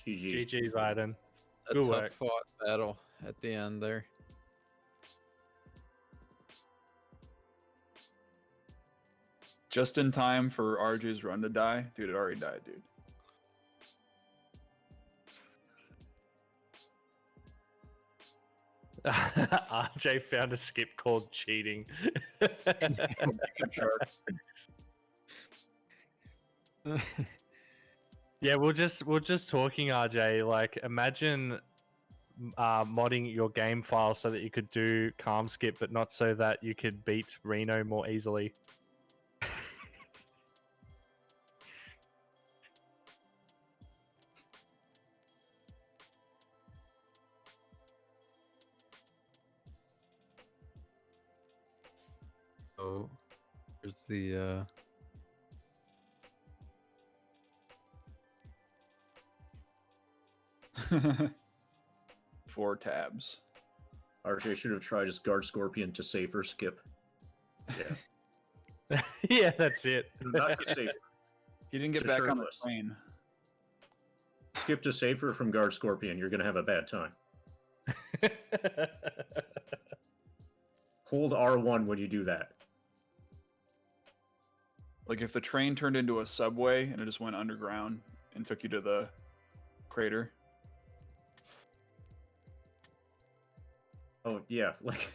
GG. GG's, Aiden. A Good tough work. fought battle at the end there. Just in time for RJ's run to die. Dude, it already died, dude. RJ found a skip called cheating. Yeah, we're just talking, RJ. Like, imagine modding your game file so that you could do calm skip, but not so that you could beat Reno more easily. Oh, here's the 4 tabs. RJ should have tried his guard scorpion to safer skip. Yeah. Yeah, that's it. Not to safer. He didn't get To back on the shirtless. train. Skip to safer from guard scorpion. You're gonna have a bad time. Hold R1 when you do that. Like if the train turned into a subway and it just went underground and took you to the crater. Oh yeah, like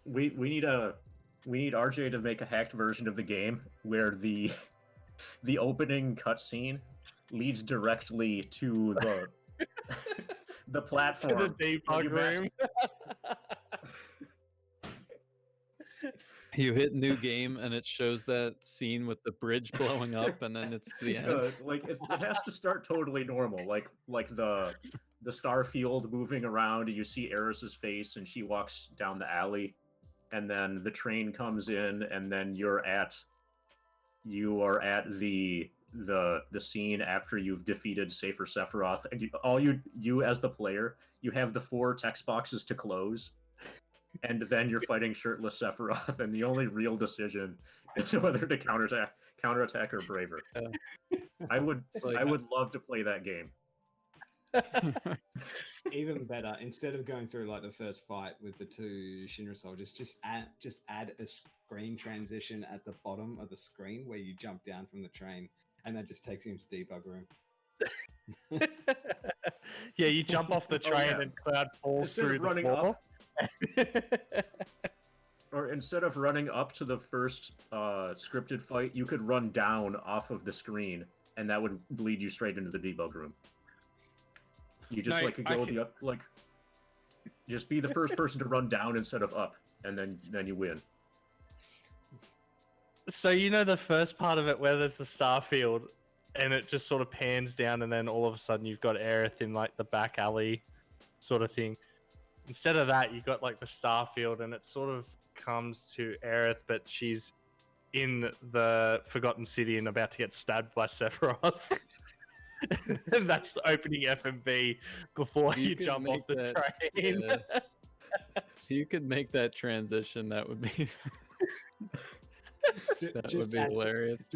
we need RJ to make a hacked version of the game where the opening cutscene leads directly to the the To platform. the debug You mash- room. you hit new game and it shows that scene with the bridge blowing up and then it's the end. Like it has to start totally normal, like the star field moving around. You see Eris's face, and she walks down the alley, and then the train comes in, and then you are at the scene after you've defeated Safer Sephiroth, and you as the player, you have the 4 text boxes to close. And then you're fighting shirtless Sephiroth, and the only real decision is whether to counterattack or braver. I would love to play that game. Even better, instead of going through like the first fight with the two Shinra soldiers, just add a screen transition at the bottom of the screen where you jump down from the train, and that just takes you into debug room. Yeah, you jump off the train and Cloud falls Instead through of the running floor. Or instead of running up to the first scripted fight, you could run down off of the screen, and that would lead you straight into the debug room. You just just be the first person to run down instead of up, and then you win. So you know the first part of it where there's the star field, and it just sort of pans down, and then all of a sudden you've got Aerith in like the back alley, sort of thing. Instead of that, you got like the star field, and it sort of comes to Aerith, but she's in the Forgotten City and about to get stabbed by Sephiroth. And that's the opening FMV before you jump off the train. Yeah. If you could make that transition, that would be would be hilarious.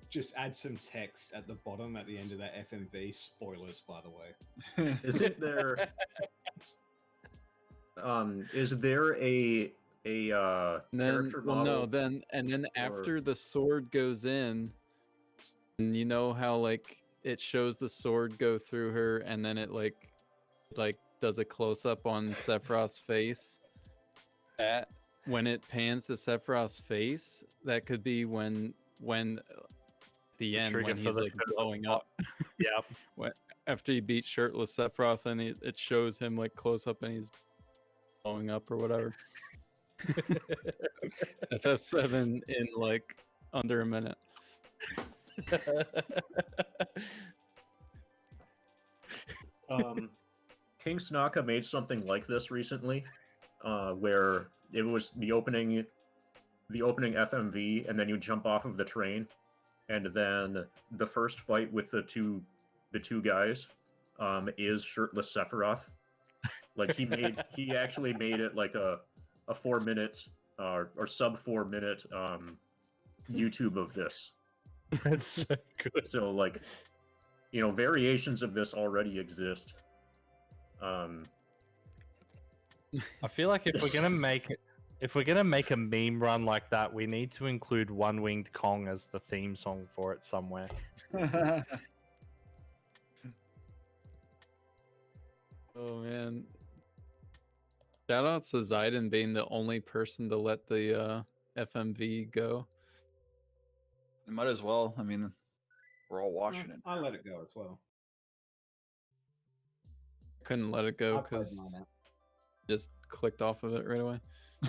Just add some text at the bottom at the end of that FMV. Spoilers, by the way. Isn't there? Is there a character model? Then after the sword goes in, and you know how like it shows the sword go through her, and then it like does a close up on Sephiroth's face. That when it pans to Sephiroth's face, that could be when the end when he's like blowing up. Yeah. After he beats shirtless Sephiroth, and it shows him like close up, and he's blowing up or whatever. FF7 in like under a minute. King Snaka made something like this recently, where it was the opening FMV, and then you jump off of the train, and then the first fight with the two guys is shirtless Sephiroth. Like he actually made it like a 4-minute or sub 4-minute YouTube of this. That's so good. So like, variations of this already exist. I feel like if we're gonna make a meme run like that, we need to include One Winged Kong as the theme song for it somewhere. Oh man. Shout out to xeidin being the only person to let the FMV go. You might as well. I mean, we're all watching it. I let it go as well. Couldn't let it go because just clicked off of it right away.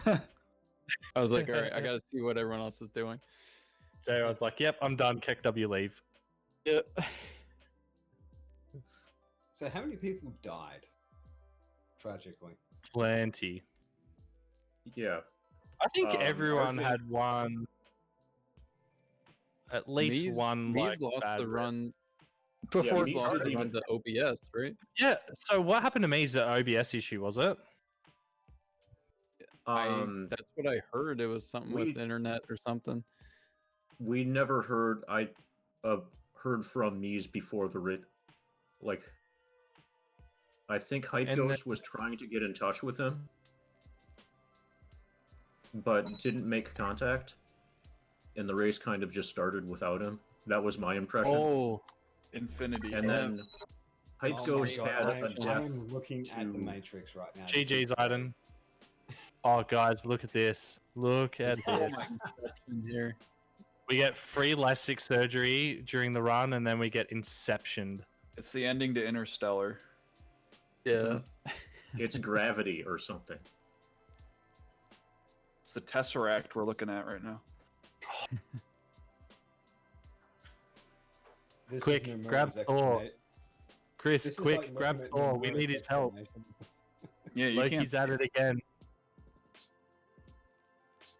I was like, all right, I gotta see what everyone else is doing. Jayrod's like, yep, I'm done. Kick W, leave. Yep. So how many people died? Tragically. Plenty. Yeah. I think everyone had one. At least one. Mies lost the run. Before he lost the run to OBS, right? Yeah. So what happened to me is an OBS issue, was it? That's what I heard. It was something with internet or something. We never heard. I heard from Mies before the writ. Like, I think Hype Ghost was trying to get in touch with him, but didn't make contact, and the race kind of just started without him. That was my impression. Oh, Infinity. And then Hype Ghost had a death. I'm looking at the Matrix right now. GG's xeidin. Oh, guys, look at this. Look at this. Here. We get free LASIK surgery during the run, and then we get Inceptioned. It's the ending to Interstellar. Yeah. It's Gravity or something. It's the Tesseract we're looking at right now. Quick, grab Thor. Chris, quick, grab Thor. We need his help. Yeah, you Loki's at it again.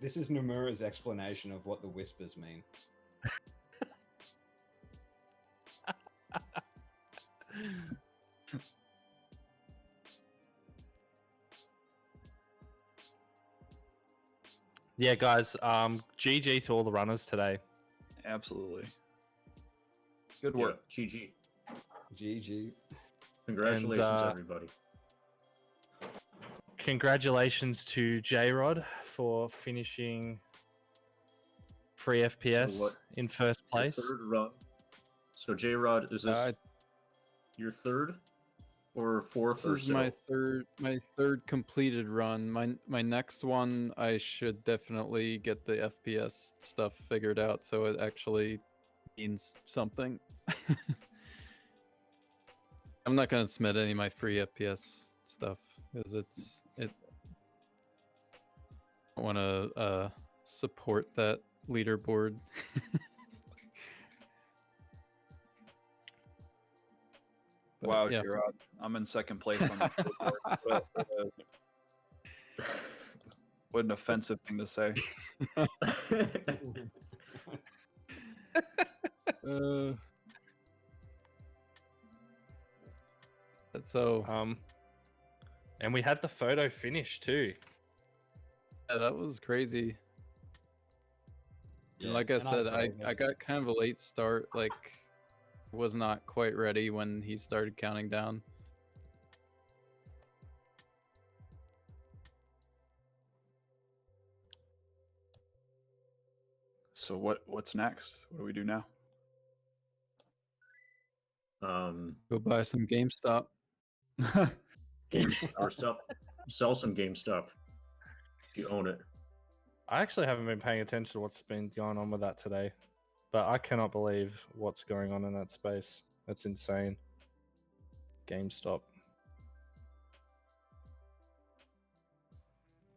This is Nomura's explanation of what the whispers mean. Yeah, guys. GG to all the runners today. Absolutely. Good work. Yeah, GG. GG. Congratulations, And, everybody. Congratulations to Jayrod for finishing free FPS what? in first Your place. third run. So Jayrod, is this your third or fourth? This is my third completed run. My next one, I should definitely get the FPS stuff figured out, so it actually means something. I'm not gonna submit any of my free FPS stuff because I want to support that leaderboard. But, Wow, yeah. Jayrod. I'm in second place on that. What an offensive thing to say. So and we had the photo finish too. yeah, that was crazy. Yeah, And like I and said, drove I it. got kind of a late start. Like, was not quite ready when he started counting down. So what's next? What do we do now? Go buy some GameStop. Or sell some GameStop. You own it. I actually haven't been paying attention to what's been going on with that today, but I cannot believe what's going on in that space. That's insane. GameStop.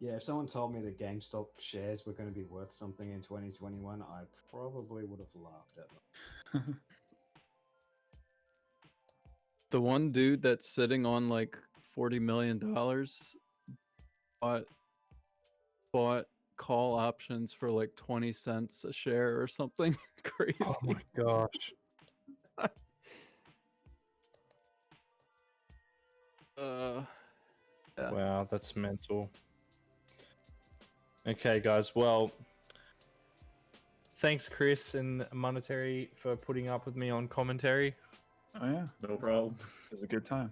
Yeah, if someone told me that GameStop shares were going to be worth something in 2021, I probably would have laughed at them. The one dude that's sitting on like $40 million bought call options for like 20 cents a share or something crazy. Oh my gosh. Yeah. Wow, that's mental. Okay, guys. Well, thanks, Chris and Monetary, for putting up with me on commentary. Oh yeah, No problem. it was a good time.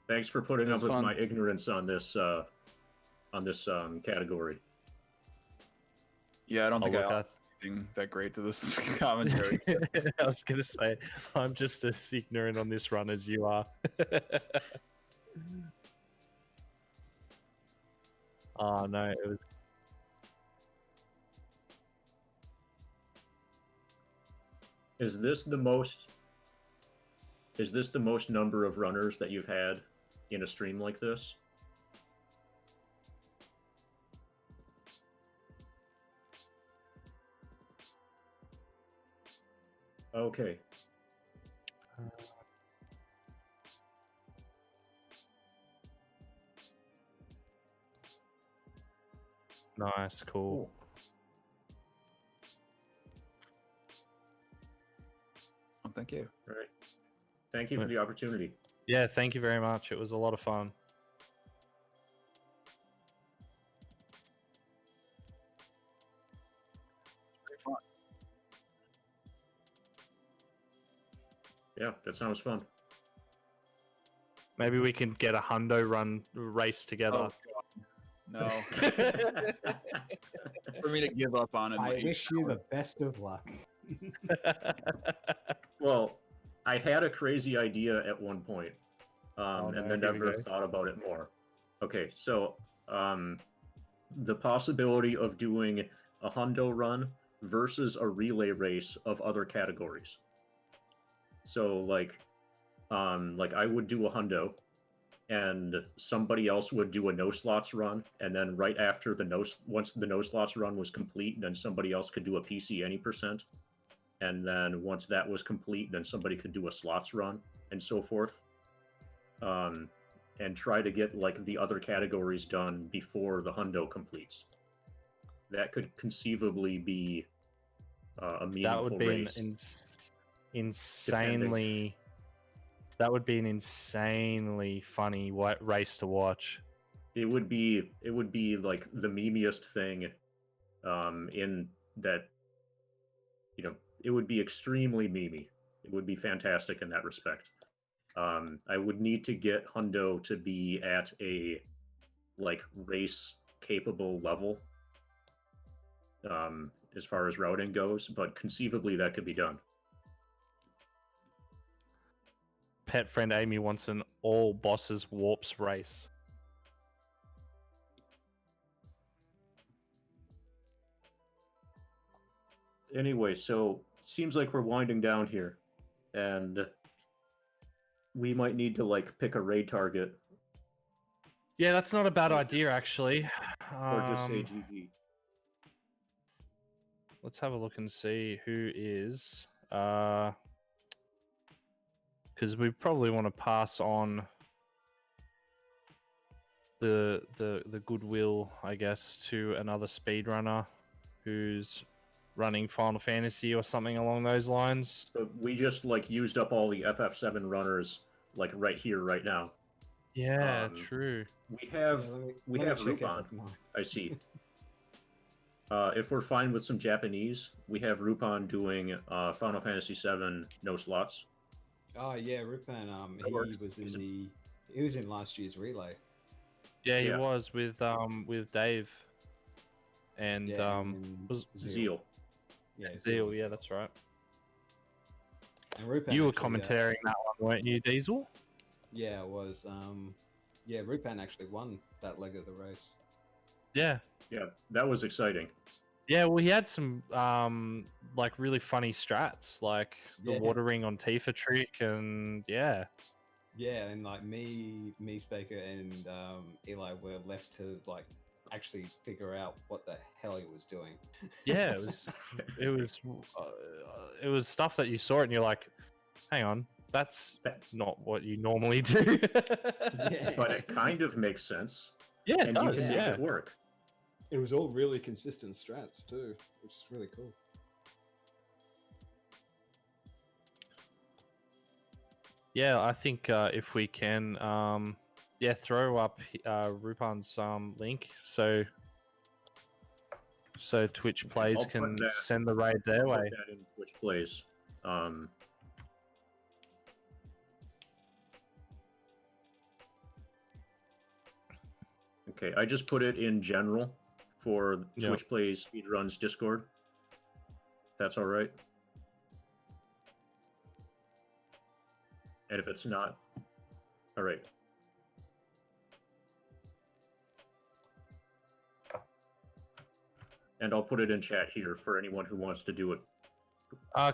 Thanks for putting It up was with fun. my ignorance on this category. Yeah, I don't think look, I added anything that great to this commentary. I was gonna say I'm just as ignorant on this run as you are. Oh no, it was. Is this the most number of runners that you've had in a stream like this? Okay. Nice, cool. Oh, thank you. All right. Thank you for the opportunity. Yeah, thank you very much. It was a lot of fun. Very fun. Yeah, that sounds fun. Maybe we can get a hundo run race together. Oh, no. For me to give up on it. I wish you the best of luck. Well, I had a crazy idea at one point, and then here we never go. thought about it more. Okay, so the possibility of doing a hundo run versus a relay race of other categories. So like I would do a hundo, and somebody else would do a no slots run, and then right after once the no slots run was complete, then somebody else could do a PC any %, and then once that was complete, then somebody could do a slots run, and so forth, and try to get like the other categories done before the hundo completes. That could conceivably be a meaningful That would be race. insanely. That would be an insanely funny race to watch. It would be like the memeiest thing in that, it would be extremely memey. It would be fantastic in that respect. I would need to get Hundo to be at a like race capable level as far as routing goes, but conceivably that could be done. Pet friend Amy wants an all bosses warps race. Anyway, so seems like we're winding down here, and we might need to like pick a raid target Yeah, that's not a bad idea actually. or just say GG. Let's have a look and see who is. Because we probably want to pass on the goodwill, I guess, to another speedrunner who's running Final Fantasy or something along those lines. So we just like used up all the FF7 runners like right here, right now. Yeah, true. We have Rupon. I see. If we're fine with some Japanese, we have Rupon doing Final Fantasy VII no slots. Oh yeah, Rupin. He was in last year's relay. Yeah, he was with Dave and was Zeal. Yeah, Zeal. Yeah, that's right. And Rupin You were actually, commentating that one, weren't you, Diesel? Yeah, it was. Yeah, Rupin actually won that leg of the race. Yeah. Yeah, that was exciting. Yeah, well, he had some like really funny strats, like the water ring on Tifa trick, and yeah. Yeah, and like me, Spaker, and Eli were left to like actually figure out what the hell he was doing. Yeah, it was stuff that you saw it and you're like, hang on, that's not what you normally do. But it kind of makes sense. Yeah, it and does. You can make it work. It was all really consistent strats too, which is really cool. Yeah, I think if we can, throw up Rupan's link so Twitch plays can send the raid their way. That in Twitch plays. Okay, I just put it in general for Twitch Plays Speedruns Discord. That's all right. And if it's not, all right. And I'll put it in chat here for anyone who wants to do it.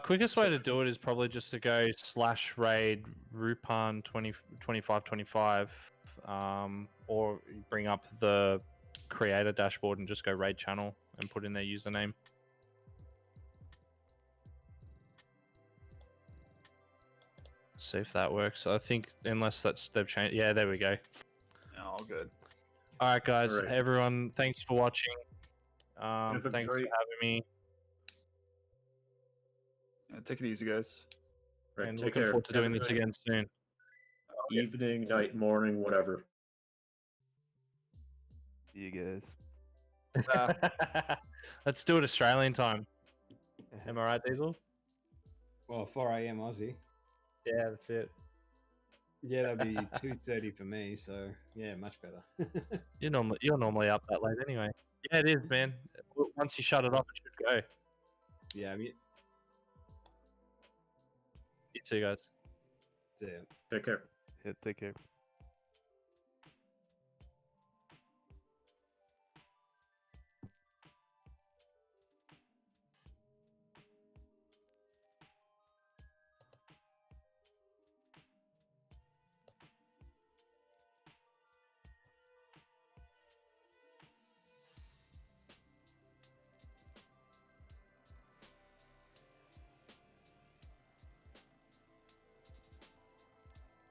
Quickest way to do it is probably just to go /raid Rupan 2525, or bring up the creator dashboard and just go raid channel and put in their username. See if that works. I think unless they've changed. Yeah, there we go. All good. All right, guys. All right. Everyone, thanks for watching. Thanks for having me. Yeah, take it easy, guys. Right, and looking forward to doing this again soon. Evening, night, morning, whatever. See you guys. Let's do it Australian time. Am I right, Diesel? Well, 4 a.m. Aussie. Yeah, that's it. Yeah, that'd be 2:30 for me. So yeah, much better. You're normally up that late anyway. Yeah, it is, man. Once you shut it off, it should go. Yeah, I mean, you too, guys. See ya. Take care. Yeah, take care.